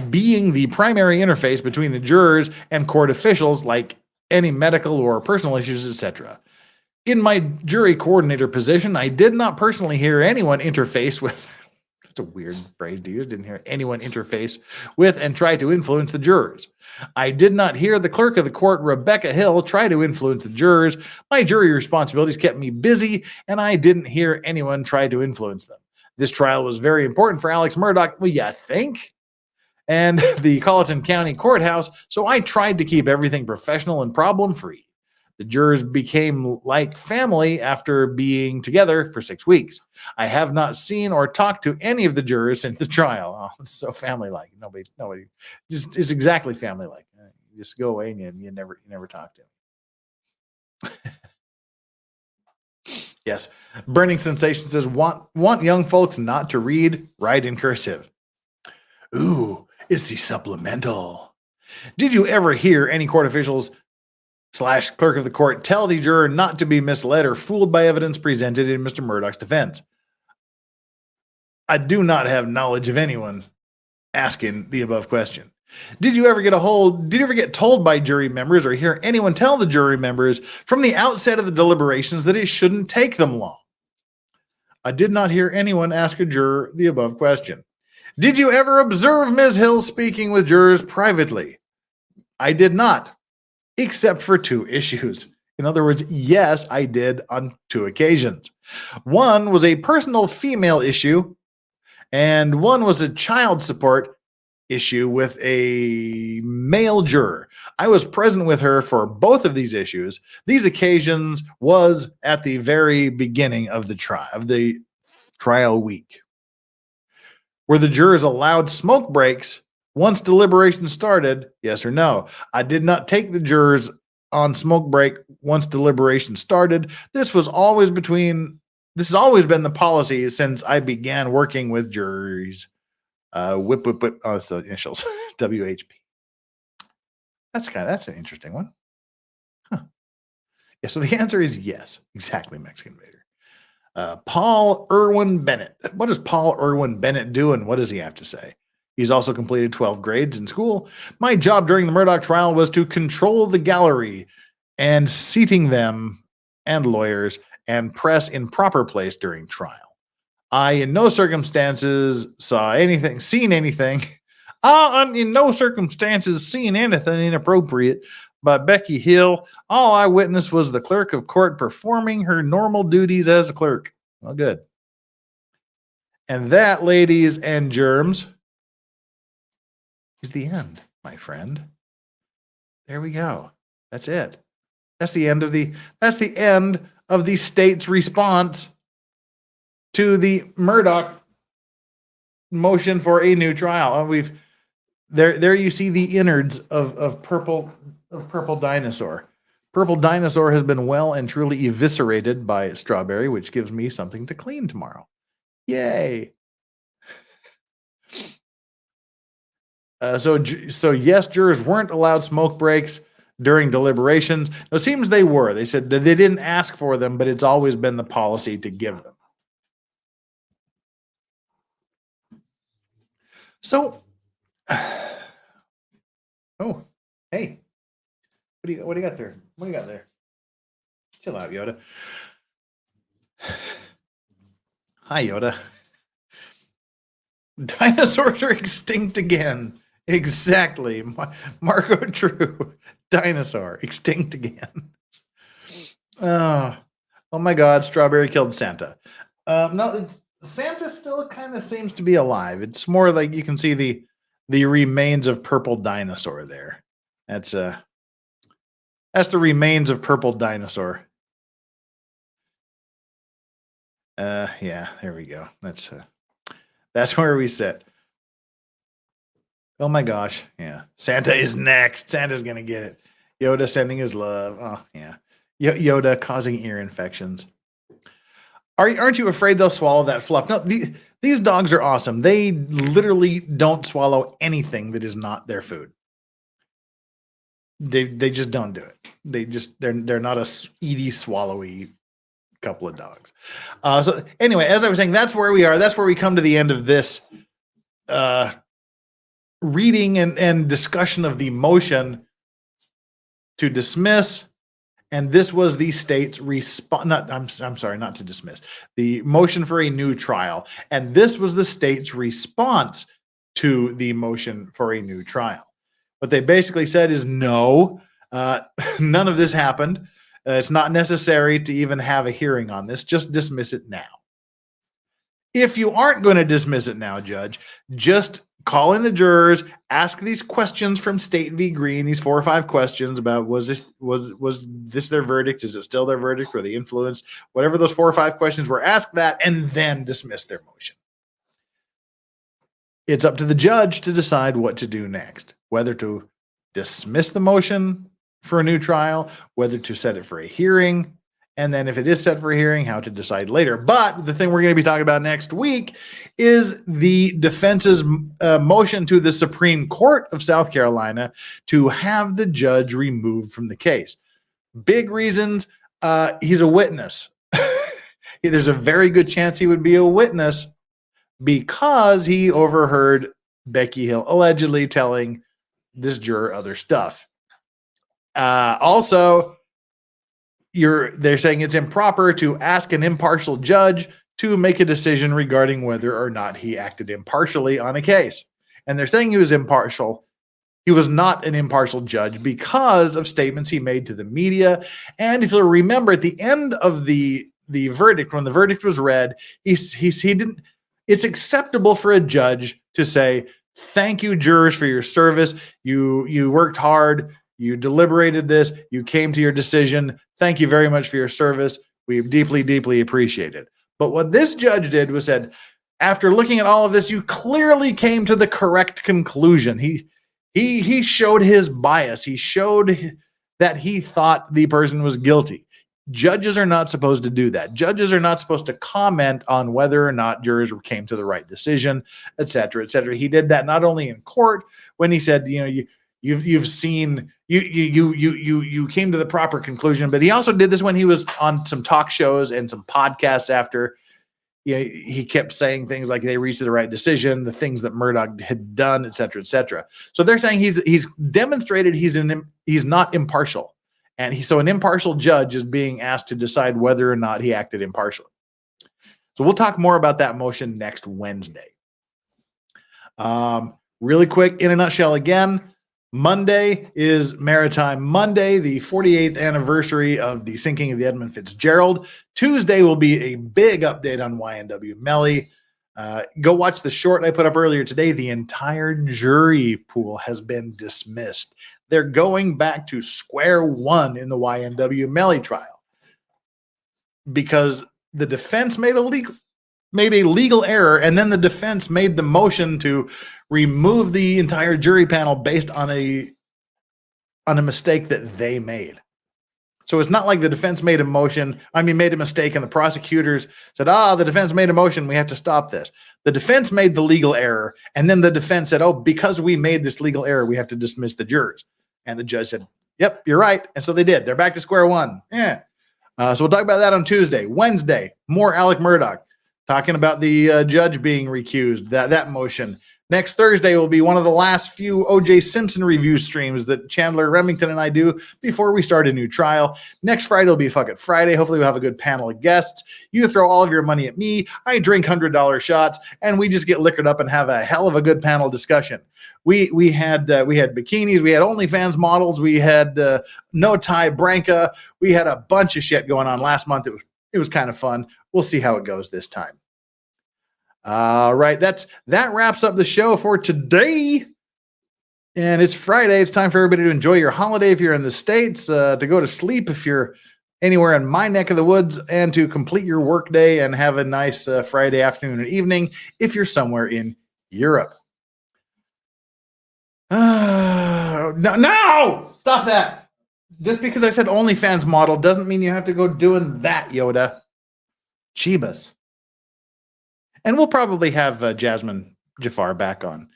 being the primary interface between the jurors and court officials, like any medical or personal issues, etc. In my jury coordinator position, I did not personally hear anyone interface with, that's a weird phrase to use, didn't hear anyone interface with and try to influence the jurors. I did not hear the clerk of the court, Rebecca Hill, try to influence the jurors. My jury responsibilities kept me busy, and I didn't hear anyone try to influence them. This trial was very important for Alex Murdaugh, well, you think? And the Colleton County Courthouse, so I tried to keep everything professional and problem-free. The jurors became like family after being together for 6 weeks. I have not seen or talked to any of the jurors since the trial. Oh, it's so family-like. Nobody, just it's exactly family-like. You just go away and you never talk to them. Yes, Burning Sensation says want young folks not to write in cursive. Ooh, it's the supplemental. Did you ever hear any court officials / clerk of the court tell the juror not to be misled or fooled by evidence presented in Mr. Murdaugh's defense? I do not have knowledge of anyone asking the above question. Did you ever get told by jury members or hear anyone tell the jury members from the outset of the deliberations that it shouldn't take them long? I did not hear anyone ask a juror the above question. Did you ever observe Ms. Hill speaking with jurors privately? I did not, except for 2 issues. In other words, yes, I did on 2 occasions. One was a personal female issue, and one was a child support issue with a male juror. I was present with her for both of these issues. These occasions was at the very beginning of the trial week. Were the jurors allowed smoke breaks once deliberation started? Yes or no? I did not take the jurors on smoke break once deliberation started. This has always been the policy since I began working with juries. Whip. Oh, it's the initials. WHP. That's an interesting one. Huh. Yeah, so the answer is yes. Exactly, Mexican Vader. Paul Irwin Bennett. What does Paul Irwin Bennett do, and what does he have to say? He's also completed 12 grades in school. My job during the Murdaugh trial was to control the gallery and seating them and lawyers and press in proper place during trial. I in no circumstances seen anything inappropriate by Becky Hill. All I witnessed was the clerk of court performing her normal duties as a clerk. Well, good. And that, ladies and germs, is the end, my friend. There we go. That's it. That's the end of the state's response to the Murdaugh motion for a new trial. There you see the innards of purple dinosaur. Purple dinosaur has been well and truly eviscerated by Strawberry, which gives me something to clean tomorrow. Yay. So yes, jurors weren't allowed smoke breaks during deliberations. It seems they were. They said that they didn't ask for them, but it's always been the policy to give them. So, oh, hey, what do you got there? What do you got there? Chill out, Yoda. Hi, Yoda. Dinosaurs are extinct again. Exactly. Marco True. Dinosaur extinct again. Oh my God. Strawberry killed Santa. No, Santa still kind of seems to be alive. It's more like you can see the remains of purple dinosaur there. That's the remains of purple dinosaur. Yeah, there we go. That's where we sit. Oh my gosh. Yeah. Santa is next. Santa's going to get it. Yoda sending his love. Oh, yeah. Yoda causing ear infections. Aren't you afraid they'll swallow that fluff? No, these dogs are awesome. They literally don't swallow anything that is not their food. They just don't do it. They're not a eaty, swallowy couple of dogs. So anyway, as I was saying, that's where we are. That's where we come to the end of this reading and discussion of the motion to dismiss. And this was the state's response. I'm sorry, not to dismiss. The motion for a new trial. And this was the state's response to the motion for a new trial. What they basically said is no, none of this happened. It's not necessary to even have a hearing on this. Just dismiss it now. If you aren't going to dismiss it now, Judge, just call in the jurors, ask these questions from State v. Green, these 4 or 5 questions about was this their verdict? Is it still their verdict? Were they influenced? Whatever those 4 or 5 questions were, ask that and then dismiss their motion. It's up to the judge to decide what to do next, whether to dismiss the motion for a new trial, whether to set it for a hearing, and then if it is set for a hearing, how to decide later. But the thing we're going to be talking about next week is the defense's motion to the Supreme Court of South Carolina to have the judge removed from the case. Big reasons. He's a witness. There's a very good chance he would be a witness because he overheard Becky Hill allegedly telling this juror other stuff. Also, they're saying it's improper to ask an impartial judge to make a decision regarding whether or not he acted impartially on a case. And they're saying he was impartial. He was not an impartial judge because of statements he made to the media. And if you'll remember, at the end of the verdict, when the verdict was read, he didn't. It's acceptable for a judge to say, "Thank you, jurors, for your service. You worked hard. You deliberated this. You came to your decision. Thank you very much for your service. We deeply, deeply appreciate it." But what this judge did was said, after looking at all of this, you clearly came to the correct conclusion. He showed his bias. He showed that he thought the person was guilty. Judges are not supposed to do that. Judges are not supposed to comment on whether or not jurors came to the right decision, et cetera, et cetera. He did that not only in court when he said, you know, you came to the proper conclusion, but he also did this when he was on some talk shows and some podcasts after. You know, he kept saying things like they reached the right decision, the things that Murdaugh had done, et cetera, et cetera. So they're saying he's demonstrated he's not impartial. And so an impartial judge is being asked to decide whether or not he acted impartially. So we'll talk more about that motion next Wednesday. Really quick, in a nutshell again, Monday is Maritime Monday, the 48th anniversary of the sinking of the Edmund Fitzgerald. Tuesday will be a big update on YNW Melly. Go watch the short I put up earlier today. The entire jury pool has been dismissed. They're going back to square one in the YNW Melly trial because the defense made a legal error, and then the defense made the motion to remove the entire jury panel based on a mistake that they made. So it's not like the defense made a mistake, and the prosecutors said, the defense made a motion, we have to stop this. The defense made the legal error, and then the defense said, because we made this legal error, we have to dismiss the jurors. And the judge said, yep, you're right. And so they did. They're back to square one. Yeah. So we'll talk about that on Tuesday. Wednesday, more Alex Murdaugh, talking about the judge being recused, that motion. Next Thursday will be one of the last few O.J. Simpson review streams that Chandler Remington and I do before we start a new trial. Next Friday will be Fuck It Friday. Hopefully we'll have a good panel of guests. You throw all of your money at me. I drink $100 shots, and we just get liquored up and have a hell of a good panel discussion. We had bikinis. We had OnlyFans models. We had No Tie Branca. We had a bunch of shit going on last month. It was kind of fun. We'll see how it goes this time. All right, that wraps up the show for today. And it's Friday. It's time for everybody to enjoy your holiday if you're in the States, to go to sleep if you're anywhere in my neck of the woods, and to complete your workday and have a nice Friday afternoon and evening if you're somewhere in Europe. No! Stop that. Just because I said OnlyFans model doesn't mean you have to go doing that, Yoda. Jeebus. And we'll probably have Jasmine Jafar back on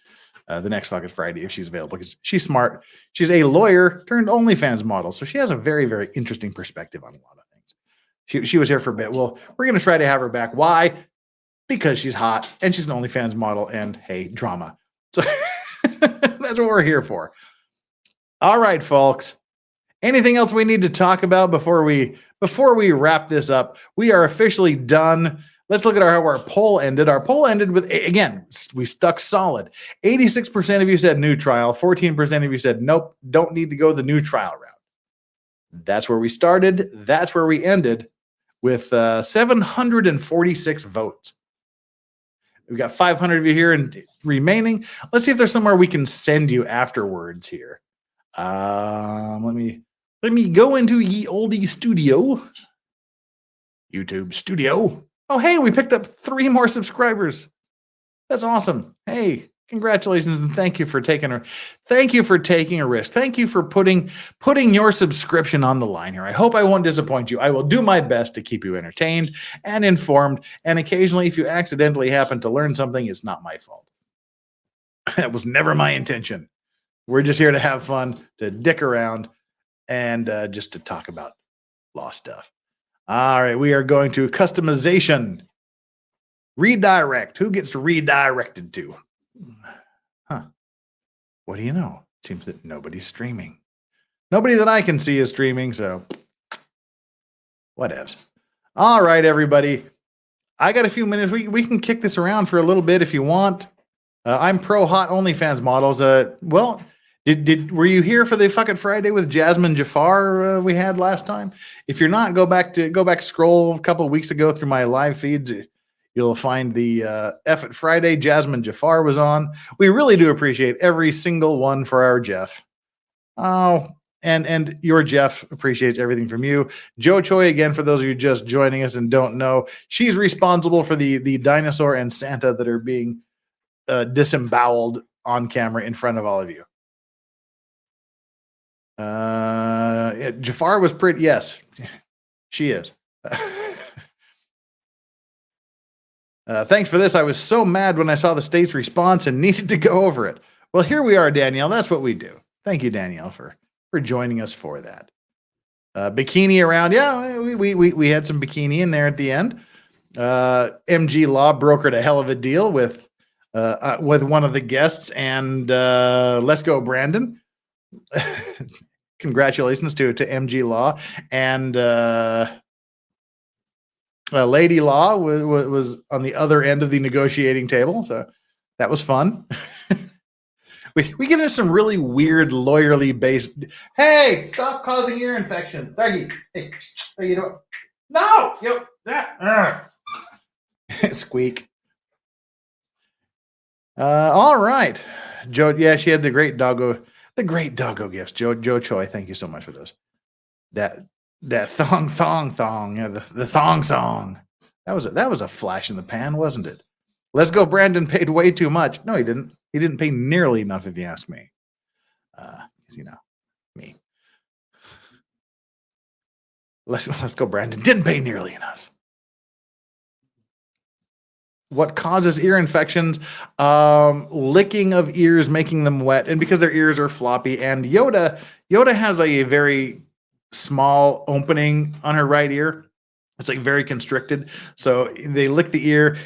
the next Fuck It Friday if she's available, because she's smart. She's a lawyer turned OnlyFans model, so she has a very, very interesting perspective on a lot of things. She was here for a bit. Well, we're going to try to have her back. Why? Because she's hot, and she's an OnlyFans model, and, hey, drama. So that's what we're here for. All right, folks. Anything else we need to talk about before we wrap this up? We are officially done. Let's look at how our poll ended. Our poll ended with, again, we stuck solid. 86% of you said new trial. 14% of you said, nope, don't need to go the new trial route. That's where we started. That's where we ended, with 746 votes. We've got 500 of you here and remaining. Let's see if there's somewhere we can send you afterwards here. Let me go into ye oldie studio. YouTube studio. Oh, hey, we picked up 3 more subscribers. That's awesome. Hey, congratulations, and thank you for taking a risk. Thank you for putting your subscription on the line here. I hope I won't disappoint you. I will do my best to keep you entertained and informed, and occasionally if you accidentally happen to learn something, it's not my fault. That was never my intention. We're just here to have fun, to dick around, and just to talk about law stuff. All right, we are going to customization. Redirect. Who gets redirected to? Huh. What do you know? It seems that nobody's streaming. Nobody that I can see is streaming, so whatevs. All right, everybody. I got a few minutes. We can kick this around for a little bit if you want. I'm pro hot OnlyFans models. Well, were you here for the fucking Friday with Jasmine Jafar we had last time? If you're not, go back, scroll a couple of weeks ago through my live feeds. You'll find the F at Friday. Jasmine Jafar was on. We really do appreciate every single one for our Jeff. Oh, and your Jeff appreciates everything from you. Joe Choi, again, for those of you just joining us and don't know, she's responsible for the dinosaur and Santa that are being disemboweled on camera in front of all of you. Jafar was pretty, yes, she is. Thanks for this. I was so mad when I saw the state's response and needed to go over it. Well, here we are, Danielle. That's what we do. Thank you, Danielle, for joining us for that. Bikini around. Yeah, we had some bikini in there at the end. MG Law brokered a hell of a deal with one of the guests, and let's go, Brandon. Congratulations to MG Law, and Lady Law was on the other end of the negotiating table, so that was fun. We get into some really weird lawyerly based. Hey, stop causing ear infections, Dougie. Hey, you know, no, squeak. All right, Joe. Yeah, she had the great doggo gifts. Joe Choi, thank you so much for those. That thong. Yeah, the thong song. That was a flash in the pan, wasn't it? Let's go. Brandon paid way too much. No, he didn't. He didn't pay nearly enough, if you ask me. Because me. Let's go. Brandon didn't pay nearly enough. What causes ear infections? Licking of ears, making them wet, and because their ears are floppy. And Yoda has a very small opening on her right ear. It's like very constricted. So they lick the ear,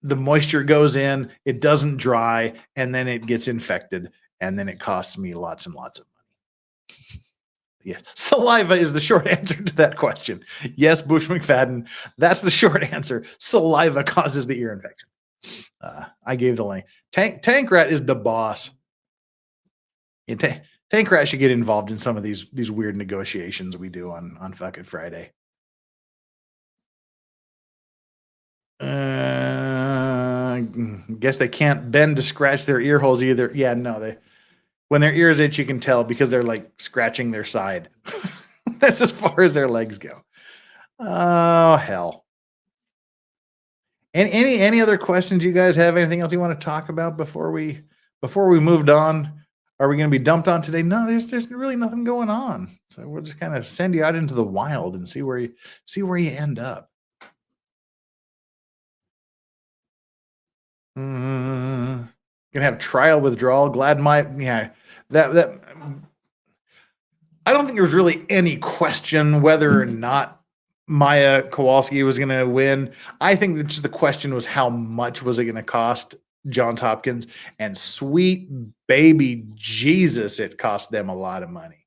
the moisture goes in, it doesn't dry, and then it gets infected, and then it costs me lots and lots of money. Yes, saliva is the short answer to that question. Yes, Bush McFadden, that's the short answer. Saliva causes the ear infection. I gave the link. Tank Rat is the boss. Tank Rat should get involved in some of these weird negotiations we do on fucking Friday. Guess they can't bend to scratch their ear holes either. Yeah, no, when their ears itch, you can tell because they're like scratching their side. That's as far as their legs go. Oh hell. Any other questions you guys have? Anything else you want to talk about before we moved on? Are we going to be dumped on today? No, there's really nothing going on. So we'll just kind of send you out into the wild and see where you end up. Gonna have trial withdrawal. That I don't think there was really any question whether or not Maya Kowalski was going to win. I think that just the question was how much was it going to cost Johns Hopkins, and sweet baby Jesus, it cost them a lot of money.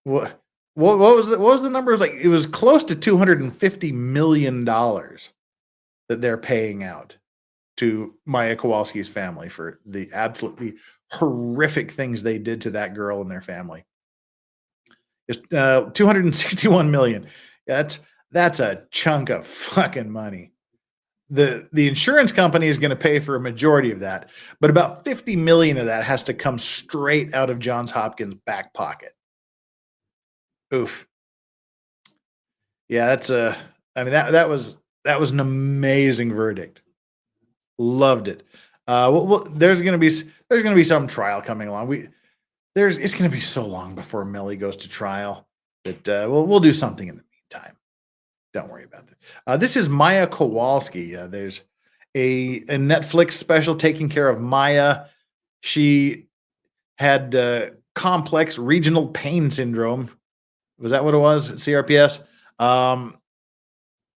What was the number? It was close to $250 million that they're paying out to Maya Kowalski's family for the absolutely horrific things they did to that girl and their family. It's $261 million. That's a chunk of fucking money. The insurance company is going to pay for a majority of that, but about 50 million of that has to come straight out of Johns Hopkins' back pocket. Oof. Yeah, that was an amazing verdict. Loved it. There's going to be some trial coming along. It's going to be so long before Millie goes to trial that we'll do something in the meantime. Don't worry about that. This is Maya Kowalski. There's a Netflix special taking care of Maya. She had complex regional pain syndrome. Was that what it was? CRPS.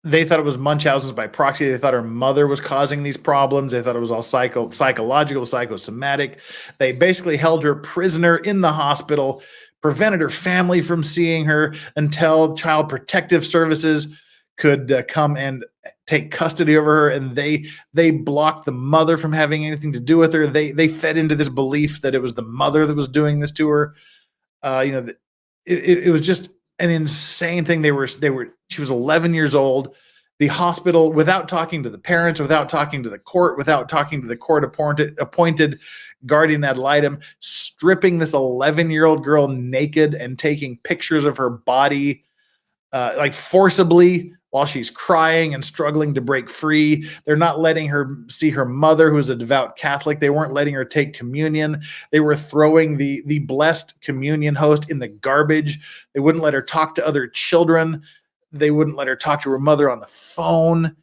They thought it was Munchausen's by proxy. They thought her mother was causing these problems. They thought it was all psychological, psychosomatic. They basically held her prisoner in the hospital, prevented her family from seeing her until Child Protective Services could come and take custody over her, and they blocked the mother from having anything to do with her. They fed into this belief that it was the mother that was doing this to her. It was just an insane thing. She was 11 years old. The hospital, without talking to the parents, without talking to the court, without talking to the court appointed guardian ad litem, stripping this 11-year-old girl naked and taking pictures of her body, like forcibly while she's crying and struggling to break free. They're not letting her see her mother, who's a devout Catholic. They weren't letting her take communion. They were throwing the blessed communion host in the garbage. They wouldn't let her talk to other children. They wouldn't let her talk to her mother on the phone.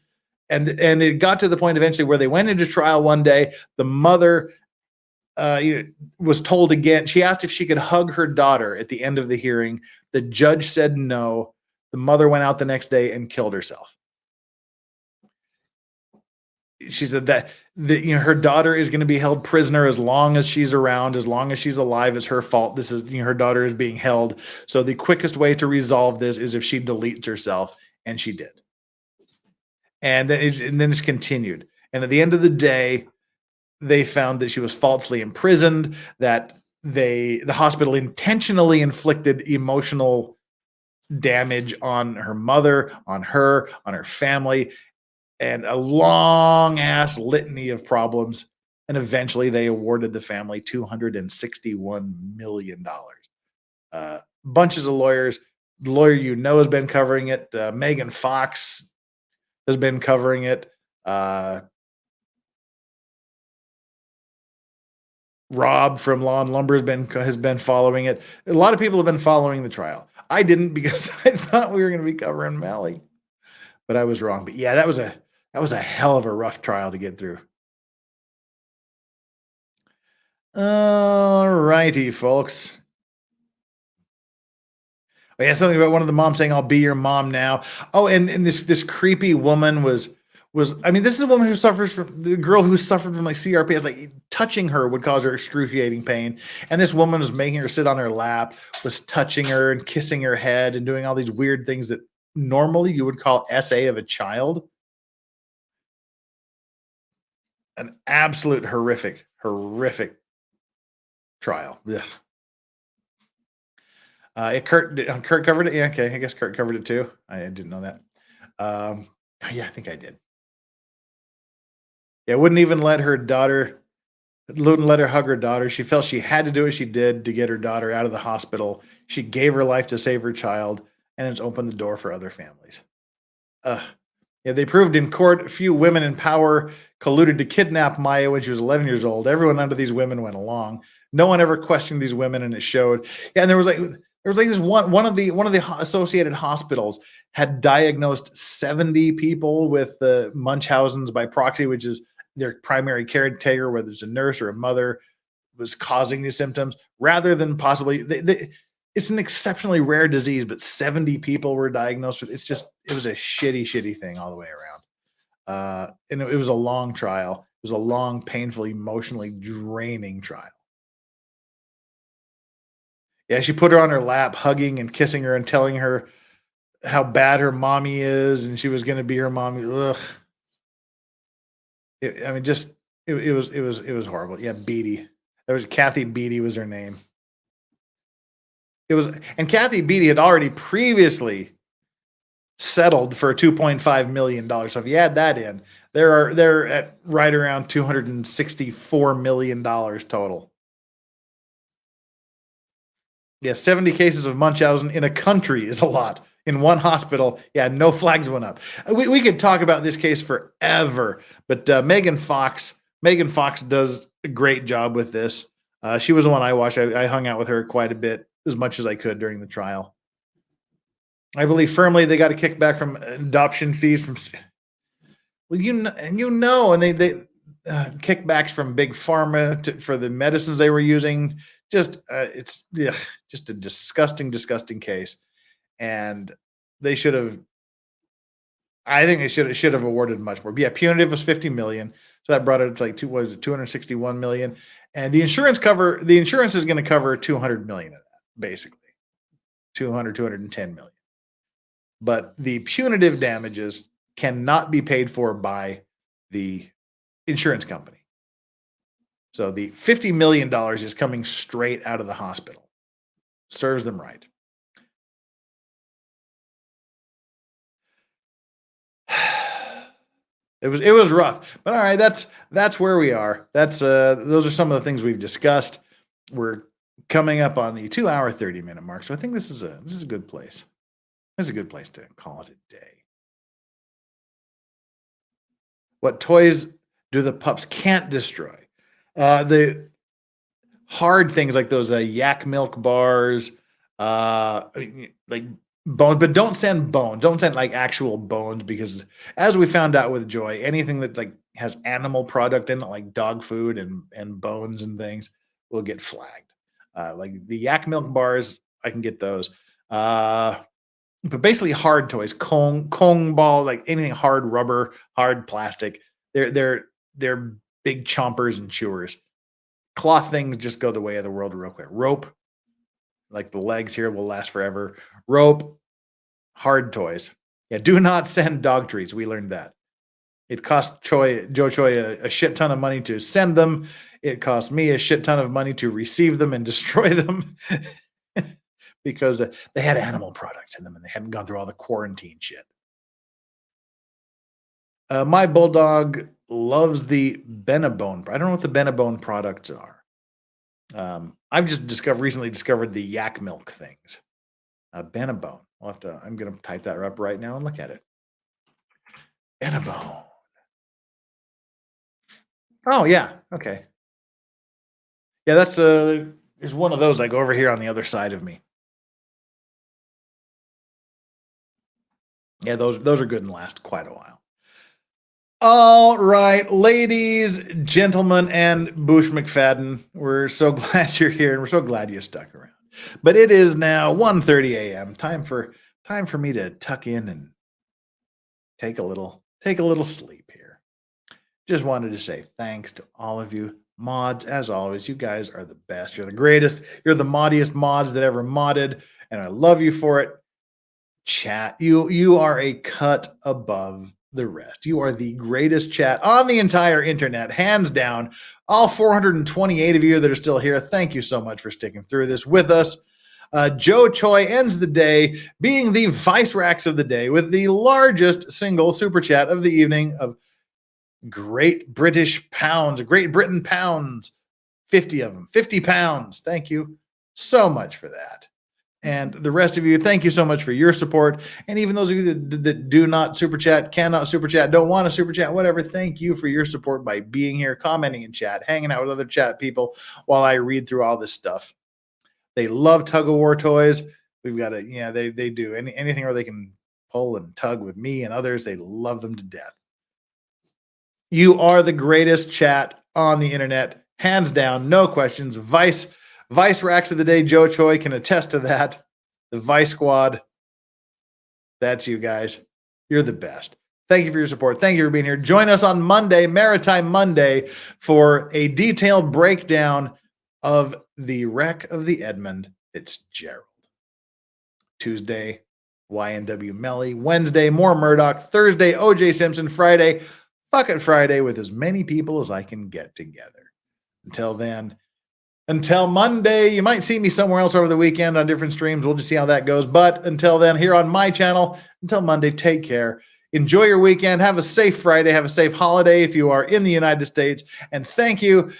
And it got to the point eventually where they went into trial one day. The mother was told again, she asked if she could hug her daughter at the end of the hearing. The judge said no. The mother went out the next day and killed herself. She said that her daughter is going to be held prisoner as long as she's around, as long as she's alive. It's her fault. This is, her daughter is being held. So the quickest way to resolve this is if she deletes herself, and she did. And then it's continued. And at the end of the day, they found that she was falsely imprisoned, that the hospital intentionally inflicted emotional damage on her mother, on her family, and a long ass litany of problems. And eventually they awarded the family $261 million. Bunches of lawyers. The lawyer has been covering it. Megan Fox has been covering it. Rob from Law and Lumber has been following it. A lot of people have been following the trial. I didn't, because I thought we were going to be covering Mally, but I was wrong. But yeah, that was a hell of a rough trial to get through. All righty, folks. Oh, yeah, something about one of the moms saying, "I'll be your mom now." Oh, and this creepy woman was, I mean, this is a woman who suffers from, the girl who suffered from like CRPS, like touching her would cause her excruciating pain. And this woman was making her sit on her lap, was touching her and kissing her head and doing all these weird things that normally you would call SA of a child. An absolute horrific trial. Ugh. Kurt covered it. Yeah, okay. I guess Kurt covered it too. I didn't know that. Yeah, I think I did. Yeah, wouldn't let her hug her daughter. She felt she had to do what she did to get her daughter out of the hospital. She gave her life to save her child, and it's opened the door for other families. Yeah, they proved in court a few women in power colluded to kidnap Maya when she was 11 years old. Everyone under these women went along. No one ever questioned these women, and it showed. Yeah, and there was this one of the associated hospitals had diagnosed 70 people with Munchausen's by proxy, which is their primary caretaker, whether it's a nurse or a mother, was causing these symptoms, rather than possibly it's an exceptionally rare disease, but 70 people were diagnosed with. It was a shitty thing all the way around. And it was a long trial. It was a long, painful, emotionally draining trial. Yeah, she put her on her lap, hugging and kissing her and telling her how bad her mommy is, and she was going to be her mommy. Ugh. It was horrible. Yeah, Beatty. There was Kathy Beatty was her name. And Kathy Beatty had already previously settled for $2.5 million. So if you add that in, they're at right around $264 million total. Yeah, 70 cases of Munchausen in a country is a lot. In one hospital, yeah, no flags went up. We could talk about this case forever, but Megan Fox does a great job with this. She was the one I watched. I hung out with her quite a bit, as much as I could during the trial. I believe firmly they got a kickback from adoption fees from, well, and they kickbacks from big pharma for the medicines they were using. It's just a disgusting case. And they should have, I think they should have awarded much more. But yeah, punitive was $50 million. So that brought it to like $261 million. And the insurance is going to cover $200 million of that, basically. 210 million. but the punitive damages cannot be paid for by the insurance company. So the $50 million is coming straight out of the hospital. Serves them right. It was rough, but all right, that's where we are. Those are some of the things we've discussed. We're coming up on the 2-hour 30-minute mark, so I think this is a good place. This is a good place to call it a day. What toys do the pups can't destroy? The hard things like those yak milk bars, like bone, but don't send bone. Don't send like actual bones, because as we found out with Joy, anything that like has animal product in it, like dog food and bones and things, will get flagged. Like the yak milk bars, I can get those. But basically hard toys, Kong ball, like anything hard rubber, hard plastic. They're big chompers and chewers. Cloth things just go the way of the world real quick. Rope, like the legs here, will last forever. Rope, hard toys. Yeah, do not send dog treats. We learned that. It cost Joe Choi a shit ton of money to send them. It cost me a shit ton of money to receive them and destroy them because they had animal products in them and they hadn't gone through all the quarantine shit. My bulldog loves the Benabone. I don't know what the Benabone products are. I've just recently discovered the yak milk things. Benabone. I'm going to type that up right now and look at it. Benabone. Oh yeah. Okay. Yeah, that's there's one of those like over here on the other side of me. Yeah, those are good and last quite a while. All right, ladies, gentlemen, and Bush McFadden, we're so glad you're here and we're so glad you stuck around. But it is now 1:30 a.m. Time for me to tuck in and take a little sleep here. Just wanted to say thanks to all of you mods. As always, you guys are the best. You're the greatest. You're the moddiest mods that ever modded, and I love you for it. Chat, you are a cut above the rest. You are the greatest chat on the entire internet, hands down. All 428 of you that are still here, thank you so much for sticking through this with us. Joe Choi ends the day being the Vice Racks of the day with the largest single super chat of the evening of Great British pounds, Great Britain pounds, 50 of them, 50 pounds. Thank you so much for that. And the rest of you, thank you so much for your support. And even those of you that do not super chat, cannot super chat, don't want to super chat, whatever, thank you for your support by being here, commenting in chat, hanging out with other chat people while I read through all this stuff. They love tug of war toys. We've got they do anything where they can pull and tug with me and others. They love them to death. You are the greatest chat on the internet, hands down, no questions. Vice Racks of the day, Joe Choi can attest to that. The Vice Squad, that's you guys. You're the best. Thank you for your support. Thank you for being here. Join us on Monday, Maritime Monday, for a detailed breakdown of the wreck of the Edmund Fitzgerald. Tuesday, YNW Melly. Wednesday, more Murdaugh. Thursday, OJ Simpson. Friday, Bucket Friday with as many people as I can get together. Until then, until Monday, you might see me somewhere else over the weekend on different streams. We'll just see how that goes. But until then, here on my channel, until Monday, take care. Enjoy your weekend. Have a safe Friday. Have a safe holiday if you are in the United States. And thank you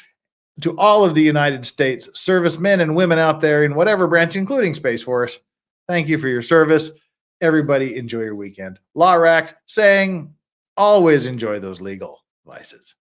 to all of the United States servicemen and women out there in whatever branch, including Space Force. Thank you for your service. Everybody enjoy your weekend. Law Rack saying, always enjoy those legal vices.